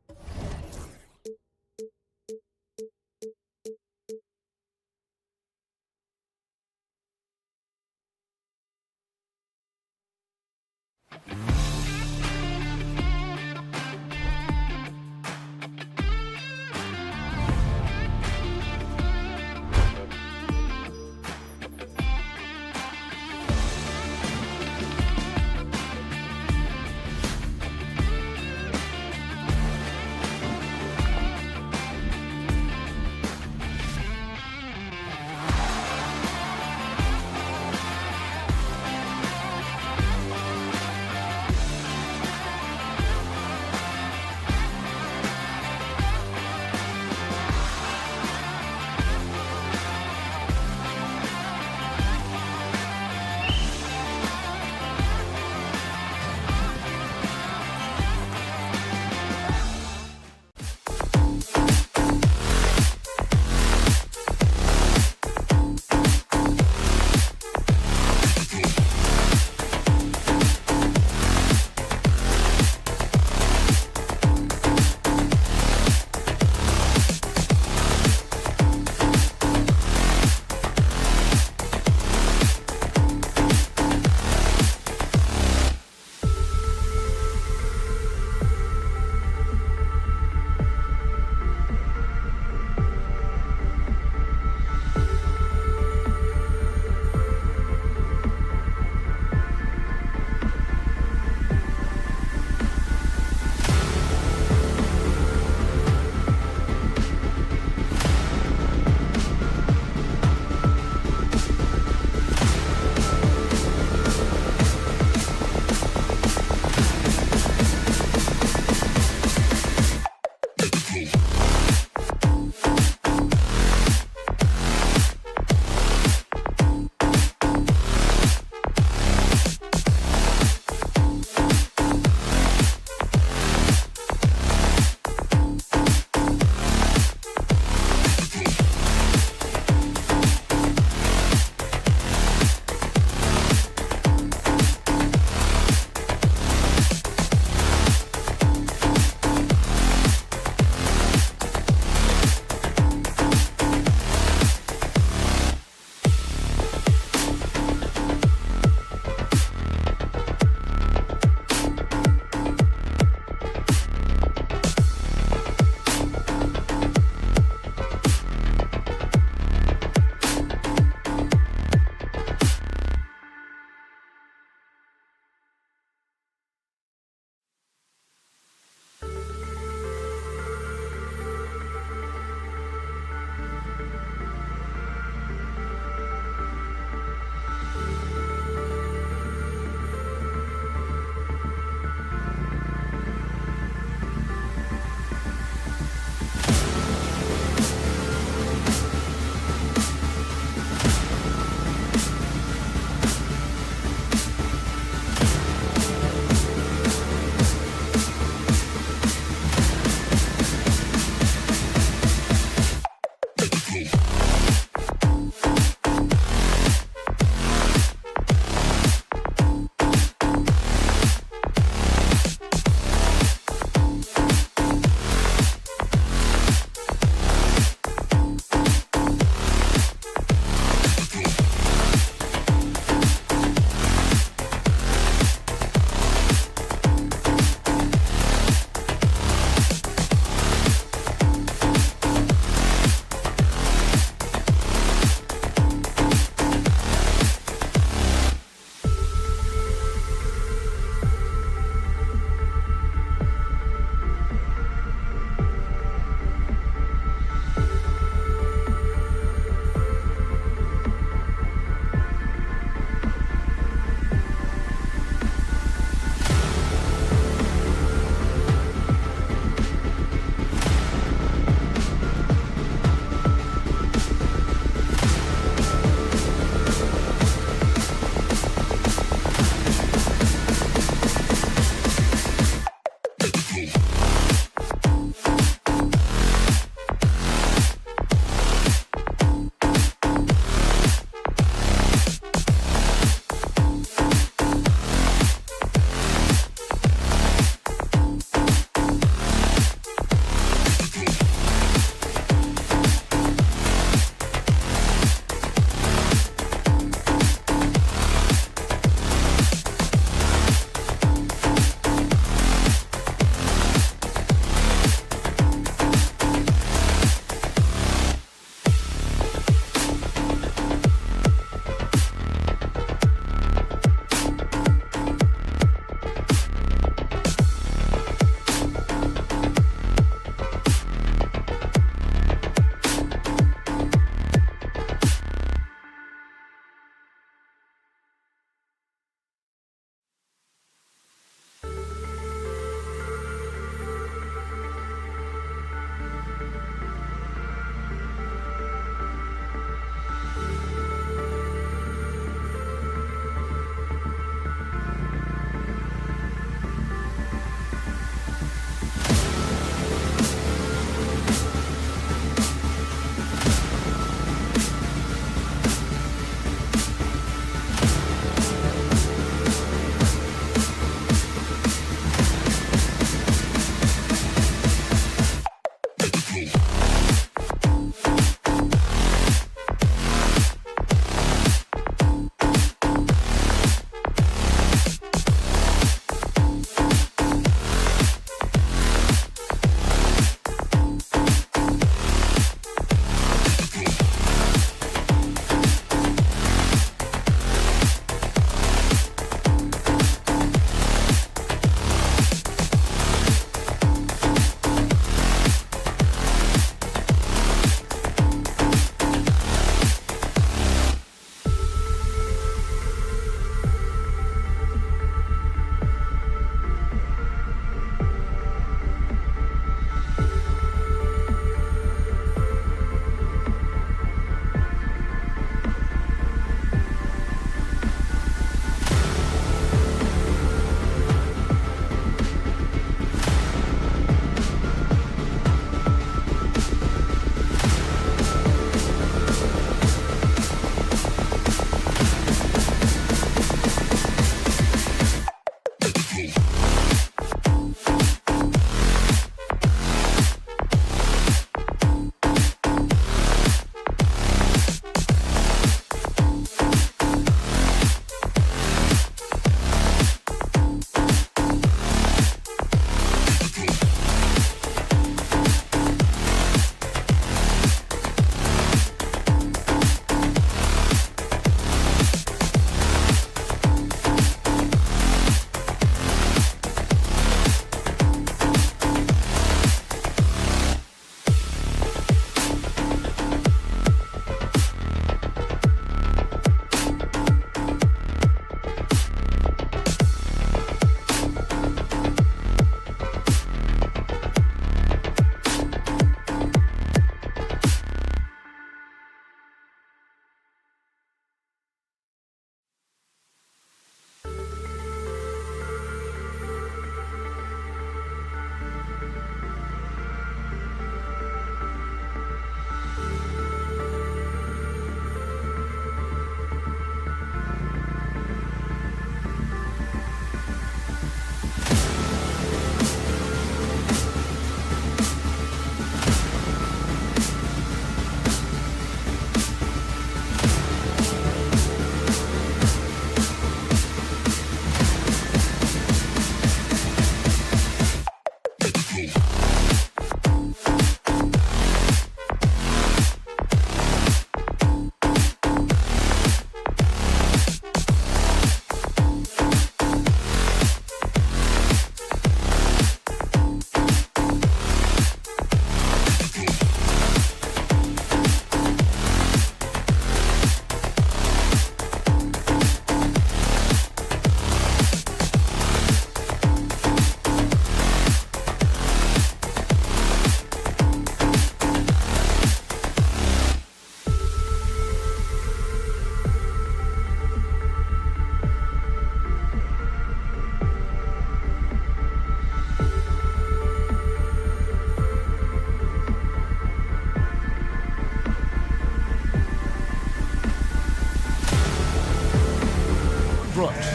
[SPEAKER 1] Brooks.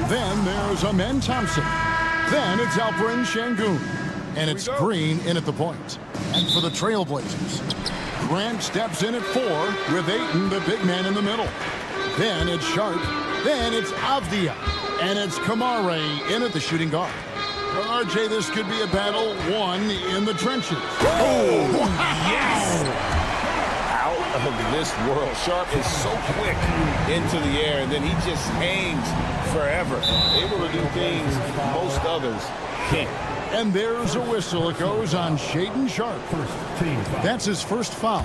[SPEAKER 1] Then there's Amen Thompson. Then it's Alperen Şengün. And it's Green in at the point. And for the Trailblazers, Grant steps in at 4 with Ayton, the big man, in the middle. Then it's Sharp. Then it's Avdia. And it's Kamare in at the shooting guard. RJ, this could be a battle won in the trenches.
[SPEAKER 3] Oh, yes! Out of this world. Sharp is so quick into the air, and then he just hangs forever. Able to do things most others can't.
[SPEAKER 1] And there's a whistle. It goes on Shaedon Sharp. That's his first foul.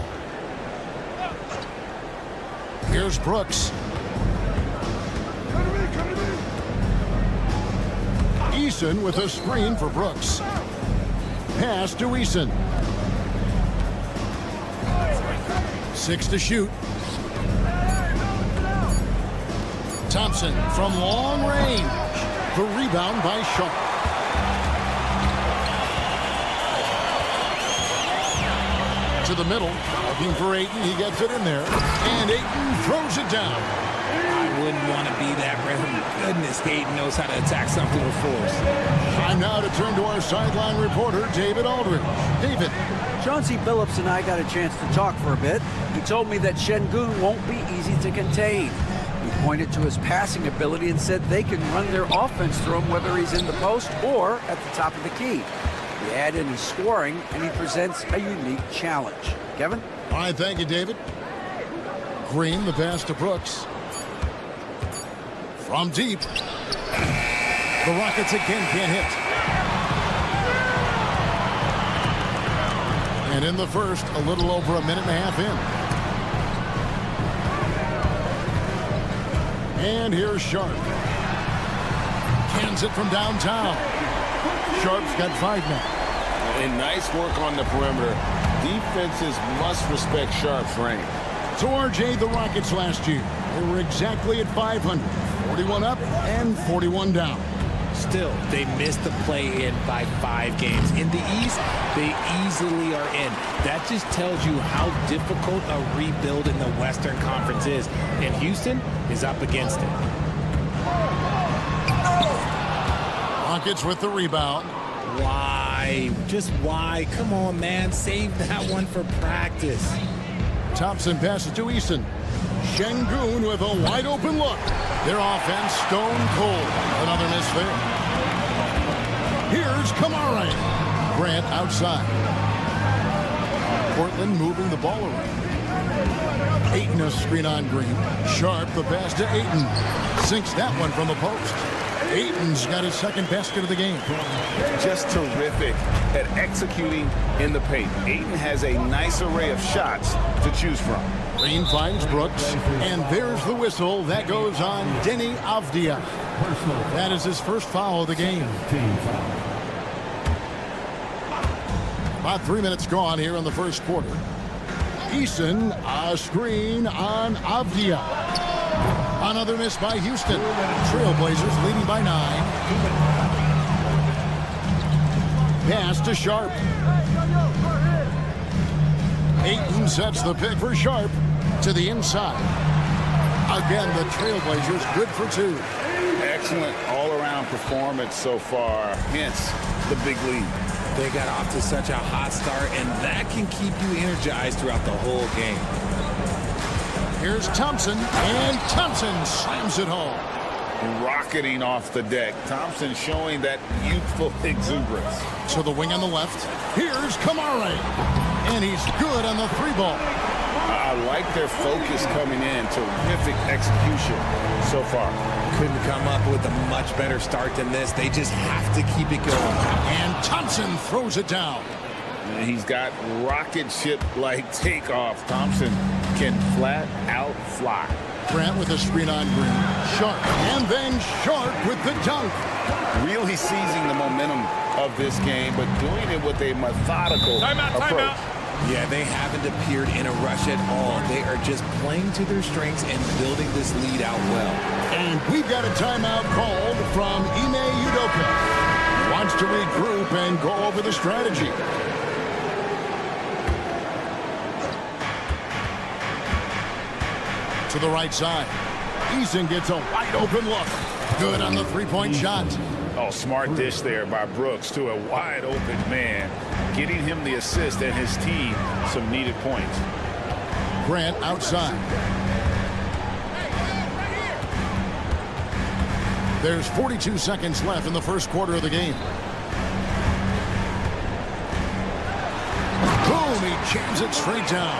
[SPEAKER 1] Here's Brooks. Eason with a screen for Brooks. Pass to Eason. 6 to shoot. Thompson from long range. The rebound by Sharp. To the middle, looking for Ayton. He gets it in there, and Ayton throws it down.
[SPEAKER 2] I wouldn't want to be that rhythm. Goodness, Ayton knows how to attack something with force.
[SPEAKER 1] Time now to turn to our sideline reporter, David Aldridge. David.
[SPEAKER 4] Chauncey Billups and I got a chance to talk for a bit. He told me that Şengün won't be easy to contain. He pointed to his passing ability and said they can run their offense through him whether he's in the post or at the top of the key. You add in his scoring, and he presents a unique challenge. Kevin?
[SPEAKER 1] All right, thank you, David. Green, the pass to Brooks. From deep. The Rockets again can't hit. And in the first, a little over a minute and a half in. And here's Sharp. Cans it from downtown. Sharp's got 5 now.
[SPEAKER 3] And nice work on the perimeter. Defenses must respect Sharp's range.
[SPEAKER 1] So RJ, the Rockets last year, they were exactly at 500. 41 up and 41 down.
[SPEAKER 2] Still, they missed the play-in by 5 games. In the East, they easily are in. That just tells you how difficult a rebuild in the Western Conference is. And Houston is up against it.
[SPEAKER 1] Rockets with the rebound.
[SPEAKER 2] Why? Just why? Come on, man. Save that one for practice.
[SPEAKER 1] Thompson passes to Eason. Şengün with a wide open look. Their offense stone cold. Another miss there. Here's Kamare. Grant outside. Portland moving the ball around. Ayton a screen on Green. Sharp the pass to Ayton. Sinks that one from the post. Ayton's got his second basket of the game.
[SPEAKER 3] Just terrific at executing in the paint. Ayton has a nice array of shots to choose from.
[SPEAKER 1] Green finds Brooks, and there's the whistle. That goes on Deni Avdia. That is his first foul of the game. About 3 minutes gone here in the first quarter. Eason, a screen on Avdia. Another miss by Houston. Trailblazers leading by 9. Pass to Sharp. Ayton sets the pick for Sharp to the inside. Again, the Trailblazers good for 2.
[SPEAKER 3] Excellent all-around performance so far, hence the big lead.
[SPEAKER 2] They got off to such a hot start, and that can keep you energized throughout the whole game.
[SPEAKER 1] Here's Thompson, and Thompson slams it home.
[SPEAKER 3] Rocketing off the deck. Thompson showing that youthful exuberance.
[SPEAKER 1] To the wing on the left. Here's Kamare. And he's good on the 3-ball.
[SPEAKER 3] I like their focus coming in. Terrific execution so far.
[SPEAKER 2] Couldn't come up with a much better start than this. They just have to keep it going.
[SPEAKER 1] And Thompson throws it down.
[SPEAKER 3] And he's got rocket ship-like takeoff. Thompson can flat out fly.
[SPEAKER 1] Grant with a screen on Green. Sharp. And then Sharp with the dunk.
[SPEAKER 3] Really seizing the momentum of this game, but doing it with a methodical approach.
[SPEAKER 2] Yeah, they haven't appeared in a rush at all. They are just playing to their strengths and building this lead out well.
[SPEAKER 1] And we've got a timeout called from Ime Udoka. He wants to regroup and go over the strategy. To the right side. Eason gets a wide open look. Good on the three-point shot.
[SPEAKER 3] Oh, smart dish there by Brooks to a wide open man, getting him the assist and his team some needed points.
[SPEAKER 1] Grant outside. There's 42 seconds left in the first quarter of the game. Boom, he jams it straight down.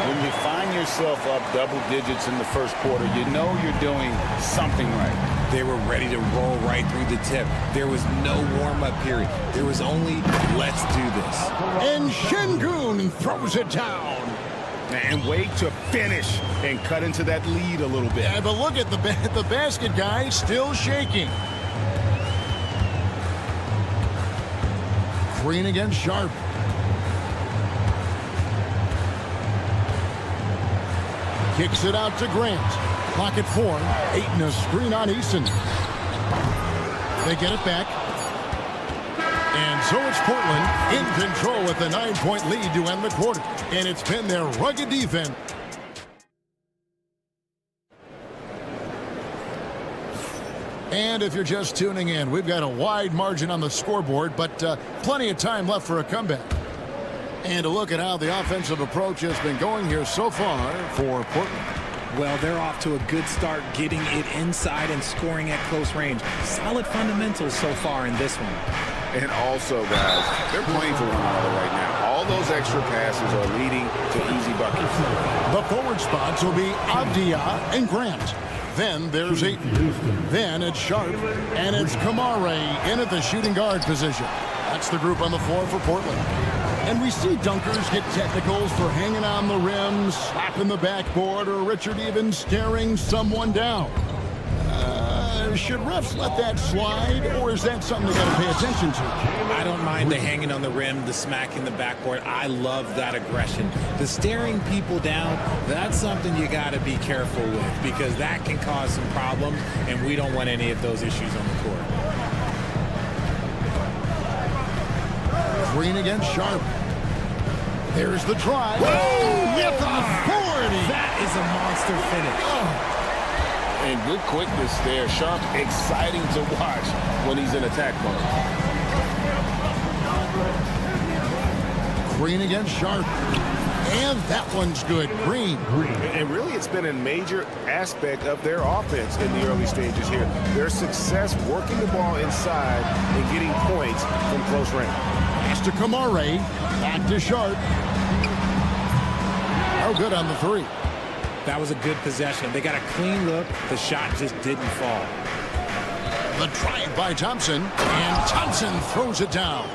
[SPEAKER 3] When you find yourself up double digits in the first quarter, you know you're doing something right.
[SPEAKER 2] They were ready to roll right through the tip. There was no warm-up period. There was only, let's do this.
[SPEAKER 1] And Şengün throws it down.
[SPEAKER 7] And wait to finish and cut into that lead a little bit.
[SPEAKER 1] Yeah, but look at the basket guy still shaking. Green against Sharp. Kicks it out to Grant. Clock at 4. Ayton a screen on Eason. They get it back. And so it's Portland in control with a 9-point lead to end the quarter. And it's been their rugged defense. And if you're just tuning in, we've got a wide margin on the scoreboard, but plenty of time left for a comeback. And to look at how the offensive approach has been going here so far for Portland.
[SPEAKER 2] Well, they're off to a good start getting it inside and scoring at close range. Solid fundamentals so far in this one.
[SPEAKER 3] And also, guys, they're playing for one another right now. All those extra passes are leading to easy buckets.
[SPEAKER 1] The forward spots will be Avdia and Grant. Then there's Ayton. Then it's Sharp. And it's Kamare in at the shooting guard position. That's the group on the floor for Portland. And we see dunkers get technicals for hanging on the rim, slapping the backboard, or Richard even staring someone down. Should refs let that slide, or is that something they got to pay attention to?
[SPEAKER 2] I don't mind the hanging on the rim, the smacking the backboard. I love that aggression. The staring people down, that's something you got to be careful with because that can cause some problems, and we don't want any of those issues on the court.
[SPEAKER 1] Green against Sharp. There's the drive. Whoa! With authority!
[SPEAKER 2] That is a monster finish.
[SPEAKER 1] Oh.
[SPEAKER 3] And good quickness there. Sharp, exciting to watch when he's in attack mode.
[SPEAKER 1] Green against Sharp. And that one's good. Green.
[SPEAKER 8] And really, it's been a major aspect of their offense in the early stages here. Their success working the ball inside and getting points from close range.
[SPEAKER 1] Pass to Kamare. Back to Sharp. Oh, good on the three.
[SPEAKER 2] That was a good possession. They got a clean look. The shot just didn't fall.
[SPEAKER 1] The drive by Thompson. And Thompson throws it down.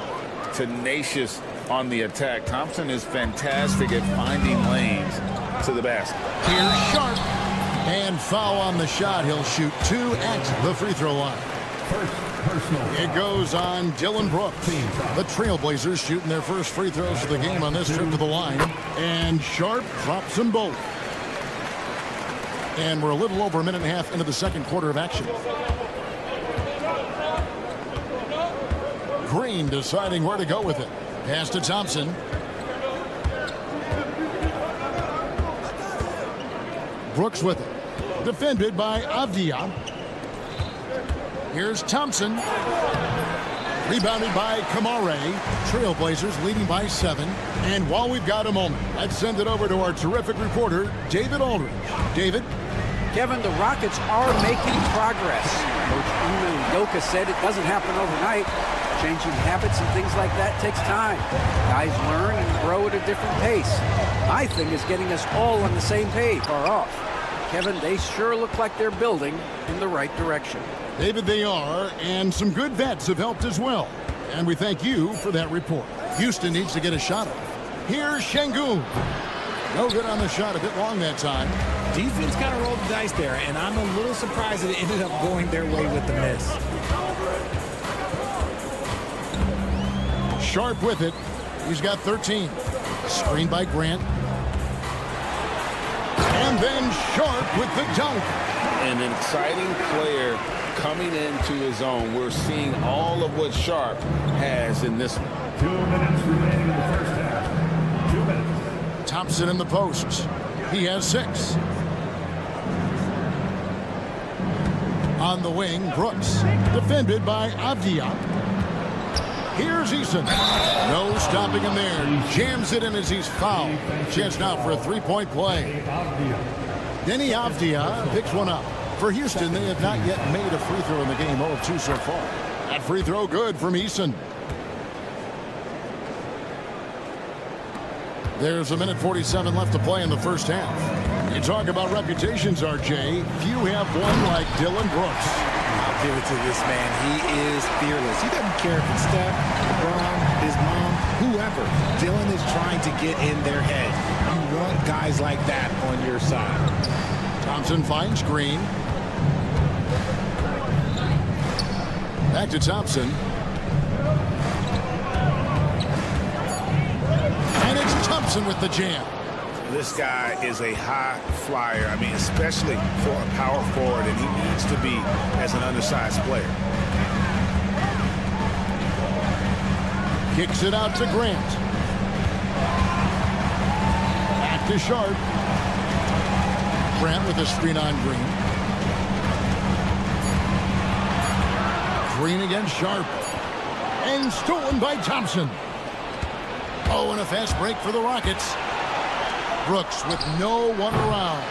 [SPEAKER 3] Tenacious on the attack. Thompson is fantastic at finding lanes to the basket.
[SPEAKER 1] Here's Sharp. And foul on the shot. He'll shoot 2 at the free throw line. It goes on Dylan Brooks. The Trailblazers shooting their first free throws of the game on this trip to the line. And Sharp drops them both. And we're a little over a minute and a half into the second quarter of action. Green deciding where to go with it. Pass to Thompson. Brooks with it. Defended by Avdia. Here's Thompson. Rebounded by Kamare. Trailblazers leading by 7. And while we've got a moment, let's send it over to our terrific reporter, David Aldridge. David?
[SPEAKER 4] Kevin, the Rockets are making progress. Coach Ime Udoka said it doesn't happen overnight. Changing habits and things like that takes time. Guys learn and grow at a different pace. My thing is getting us all on the same page. Far off. Kevin, they sure look like they're building in the right direction.
[SPEAKER 1] David, they are, and some good vets have helped as well. And we thank you for that report. Houston needs to get a shot off. Here's Şengün. No good on the shot, a bit long that time.
[SPEAKER 2] Defense kind of rolled the dice there, and I'm a little surprised that it ended up going their way with the miss.
[SPEAKER 1] Sharp with it. He's got 13. Screened by Grant. And then Sharp with the dunk.
[SPEAKER 3] An exciting player coming into his own. We're seeing all of what Sharp has in this one.
[SPEAKER 6] 2 minutes remaining in the first half. 2 minutes.
[SPEAKER 1] Thompson in the post. He has 6. On the wing, Brooks. Defended by Avdia. Here's Eason. No stopping him there. Jams it in as he's fouled. Chance now for a three-point play. Denny Avdia picks one up. For Houston, they have not yet made a free throw in the game. 0 of 2 so far. That free throw good from Eason. There's 1:47 left to play in the first half. You talk about reputations, RJ. Few have one like Dylan Brooks.
[SPEAKER 2] I'll give it to this man. He is fearless. He doesn't care if it's Steph, LeBron, his mom, whoever. Dylan is trying to get in their head. You want guys like that on your side.
[SPEAKER 1] Thompson finds Green. Back to Thompson. And it's Thompson with the jam.
[SPEAKER 7] This guy is a high flyer. I mean, especially for a power forward, and he needs to be as an undersized player.
[SPEAKER 1] Kicks it out to Grant. Back to Sharp. Grant with a screen on Green. Green against Sharp. And stolen by Thompson. Oh, and a fast break for the Rockets. Brooks with no one around.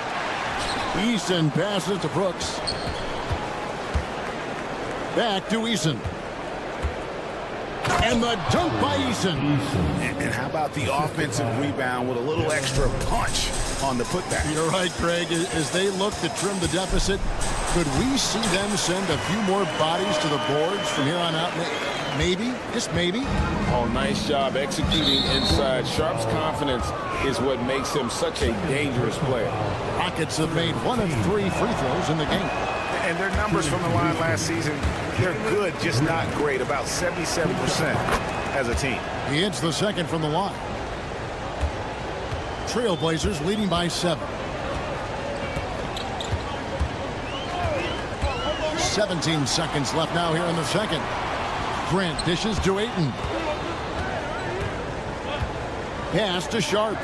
[SPEAKER 1] Eason passes to Brooks. Back to Eason. And the dunk by Eason.
[SPEAKER 7] And how about the offensive rebound with a little extra punch on the putback?
[SPEAKER 1] You're right, Craig. As they look to trim the deficit, could we see them send a few more bodies to the boards from here on out? Maybe, just maybe.
[SPEAKER 5] Oh, nice job executing inside. Sharp's confidence is what makes him such a dangerous player.
[SPEAKER 1] Rockets have made 1 of 3 free throws in the game.
[SPEAKER 7] And their numbers from the line last season, they're good, just not great. About 77% as a team.
[SPEAKER 1] He hits the second from the line. Trailblazers leading by 7. 17 seconds left now here in the second. Grant dishes to Ayton. Pass to Sharp.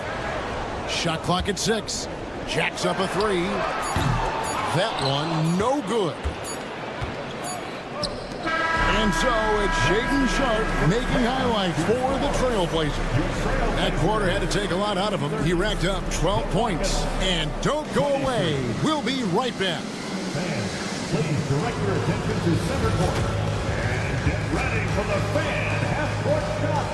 [SPEAKER 1] Shot clock at 6. Jacks up a 3. That one no good. And so it's Shaedon Sharp making highlights for the Trailblazers. That quarter had to take a lot out of him. He racked up 12 points. And don't go away. We'll be right back.
[SPEAKER 6] Fans, please direct your attention to center court. And get ready for the fan half-court shot.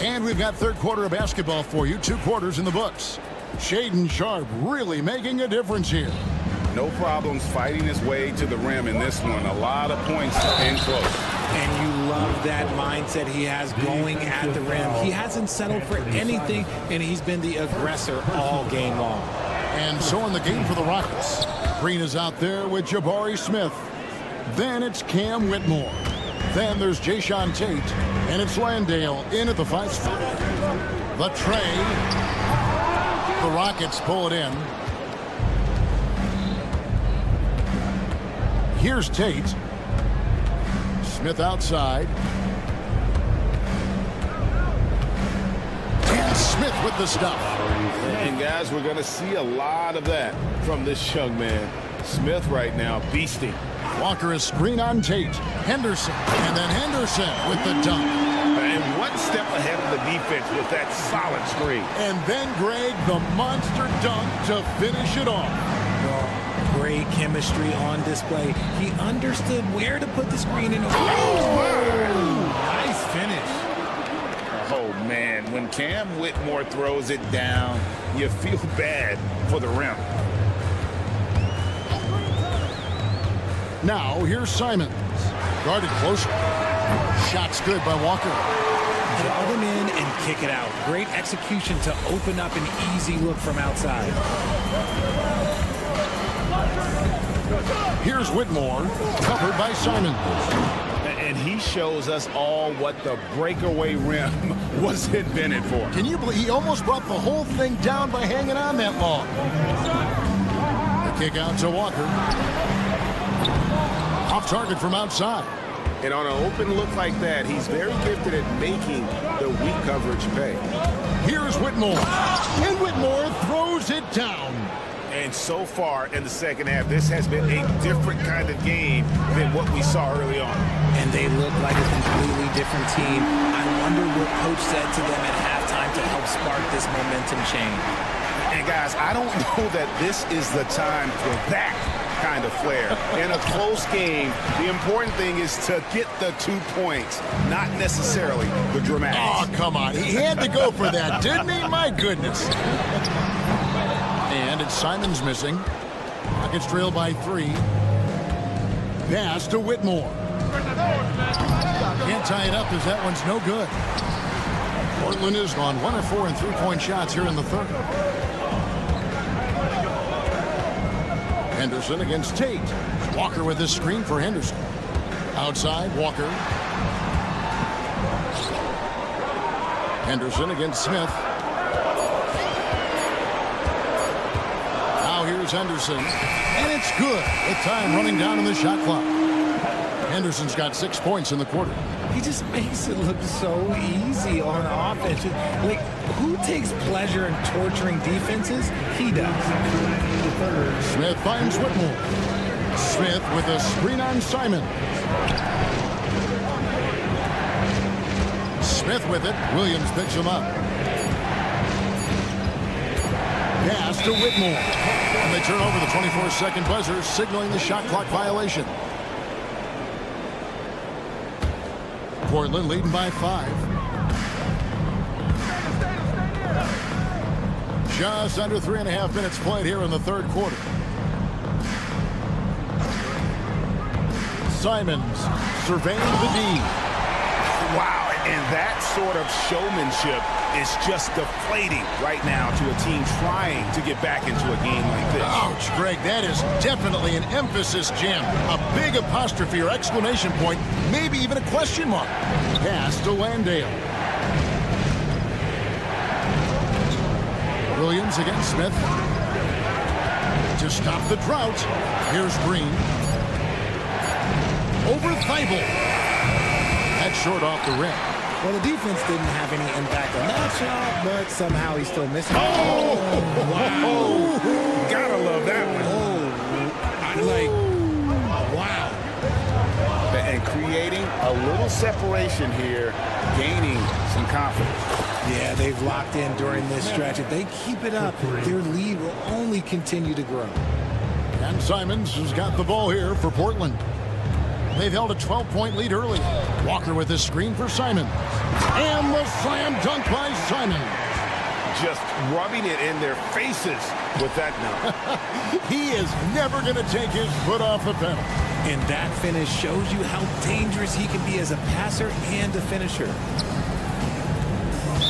[SPEAKER 1] And we've got third quarter of basketball for you. 2 quarters in the books. Shaedon Sharp really making a difference here.
[SPEAKER 3] No problems fighting his way to the rim in this one. A lot of points in close.
[SPEAKER 2] And you love that mindset he has going at the rim. He hasn't settled for anything, and he's been the aggressor all game long.
[SPEAKER 1] And so in the game for the Rockets, Green is out there with Jabari Smith. Then it's Cam Whitmore. Then there's Jayshawn Tate. And it's Landale in at the 5 spot. The tray. The Rockets pull it in. Here's Tate. Smith outside. And Smith with the stuff.
[SPEAKER 5] And guys, we're going to see a lot of that from this young man. Smith right now beasting.
[SPEAKER 1] Walker is screen on Tate. Henderson. And then Henderson with the dunk.
[SPEAKER 7] And one step ahead of the defense with that solid screen.
[SPEAKER 1] And then Greg, the monster dunk to finish it off.
[SPEAKER 2] Great chemistry on display. He understood where to put the screen in. Nice finish.
[SPEAKER 3] Oh, man. When Cam Whitmore throws it down, you feel bad for the rim.
[SPEAKER 1] Now, here's Simons. Guarded closer. Shot's good by Walker.
[SPEAKER 2] Draw them in and kick it out. Great execution to open up an easy look from outside.
[SPEAKER 1] Here's Whitmore, covered by Simons.
[SPEAKER 3] And he shows us all what the breakaway rim was invented for.
[SPEAKER 1] Can you believe he almost brought the whole thing down by hanging on that long? The kick out to Walker. Off target from outside.
[SPEAKER 8] And on an open look like that, he's very gifted at making the weak coverage pay.
[SPEAKER 1] Here's Whitmore. And Whitmore throws it down.
[SPEAKER 7] And so far in the second half, this has been a different kind of game than what we saw early on.
[SPEAKER 2] And they look like a completely different team. I wonder what coach said to them at halftime to help spark this momentum change.
[SPEAKER 7] And guys, I don't know that this is the time for that kind of flair. In a close game, the important thing is to get the 2 points, not necessarily the dramatics.
[SPEAKER 1] Oh, come on. He had to go for that, didn't he? My goodness. And it's Simons missing. Rockets trail by 3. Pass to Whitmore. Can't tie it up as that one's no good. Portland has gone 1 of 4 in three-point shots here in the third. Henderson against Tate. Walker with his screen for Henderson. Outside, Walker. Henderson against Smith. Now here's Henderson. And it's good with time running down on the shot clock. Henderson's got 6 points in the quarter.
[SPEAKER 2] He just makes it look so easy on offense. Like, who takes pleasure in torturing defenses? He does.
[SPEAKER 1] Smith finds Whitmore. Smith with a screen on Simon. Smith with it. Williams picks him up. Pass to Whitmore. And they turn over the 24-second buzzer, signaling the shot clock violation. Portland leading by 5. Just under 3.5 minutes played here in the third quarter. Simons surveying the D.
[SPEAKER 7] Wow, and that sort of showmanship is just deflating right now to a team trying to get back into a game like this.
[SPEAKER 1] Ouch, Greg, that is definitely an emphasis jam. A big apostrophe or exclamation point, maybe even a question mark. Pass to Landale. Williams against Smith. To stop the drought, here's Green. Over Thibault. That's short off the rim.
[SPEAKER 2] Well, the defense didn't have any impact on that shot, but somehow he's still missing.
[SPEAKER 7] Oh, wow. Gotta love that one.
[SPEAKER 2] Wow.
[SPEAKER 3] And creating a little separation here, gaining some confidence.
[SPEAKER 2] Yeah, they've locked in during this stretch. If they keep it up, their lead will only continue to grow.
[SPEAKER 1] And Simons has got the ball here for Portland. They've held a 12-point lead early. Walker with his screen for Simons. And the slam dunk by Simons.
[SPEAKER 7] Just rubbing it in their faces with that note.
[SPEAKER 1] He is never going to take his foot off the pedal.
[SPEAKER 2] And that finish shows you how dangerous he can be as a passer and a finisher.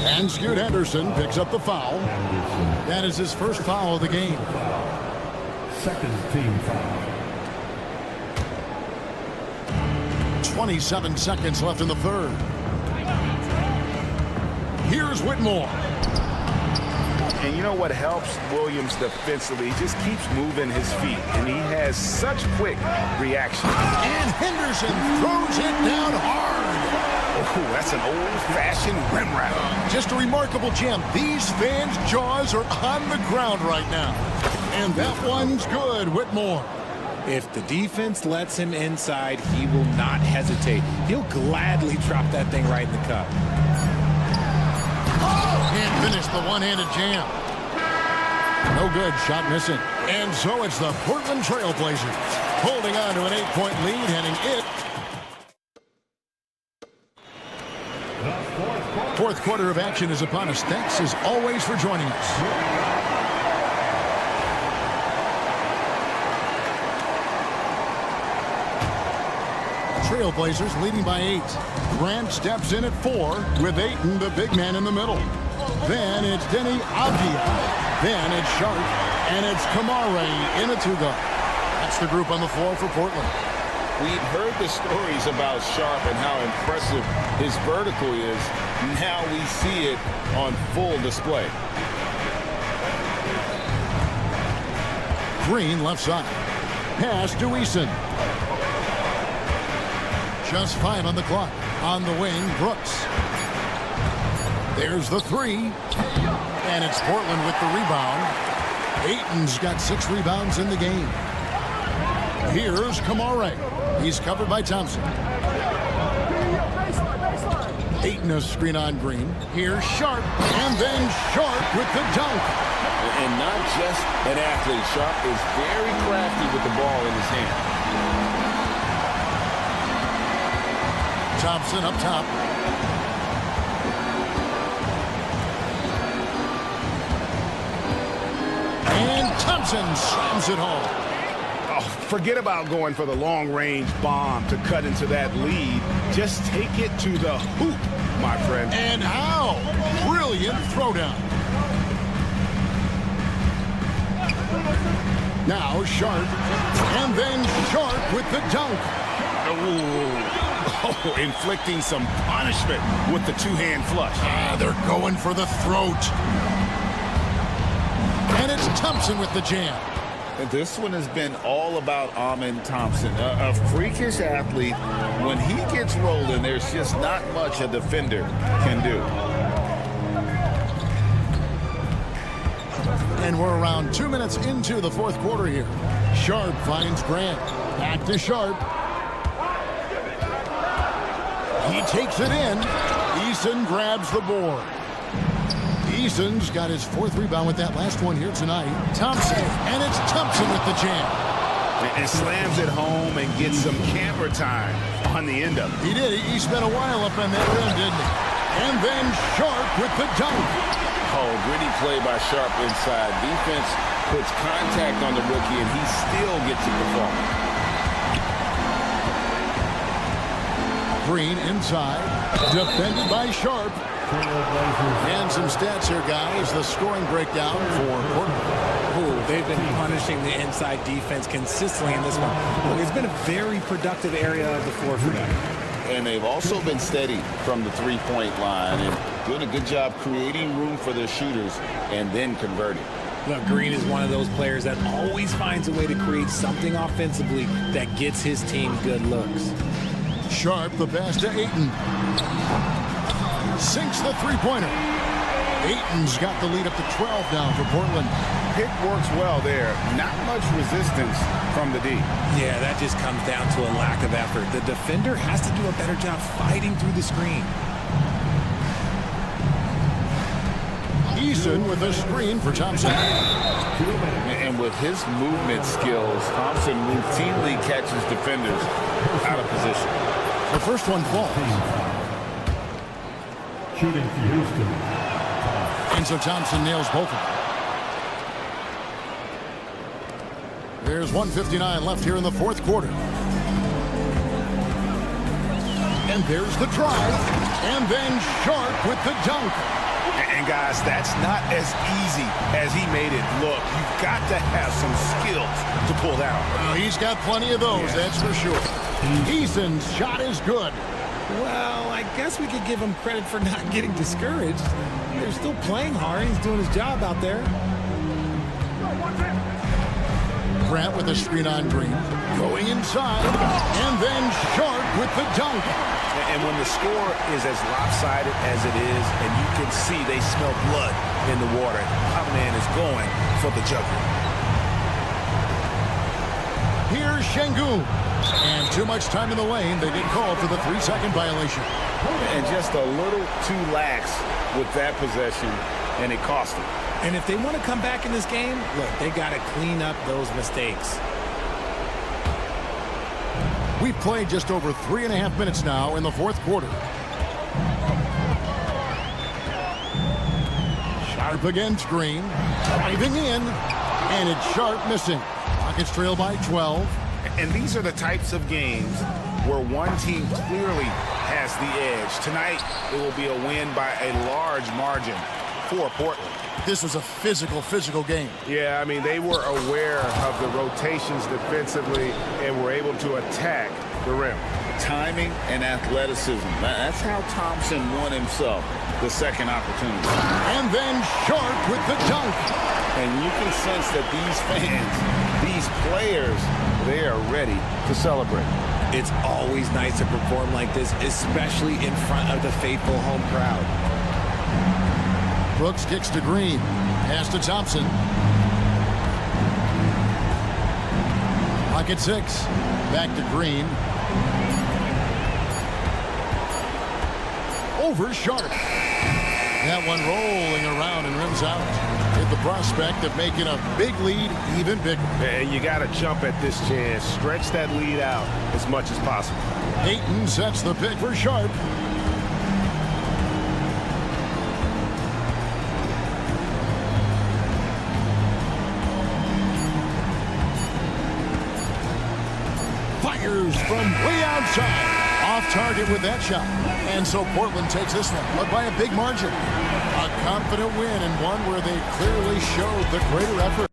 [SPEAKER 1] And Scoot Henderson picks up the foul. That is his first foul of the game.
[SPEAKER 6] Second team foul.
[SPEAKER 1] 27 seconds left in the third. Here's Whitmore.
[SPEAKER 7] And you know what helps Williams defensively? He just keeps moving his feet, and he has such quick reaction.
[SPEAKER 1] And Henderson throws it down hard.
[SPEAKER 7] Oh, that's an old-fashioned rim wrap.
[SPEAKER 1] Just a remarkable jam. These fans' jaws are on the ground right now. And that one's good, Whitmore.
[SPEAKER 2] If the defense lets him inside, he will not hesitate. He'll gladly drop that thing right in the cup.
[SPEAKER 1] Can't finish the one-handed jam. No good, shot missing. And so it's the Portland Trail Blazers holding on to an 8-point lead, heading it. Fourth quarter of action is upon us. Thanks as always for joining us. Trailblazers leading by 8. Grant steps in at 4 with Ayton, the big man, in the middle. Then it's Denny Avdia. Then it's Sharp. And it's Kamare in a 2-guard. That's the group on the floor for Portland.
[SPEAKER 3] We've heard the stories about Sharp and how impressive his vertical is. Now we see it on full display. Green left side. Pass to Eason.
[SPEAKER 1] Just 5 on the clock. On the wing, Brooks. There's the three. And it's Portland with the rebound. Ayton's got 6 rebounds in the game. Here's Kamare. He's covered by Thompson. Ayton a screen on Green. Here's Sharp. And then Sharp with the dunk.
[SPEAKER 3] And not just an athlete. Sharp is very crafty with the ball in his hand.
[SPEAKER 1] Thompson up top. And Thompson slams it home.
[SPEAKER 8] Oh, forget about going for the long-range bomb to cut into that lead. Just take it to the hoop, my friend.
[SPEAKER 1] And how? Brilliant throwdown. Now Sharp. And then Sharp with the dunk.
[SPEAKER 8] Oh, inflicting some punishment with the two-hand flush.
[SPEAKER 1] They're going for the throat. And it's Thompson with the jam.
[SPEAKER 3] And this one has been all about Amen Thompson, a freakish athlete. When he gets rolling, there's just not much a defender can do.
[SPEAKER 1] And we're around 2 minutes into the fourth quarter here. Sharp finds Grant. Back to Sharp. He takes it in. Eason grabs the board. Eason's got his 4th rebound with that last one here tonight. Thompson, and it's Thompson with the jam.
[SPEAKER 8] And slams it home and gets some camera time on the end of it.
[SPEAKER 1] He did. He spent a while up on that rim, didn't he? And then Sharp with the dunk.
[SPEAKER 3] Oh, gritty play by Sharp inside. Defense puts contact on the rookie, and he still gets it to fall.
[SPEAKER 1] Green inside. Defended by Sharp. And some stats here, guys. The scoring breakdown for Portland.
[SPEAKER 2] They've been punishing the inside defense consistently in this one. Look, it's been a very productive area of the floor for them.
[SPEAKER 3] And they've also been steady from the three-point line and doing a good job creating room for their shooters and then converting.
[SPEAKER 2] Look, Green is one of those players that always finds a way to create something offensively that gets his team good looks.
[SPEAKER 1] Sharp, the pass to Ayton. Sinks the three-pointer. Ayton's got the lead up to 12 now for Portland.
[SPEAKER 8] Pick works well there. Not much resistance from the D.
[SPEAKER 2] Yeah, that just comes down to a lack of effort. The defender has to do a better job fighting through the screen.
[SPEAKER 1] Eason with a screen for Thompson.
[SPEAKER 3] And with his movement skills, Thompson routinely catches defenders out of position.
[SPEAKER 1] The first one falls.
[SPEAKER 6] Shooting for Houston.
[SPEAKER 1] And so Thompson nails both of them. There's 1:59 left here in the fourth quarter. And there's the drive. And then Sharp with the dunk.
[SPEAKER 8] And guys, that's not as easy as he made it look. You've got to have some skills to pull that off.
[SPEAKER 1] He's got plenty of those, that's for sure. Eason's shot is good.
[SPEAKER 2] Well, I guess we could give him credit for not getting discouraged. They're still playing hard. He's doing his job out there.
[SPEAKER 1] Grant with a screen on Green. Going inside. And then Sharp with the dunk.
[SPEAKER 7] And when the score is as lopsided as it is, and you can see they smell blood in the water, our man is going for the jugular.
[SPEAKER 1] Here's Şengün. And too much time in the lane. They did call for the 3-second violation.
[SPEAKER 3] And just a little too lax with that possession, and it cost them.
[SPEAKER 2] And if they want to come back in this game, look, they got to clean up those mistakes.
[SPEAKER 1] We've played just over 3.5 minutes now in the fourth quarter. Sharp against Green. Driving in. And it's Sharp missing. Rockets trail by 12.
[SPEAKER 7] And these are the types of games where one team clearly has the edge. Tonight, it will be a win by a large margin for Portland.
[SPEAKER 1] This was a physical game.
[SPEAKER 8] Yeah, I mean, they were aware of the rotations defensively and were able to attack the rim.
[SPEAKER 3] Timing and athleticism. That's how Thompson won himself the second opportunity.
[SPEAKER 1] And then Sharp with the dunk.
[SPEAKER 3] And you can sense that these fans, these players, they are ready to celebrate.
[SPEAKER 2] It's always nice to perform like this, especially in front of the faithful home crowd.
[SPEAKER 1] Brooks kicks to Green. Pass to Thompson. Pocket 6. Back to Green. Over Sharp. That one rolling around and rims out. With the prospect of making a big lead even bigger.
[SPEAKER 8] And you got to jump at this chance. Stretch that lead out as much as possible.
[SPEAKER 1] Ayton sets the pick for Sharp. Fires from way outside. Off target with that shot. And so Portland takes this one, but by a big margin. A confident win and one where they clearly showed the greater effort.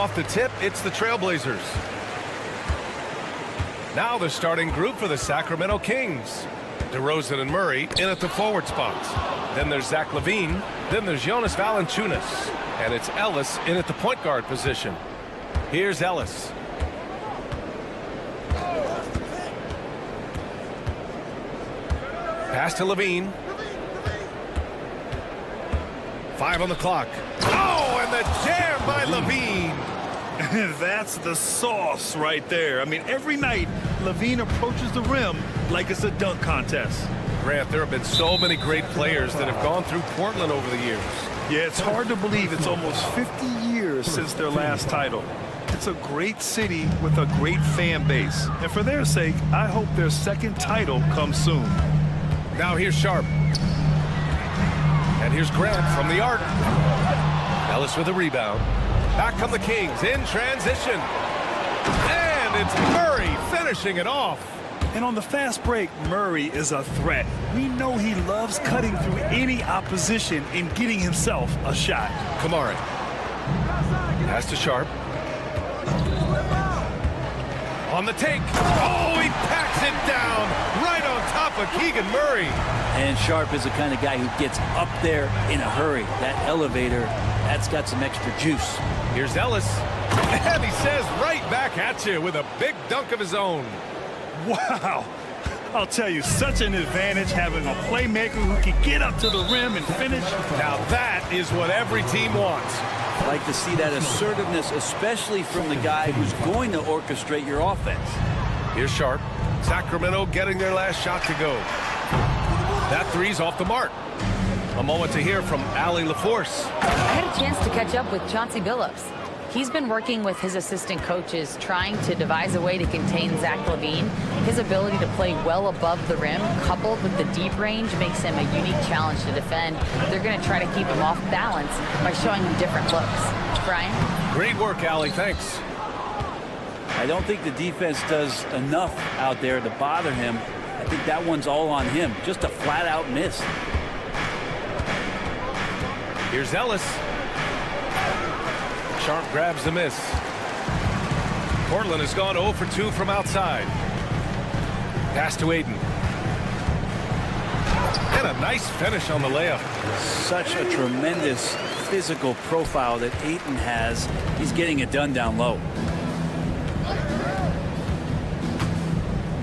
[SPEAKER 9] off the tip, it's the Trailblazers. Now the starting group for the Sacramento Kings. DeRozan and Murray in at the forward spots. Then there's Zach LaVine. Then there's Jonas Valanciunas. And it's Ellis in at the point guard position. Here's Ellis. Pass to LaVine. 5 on the clock. Oh, and the jam by LaVine.
[SPEAKER 11] That's the sauce right there. I mean, every night, LaVine approaches the rim like it's a dunk contest.
[SPEAKER 9] Grant, there have been so many great players that have gone through Portland over the years.
[SPEAKER 11] Yeah, it's hard to believe it's almost 50 years since their last title. It's a great city with a great fan base. And for their sake, I hope their second title comes soon.
[SPEAKER 9] Now here's Sharp. And here's Grant from the arc. Ellis with a rebound. Back come the Kings in transition. And it's Murray finishing it off.
[SPEAKER 11] And on the fast break, Murray is a threat. We know he loves cutting through any opposition and getting himself a shot.
[SPEAKER 9] Kamari. Pass to Sharp. On the take. Oh, he packs it down right on top of Keegan Murray.
[SPEAKER 10] And Sharp is the kind of guy who gets up there in a hurry. That elevator, that's got some extra juice.
[SPEAKER 9] Here's Ellis. And he says right back at you with a big dunk of his own.
[SPEAKER 11] Wow. I'll tell you, such an advantage having a playmaker who can get up to the rim and finish.
[SPEAKER 9] Now that is what every team wants.
[SPEAKER 10] I like to see that assertiveness, especially from the guy who's going to orchestrate your offense.
[SPEAKER 9] Here's Sharp. Sacramento getting their last shot to go. That three's off the mark. A moment to hear from Allie LaForce.
[SPEAKER 12] I had a chance to catch up with Chauncey Billups. He's been working with his assistant coaches trying to devise a way to contain Zach LaVine. His ability to play well above the rim, coupled with the deep range, makes him a unique challenge to defend. They're going to try to keep him off balance by showing him different looks. Brian?
[SPEAKER 9] Great work, Allie. Thanks.
[SPEAKER 10] I don't think the defense does enough out there to bother him. I think that one's all on him. Just a flat-out miss.
[SPEAKER 9] Here's Ellis. Sharp grabs the miss. Portland has gone 0 for 2 from outside. Pass to Aiden. And a nice finish on the layup.
[SPEAKER 10] Such a tremendous physical profile that Ayton has. He's getting it done down low.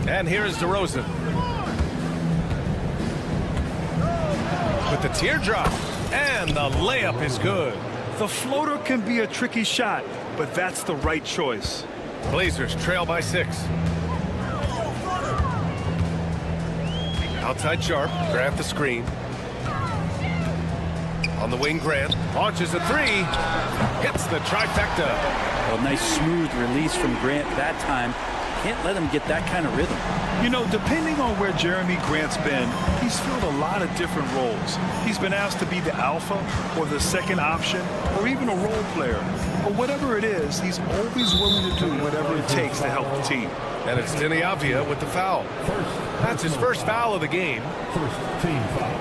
[SPEAKER 9] And here is DeRozan. With the teardrop. And the layup is good.
[SPEAKER 11] The floater can be a tricky shot, but that's the right choice.
[SPEAKER 9] Blazers trail by 6. Outside Sharp. Grant the screen. On the wing, Grant launches a 3. Hits the trifecta.
[SPEAKER 10] A nice smooth release from Grant that time. Can't let him get that kind of rhythm.
[SPEAKER 11] You know, depending on where Jeremy Grant's been, he's filled a lot of different roles. He's been asked to be the alpha or the second option or even a role player. But whatever it is, he's always willing to do whatever it takes to help the team.
[SPEAKER 9] And it's Denny Avdia with the foul. That's his first foul of the game.
[SPEAKER 6] First team foul.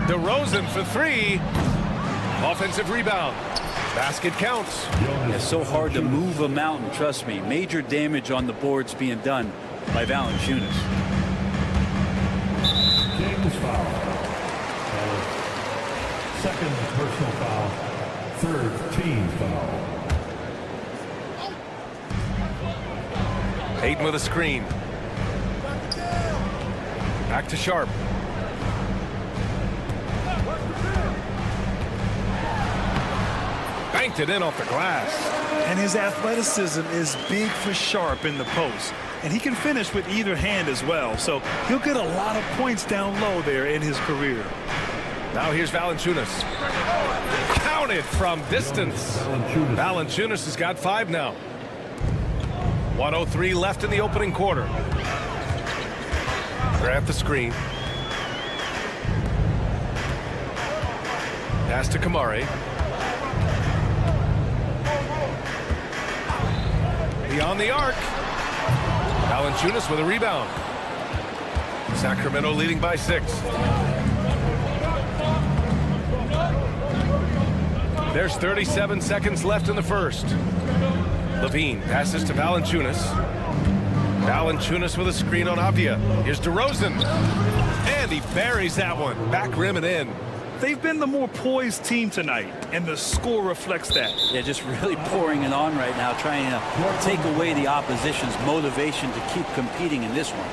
[SPEAKER 9] DeRozan for 3. Offensive rebound. Basket counts.
[SPEAKER 10] It's so hard to move a mountain, trust me. Major damage on the boards being done by Valanciunas.
[SPEAKER 6] Kings foul. Second personal foul. Third team foul.
[SPEAKER 9] Ayton with a screen. Back to Sharp. Banked it in off the glass.
[SPEAKER 11] And his athleticism is big for Sharp in the post. And he can finish with either hand as well. So he'll get a lot of points down low there in his career.
[SPEAKER 9] Now here's Valanciunas. Counted from distance. Valanciunas has got 5 now. 1:03 left in the opening quarter. Grant the screen. Pass to Kamari. Beyond the arc. Valanciunas with a rebound. Sacramento leading by 6. There's 37 seconds left in the first. Levine passes to Valanciunas. Valanciunas with a screen on Avdia. Here's DeRozan. And he buries that one. Back rim and in.
[SPEAKER 11] They've been the more poised team tonight, and the score reflects that.
[SPEAKER 10] Yeah, just really pouring it on right now, trying to take away the opposition's motivation to keep competing in this one.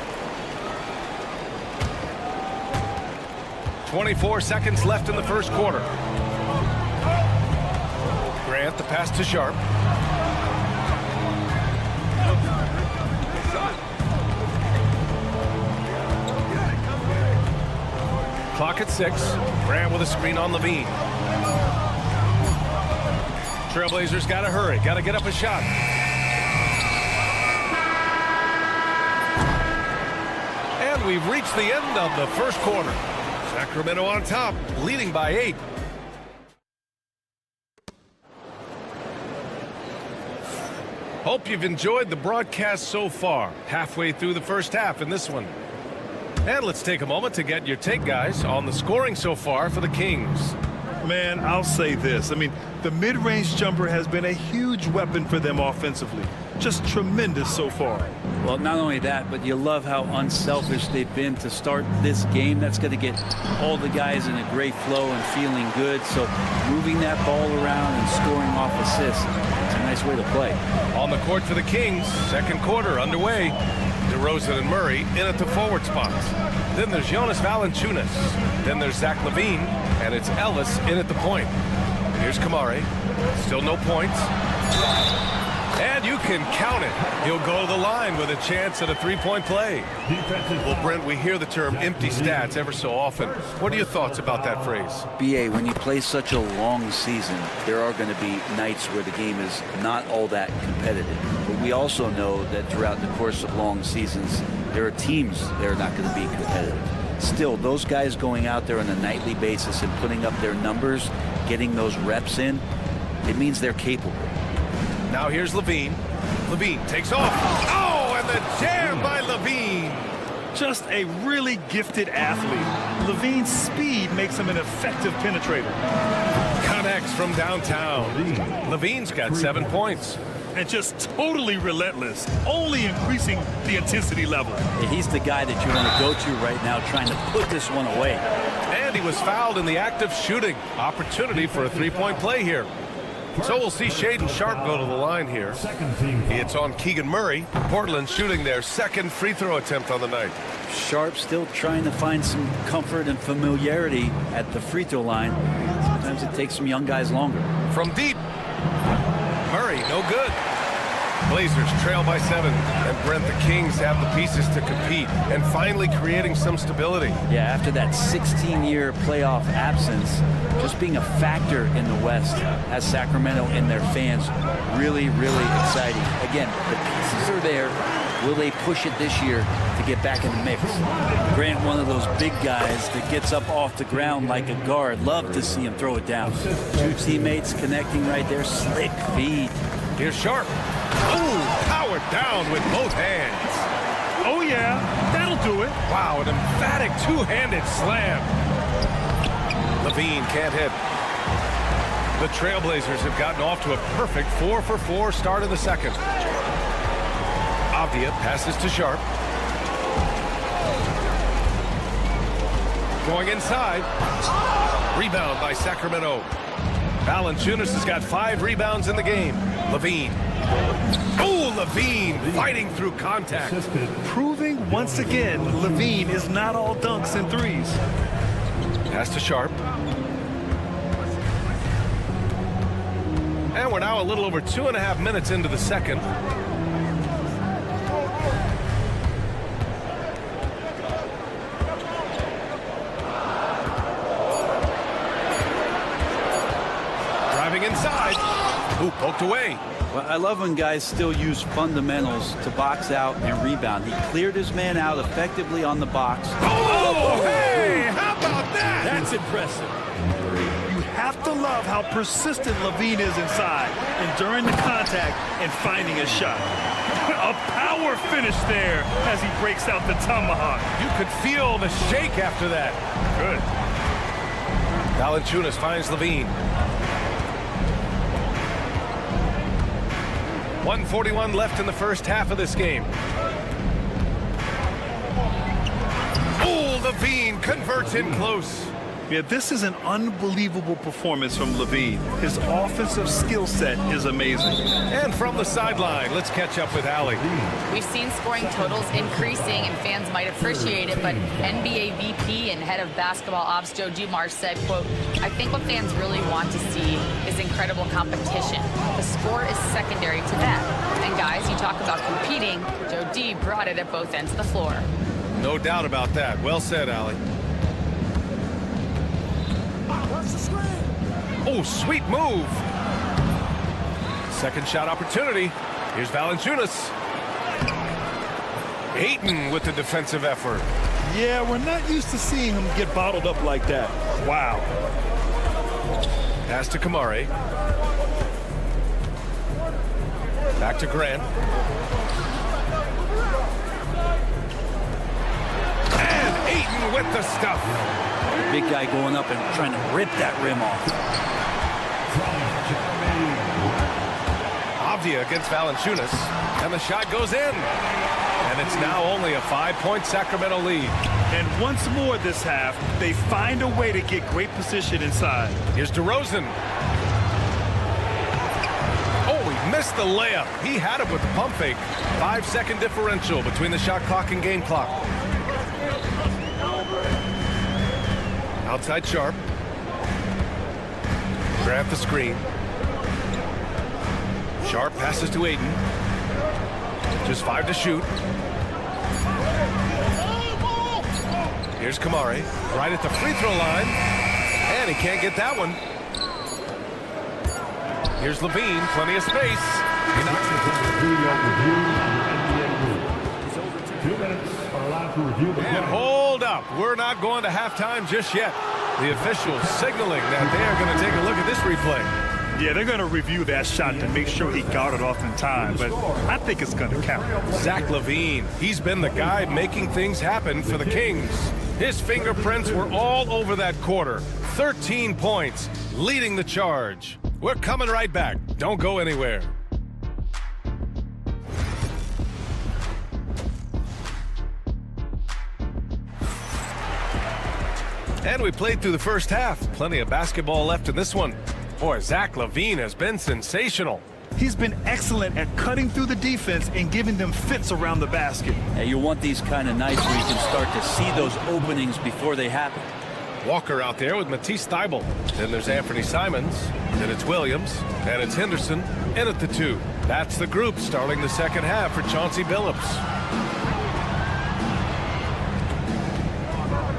[SPEAKER 9] 24 seconds left in the first quarter. Grant, the pass to Sharp. Clock at 6. Grant with a screen on Levine. Trailblazers got to hurry. Got to get up a shot. And we've reached the end of the first quarter. Sacramento on top, leading by 8. Hope you've enjoyed the broadcast so far. Halfway through the first half in this one. And let's take a moment to get your take, guys, on the scoring so far for the Kings.
[SPEAKER 11] Man, I'll say this. I mean, the mid-range jumper has been a huge weapon for them offensively. Just tremendous so far.
[SPEAKER 10] Well, not only that, but you love how unselfish they've been to start this game. That's going to get all the guys in a great flow and feeling good. So moving that ball around and scoring off assists, it's a nice way to play.
[SPEAKER 9] On the court for the Kings, second quarter underway. DeRozan and Murray in at the forward spots. Then there's Jonas Valanciunas. Then there's Zach LaVine, and it's Ellis in at the point. Here's Kamare. Still no points. And you can count it. He'll go to the line with a chance at a three-point play. Well, Brent, we hear the term empty stats ever so often. What are your thoughts about that phrase?
[SPEAKER 10] BA, when you play such a long season, there are going to be nights where the game is not all that competitive. But we also know that throughout the course of long seasons, there are teams that are not going to be competitive. Still, those guys going out there on a nightly basis and putting up their numbers, getting those reps in, it means they're capable.
[SPEAKER 9] Now here's Levine. Levine takes off. Oh, and the jam by Levine.
[SPEAKER 11] Just a really gifted athlete. Levine's speed makes him an effective penetrator.
[SPEAKER 9] Connects from downtown. Levine's got 7 points.
[SPEAKER 11] And just totally relentless, only increasing the intensity level.
[SPEAKER 10] He's the guy that you want to go to right now, trying to put this one away.
[SPEAKER 9] And he was fouled in the act of shooting. Opportunity for a three-point play here. So we'll see Shaedon Sharp go to the line here. It's on Keegan Murray. Portland shooting their second free throw attempt on the night.
[SPEAKER 10] Sharp still trying to find some comfort and familiarity at the free throw line. Sometimes it takes some young guys longer.
[SPEAKER 9] From deep. Murray, no good. Blazers trail by 7. And Brent, the Kings have the pieces to compete and finally creating some stability.
[SPEAKER 10] Yeah, after that 16-year playoff absence, just being a factor in the West has Sacramento and their fans really, really exciting. Again, the pieces are there. Will they push it this year to get back in the mix? Grant, one of those big guys that gets up off the ground like a guard. Love to see him throw it down. Two teammates connecting right there. Slick feed.
[SPEAKER 9] Here's Sharp. Oh, powered down with both hands.
[SPEAKER 11] Oh, yeah, that'll do it.
[SPEAKER 9] Wow, an emphatic two-handed slam. Levine can't hit. The Trailblazers have gotten off to a perfect 4-for-4 start of the second. Avdia passes to Sharp. Going inside. Rebound by Sacramento. Valanciunas has got 5 rebounds in the game. Levine. Oh, Levine fighting through contact.
[SPEAKER 11] Proving once again, Levine is not all dunks and threes.
[SPEAKER 9] Pass to Sharp. And we're now a little over 2.5 minutes into the second. Driving inside. Ooh, poked away.
[SPEAKER 10] Well, I love when guys still use fundamentals to box out and rebound. He cleared his man out effectively on the box.
[SPEAKER 9] Oh, hey, how about that?
[SPEAKER 11] That's impressive. You have to love how persistent Levine is inside, enduring the contact and finding a shot. A power finish there as he breaks out the tomahawk.
[SPEAKER 9] You could feel the shake after that.
[SPEAKER 11] Good.
[SPEAKER 9] Valanciunas finds Levine. 1:41 left in the first half of this game. Oh, Levine converts in close.
[SPEAKER 11] Yeah, this is an unbelievable performance from Levine. His offensive skill set is amazing.
[SPEAKER 9] And from the sideline, let's catch up with Allie.
[SPEAKER 12] We've seen scoring totals increasing, and fans might appreciate it, but NBA VP and head of basketball ops Joe Dumars said, quote, "I think what fans really want to see is incredible competition. The score is secondary to that. And guys, you talk about competing, Joe D brought it at both ends of the floor."
[SPEAKER 9] No doubt about that. Well said, Allie. Oh, sweet move. Second shot opportunity. Here's Valanciunas. Ayton with the defensive effort.
[SPEAKER 11] Yeah, we're not used to seeing him get bottled up like that. Wow.
[SPEAKER 9] Pass to Kamare. Back to Grant. And Ayton with the stuff.
[SPEAKER 10] Big guy going up and trying to rip that rim off.
[SPEAKER 9] Avdia against Valanciunas, and the shot goes in. And it's now only a 5-point Sacramento lead.
[SPEAKER 11] And once more this half, they find a way to get great position inside.
[SPEAKER 9] Here's DeRozan. Oh, he missed the layup. He had it with the pump fake. 5-second differential between the shot clock and game clock. Outside Sharp. Grab the screen. Sharp passes to Ayton. Just 5 to shoot. Here's Kamare, right at the free throw line. And he can't get that one. Here's Levine, plenty of space. He knocks it.
[SPEAKER 6] 2 minutes are allowed to review the play.
[SPEAKER 9] And hold up. We're not going to halftime just yet. The officials signaling that they are going to take a look at this replay.
[SPEAKER 11] Yeah, they're going to review that shot to make sure he got it off in time, but I think it's going to count.
[SPEAKER 9] Zach LaVine, he's been the guy making things happen for the Kings. His fingerprints were all over that quarter. 13 points, leading the charge. We're coming right back. Don't go anywhere. And we played through the first half. Plenty of basketball left in this one. Boy, Zach LaVine has been sensational.
[SPEAKER 11] He's been excellent at cutting through the defense and giving them fits around the basket.
[SPEAKER 10] Hey, you want these kind of nights where you can start to see those openings before they happen.
[SPEAKER 9] Walker out there with Matisse Thybulle. Then there's Anthony Simons. Then it's Williams. And it's Henderson. In at the 2. That's the group starting the second half for Chauncey Billups.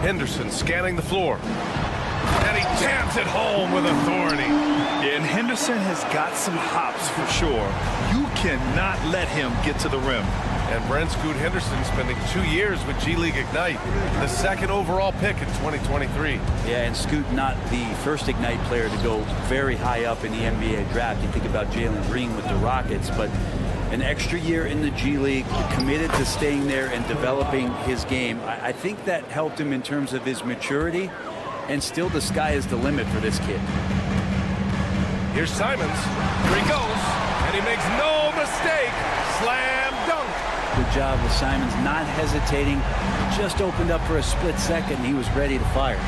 [SPEAKER 9] Henderson scanning the floor. And he jams it home with authority.
[SPEAKER 11] Yeah, and Henderson has got some hops for sure. You cannot let him get to the rim.
[SPEAKER 9] And Brent Scoot Henderson spending 2 years with G League Ignite, the second overall pick in 2023.
[SPEAKER 10] Yeah, and Scoot not the first Ignite player to go very high up in the NBA draft. You think about Jalen Green with the Rockets, but an extra year in the G League, committed to staying there and developing his game. I think that helped him in terms of his maturity, and still the sky is the limit for this kid.
[SPEAKER 9] Here's Simons. Here he goes, and he makes no mistake. Slam dunk.
[SPEAKER 10] Good job with Simons not hesitating. Just opened up for a split second. He was ready to fire.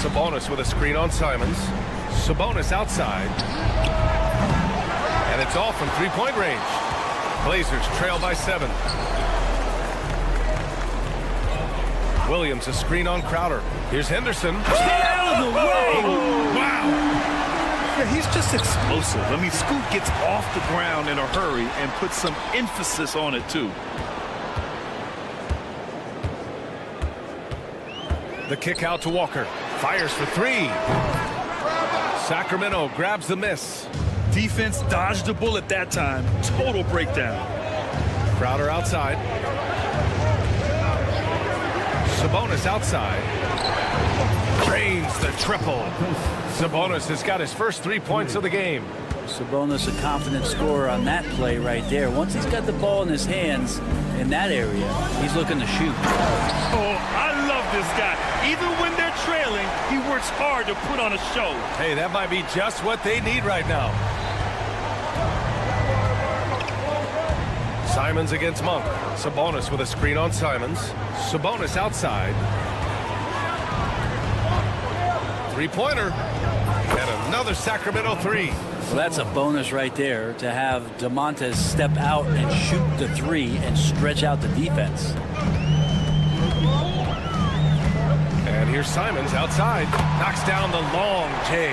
[SPEAKER 9] Sabonis with a screen on Simons. Sabonis outside. And it's all from three-point range. Blazers trail by 7. Williams a screen on Crowder. Here's Henderson.
[SPEAKER 11] Get out of the way!
[SPEAKER 9] Wow!
[SPEAKER 11] Yeah, he's just explosive. I mean, Scoot gets off the ground in a hurry and puts some emphasis on it, too.
[SPEAKER 9] The kick out to Walker. Fires for 3. Sacramento grabs the miss.
[SPEAKER 11] Defense dodged the bullet that time. Total breakdown.
[SPEAKER 9] Crowder outside. Sabonis outside. Drains the triple. Sabonis has got his first 3 points of the game.
[SPEAKER 10] Sabonis a confident scorer on that play right there. Once he's got the ball in his hands in that area, he's looking to shoot.
[SPEAKER 11] Oh, I love this guy. Even when they're trailing, he works hard to put on a show.
[SPEAKER 9] Hey, that might be just what they need right now. Simons against Monk. Sabonis with a screen on Simons. Sabonis outside. Three-pointer. And another Sacramento three.
[SPEAKER 10] Well, that's a bonus right there to have DeMontes step out and shoot the three and stretch out the defense.
[SPEAKER 9] And here's Simons outside. Knocks down the long J.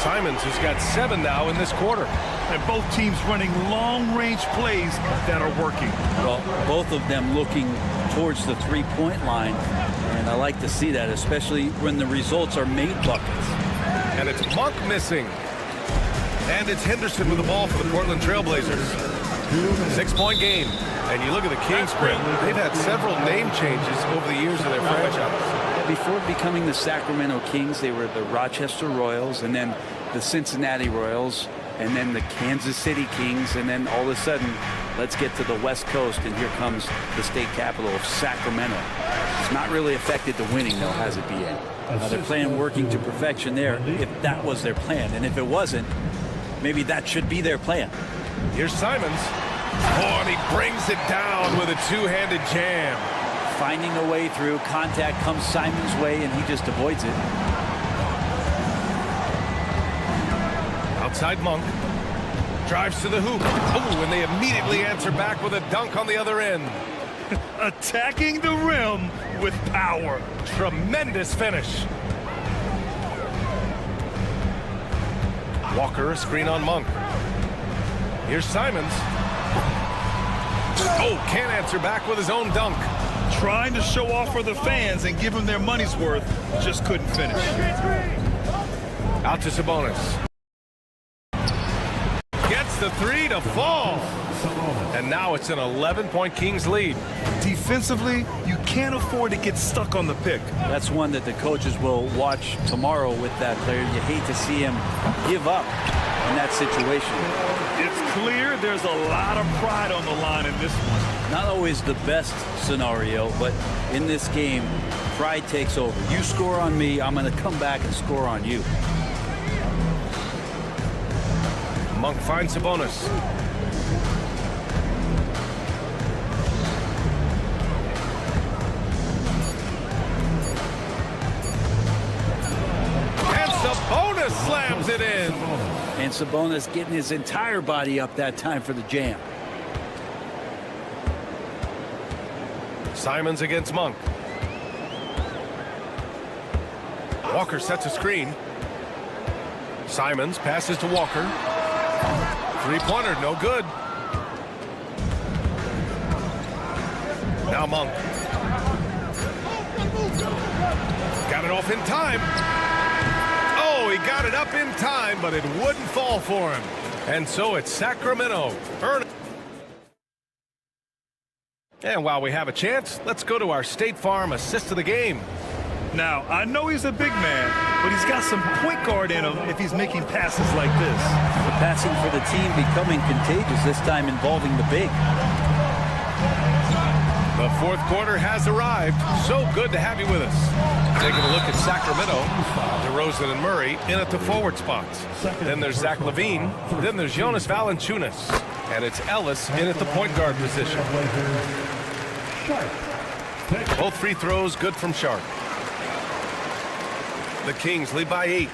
[SPEAKER 9] Simons has got 7 now in this quarter.
[SPEAKER 11] And both teams running long-range plays that are working.
[SPEAKER 10] Well, both of them looking towards the three-point line. And I like to see that, especially when the results are made buckets.
[SPEAKER 9] And it's Monk missing. And it's Henderson with the ball for the Portland Trailblazers. 6-point game. And you look at the Kings, Brent, they've had several name changes over the years of their franchise.
[SPEAKER 10] Before becoming the Sacramento Kings, they were the Rochester Royals, and then the Cincinnati Royals, and then the Kansas City Kings, and then all of a sudden, let's get to the West Coast, and here comes the state capital of Sacramento. It's not really affected the winning, though, has it, BA? They're playing working to perfection there, if that was their plan. And if it wasn't, maybe that should be their plan.
[SPEAKER 9] Here's Simons. Oh, and he brings it down with a two-handed jam.
[SPEAKER 10] Finding a way through. Contact comes Simons' way, and he just avoids it.
[SPEAKER 9] Outside Monk. Drives to the hoop. Oh, and they immediately answer back with a dunk on the other end.
[SPEAKER 11] Attacking the rim with power.
[SPEAKER 9] Tremendous finish. Walker, a screen on Monk. Here's Simons. Oh, can't answer back with his own dunk.
[SPEAKER 11] Trying to show off for the fans and give them their money's worth, just couldn't finish.
[SPEAKER 9] Out to Sabonis. Gets the three to fall. And now it's an 11-point Kings lead.
[SPEAKER 11] Defensively, you can't afford to get stuck on the pick.
[SPEAKER 10] That's one that the coaches will watch tomorrow with that player. You hate to see him give up in that situation.
[SPEAKER 11] It's clear there's a lot of pride on the line in this one.
[SPEAKER 10] Not always the best scenario, but in this game, pride takes over. You score on me, I'm going to come back and score on you.
[SPEAKER 9] Monk finds Sabonis. And Sabonis slams it in.
[SPEAKER 10] And Sabonis getting his entire body up that time for the jam.
[SPEAKER 9] Simons against Monk. Walker sets a screen. Simons passes to Walker. Three-pointer, no good. Now Monk. Got it off in time. Oh, he got it up in time, but it wouldn't fall for him. And so it's Sacramento. And while we have a chance, let's go to our State Farm assist of the game.
[SPEAKER 11] Now, I know he's a big man, but he's got some point guard in him if he's making passes like this.
[SPEAKER 10] The passing for the team becoming contagious, this time involving the big.
[SPEAKER 9] The fourth quarter has arrived. So good to have you with us. Taking a look at Sacramento. DeRozan and Murray in at the forward spots. Then there's Zach LaVine. Then there's Jonas Valanciunas. And it's Ellis in at the point guard position. Both free throws good from Sharp. The Kings lead by 8.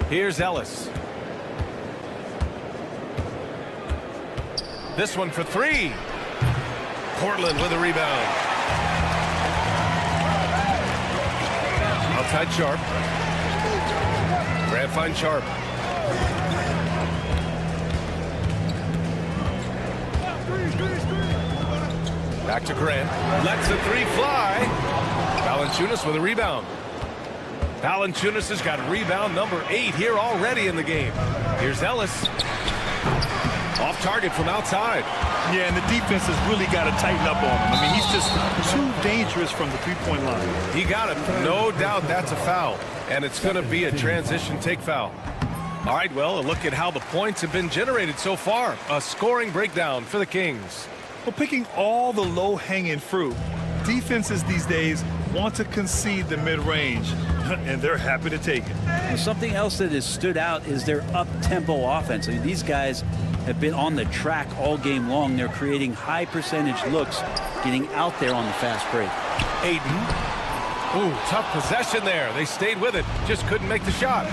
[SPEAKER 9] Here's Ellis. This one for 3. Portland with a rebound. Outside Sharp. Grant finds Sharp. Back to Grant. Lets the 3 fly. Valanciunas with a rebound. Valanciunas has got rebound number 8 here already in the game. Here's Ellis. Off target from outside.
[SPEAKER 11] Yeah, and the defense has really got to tighten up on him. I mean, he's just too dangerous from the three-point line.
[SPEAKER 9] He got it. No doubt that's a foul. And it's going to be a transition take foul. All right, well, a look at how the points have been generated so far. A scoring breakdown for the Kings.
[SPEAKER 11] Well, picking all the low-hanging fruit, Defenses these days want to concede the mid-range, and they're happy to take it.
[SPEAKER 10] And something else that has stood out is their up-tempo offense. I mean, these guys have been on the track all game long. They're creating high percentage looks, getting out there on the fast break.
[SPEAKER 9] Aiden. Ooh, tough possession there. They stayed with it, just couldn't make the shot.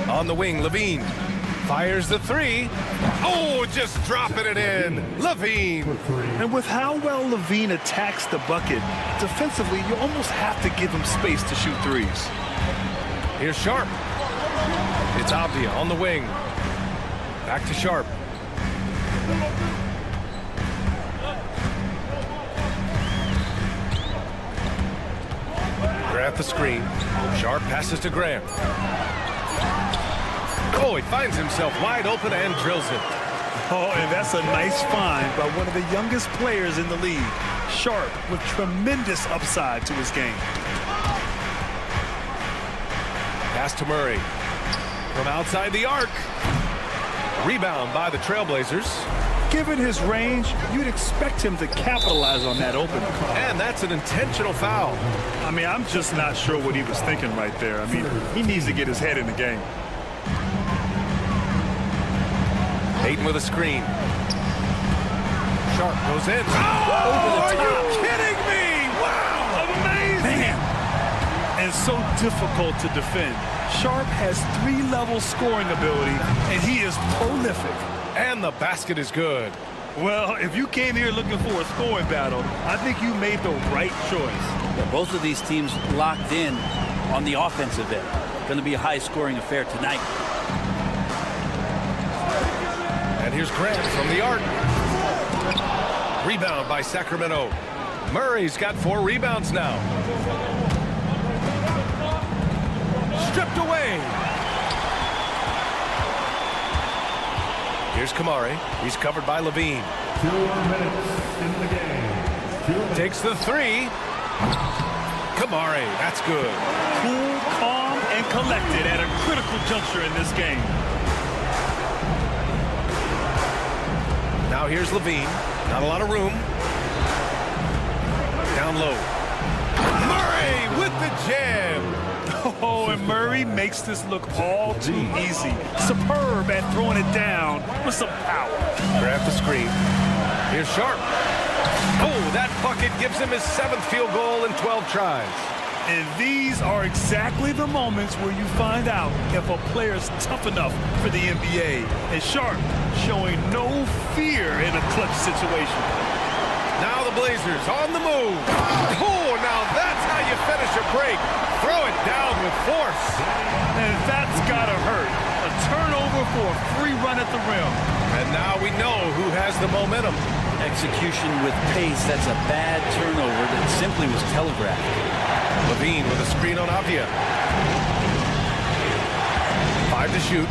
[SPEAKER 9] On the wing, Levine fires the three. Oh, just dropping it in. Levine.
[SPEAKER 11] And with how well Levine attacks the bucket, defensively, you almost have to give him space to shoot threes.
[SPEAKER 9] Here's Sharp. It's Abdia on the wing. Back to Sharp. Grant the screen. Sharp passes to Graham. Oh, he finds himself wide open and drills it.
[SPEAKER 11] Oh, and that's a nice find by one of the youngest players in the league. Sharp with tremendous upside to his game.
[SPEAKER 9] Pass to Murray. From outside the arc. Rebound by the Trailblazers.
[SPEAKER 11] Given his range, you'd expect him to capitalize on that opening.
[SPEAKER 9] And that's an intentional foul.
[SPEAKER 11] I mean, I'm just not sure what he was thinking right there. I mean, he needs to get his head in the game.
[SPEAKER 9] Aiden with a screen. Sharp goes in. Oh, are you kidding me? Wow, amazing.
[SPEAKER 11] Man. And so difficult to defend. Sharp has 3-level scoring ability, and he is prolific.
[SPEAKER 9] And the basket is good.
[SPEAKER 11] Well, if you came here looking for a scoring battle, I think you made the right choice.
[SPEAKER 10] Yeah, both of these teams locked in on the offensive end. Going to be a high-scoring affair tonight.
[SPEAKER 9] And here's Grant from the arc. Rebound by Sacramento. Murray's got 4 rebounds now. Stripped away. Here's Kamari. He's covered by Levine.
[SPEAKER 6] 2 minutes in the game.
[SPEAKER 9] Takes the 3. Kamari, that's good.
[SPEAKER 11] Cool, calm, and collected at a critical juncture in this game.
[SPEAKER 9] Now here's Levine. Not a lot of room. Down low. Murray with the jam.
[SPEAKER 11] Oh, and Murray makes this look all too easy. Superb at throwing it down with some power.
[SPEAKER 9] Grab the screen. Here's Sharp. Oh, that bucket gives him his 7th field goal in 12 tries.
[SPEAKER 11] And these are exactly the moments where you find out if a player's tough enough for the NBA. And Sharp showing no fear in a clutch situation.
[SPEAKER 9] Now the Blazers on the move. Oh, now that's how you finish a break. Throw it down with force.
[SPEAKER 11] And that's gotta hurt. A turnover for a free run at the rim.
[SPEAKER 9] And now we know who has the momentum.
[SPEAKER 10] Execution with pace, that's a bad turnover that simply was telegraphed.
[SPEAKER 9] Levine with a screen on Avdia. 5 to shoot.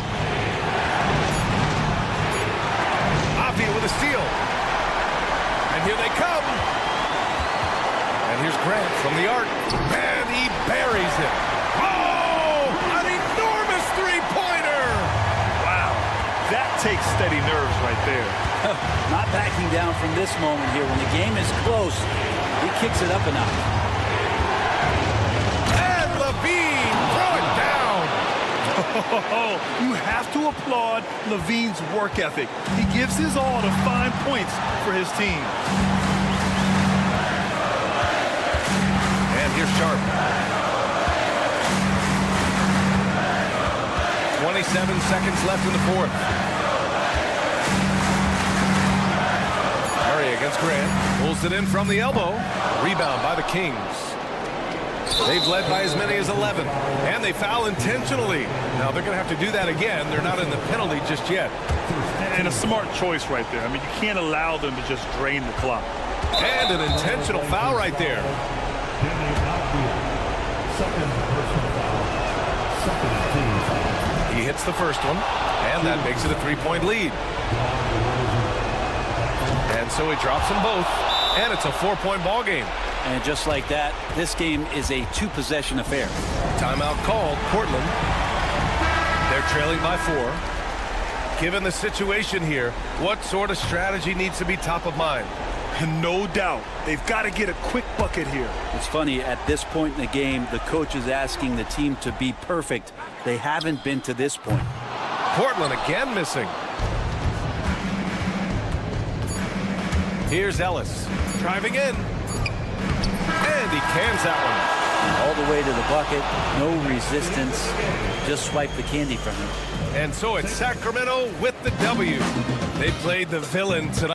[SPEAKER 9] Avdia with a steal. And here they come. And here's Grant from the arc. And he buries it. Oh, an enormous three-pointer.
[SPEAKER 11] Wow, that takes steady nerves right there.
[SPEAKER 10] Not backing down from this moment here. When the game is close, he kicks it up a notch.
[SPEAKER 9] And Levine, throw it down.
[SPEAKER 11] You have to applaud Levine's work ethic. He gives his all to find points for his team.
[SPEAKER 9] And here's Sharp. 27 seconds left in the 4th. Murray against Grant. Pulls it in from the elbow. Rebound by the Kings. They've led by as many as 11. And they foul intentionally. Now they're going to have to do that again. They're not in the penalty just yet.
[SPEAKER 11] And a smart choice right there. I mean, you can't allow them to just drain the clock.
[SPEAKER 9] And an intentional foul right there. He hits the first one, and that makes it a 3-point lead. And so he drops them both, and it's a 4-point ball game.
[SPEAKER 10] And just like that, this game is a 2-possession affair.
[SPEAKER 9] Timeout called. Portland. They're trailing by 4. given the situation here, what sort of strategy needs to be top of mind?
[SPEAKER 11] No doubt. They've got to get a quick bucket here.
[SPEAKER 10] It's funny, at this point in the game, the coach is asking the team to be perfect. They haven't been to this point.
[SPEAKER 9] Portland again missing. Here's Ellis driving in. And he cans that one.
[SPEAKER 10] All the way to the bucket, no resistance. Just swipe the candy from him.
[SPEAKER 9] And so it's Sacramento with the W. They played the villain tonight.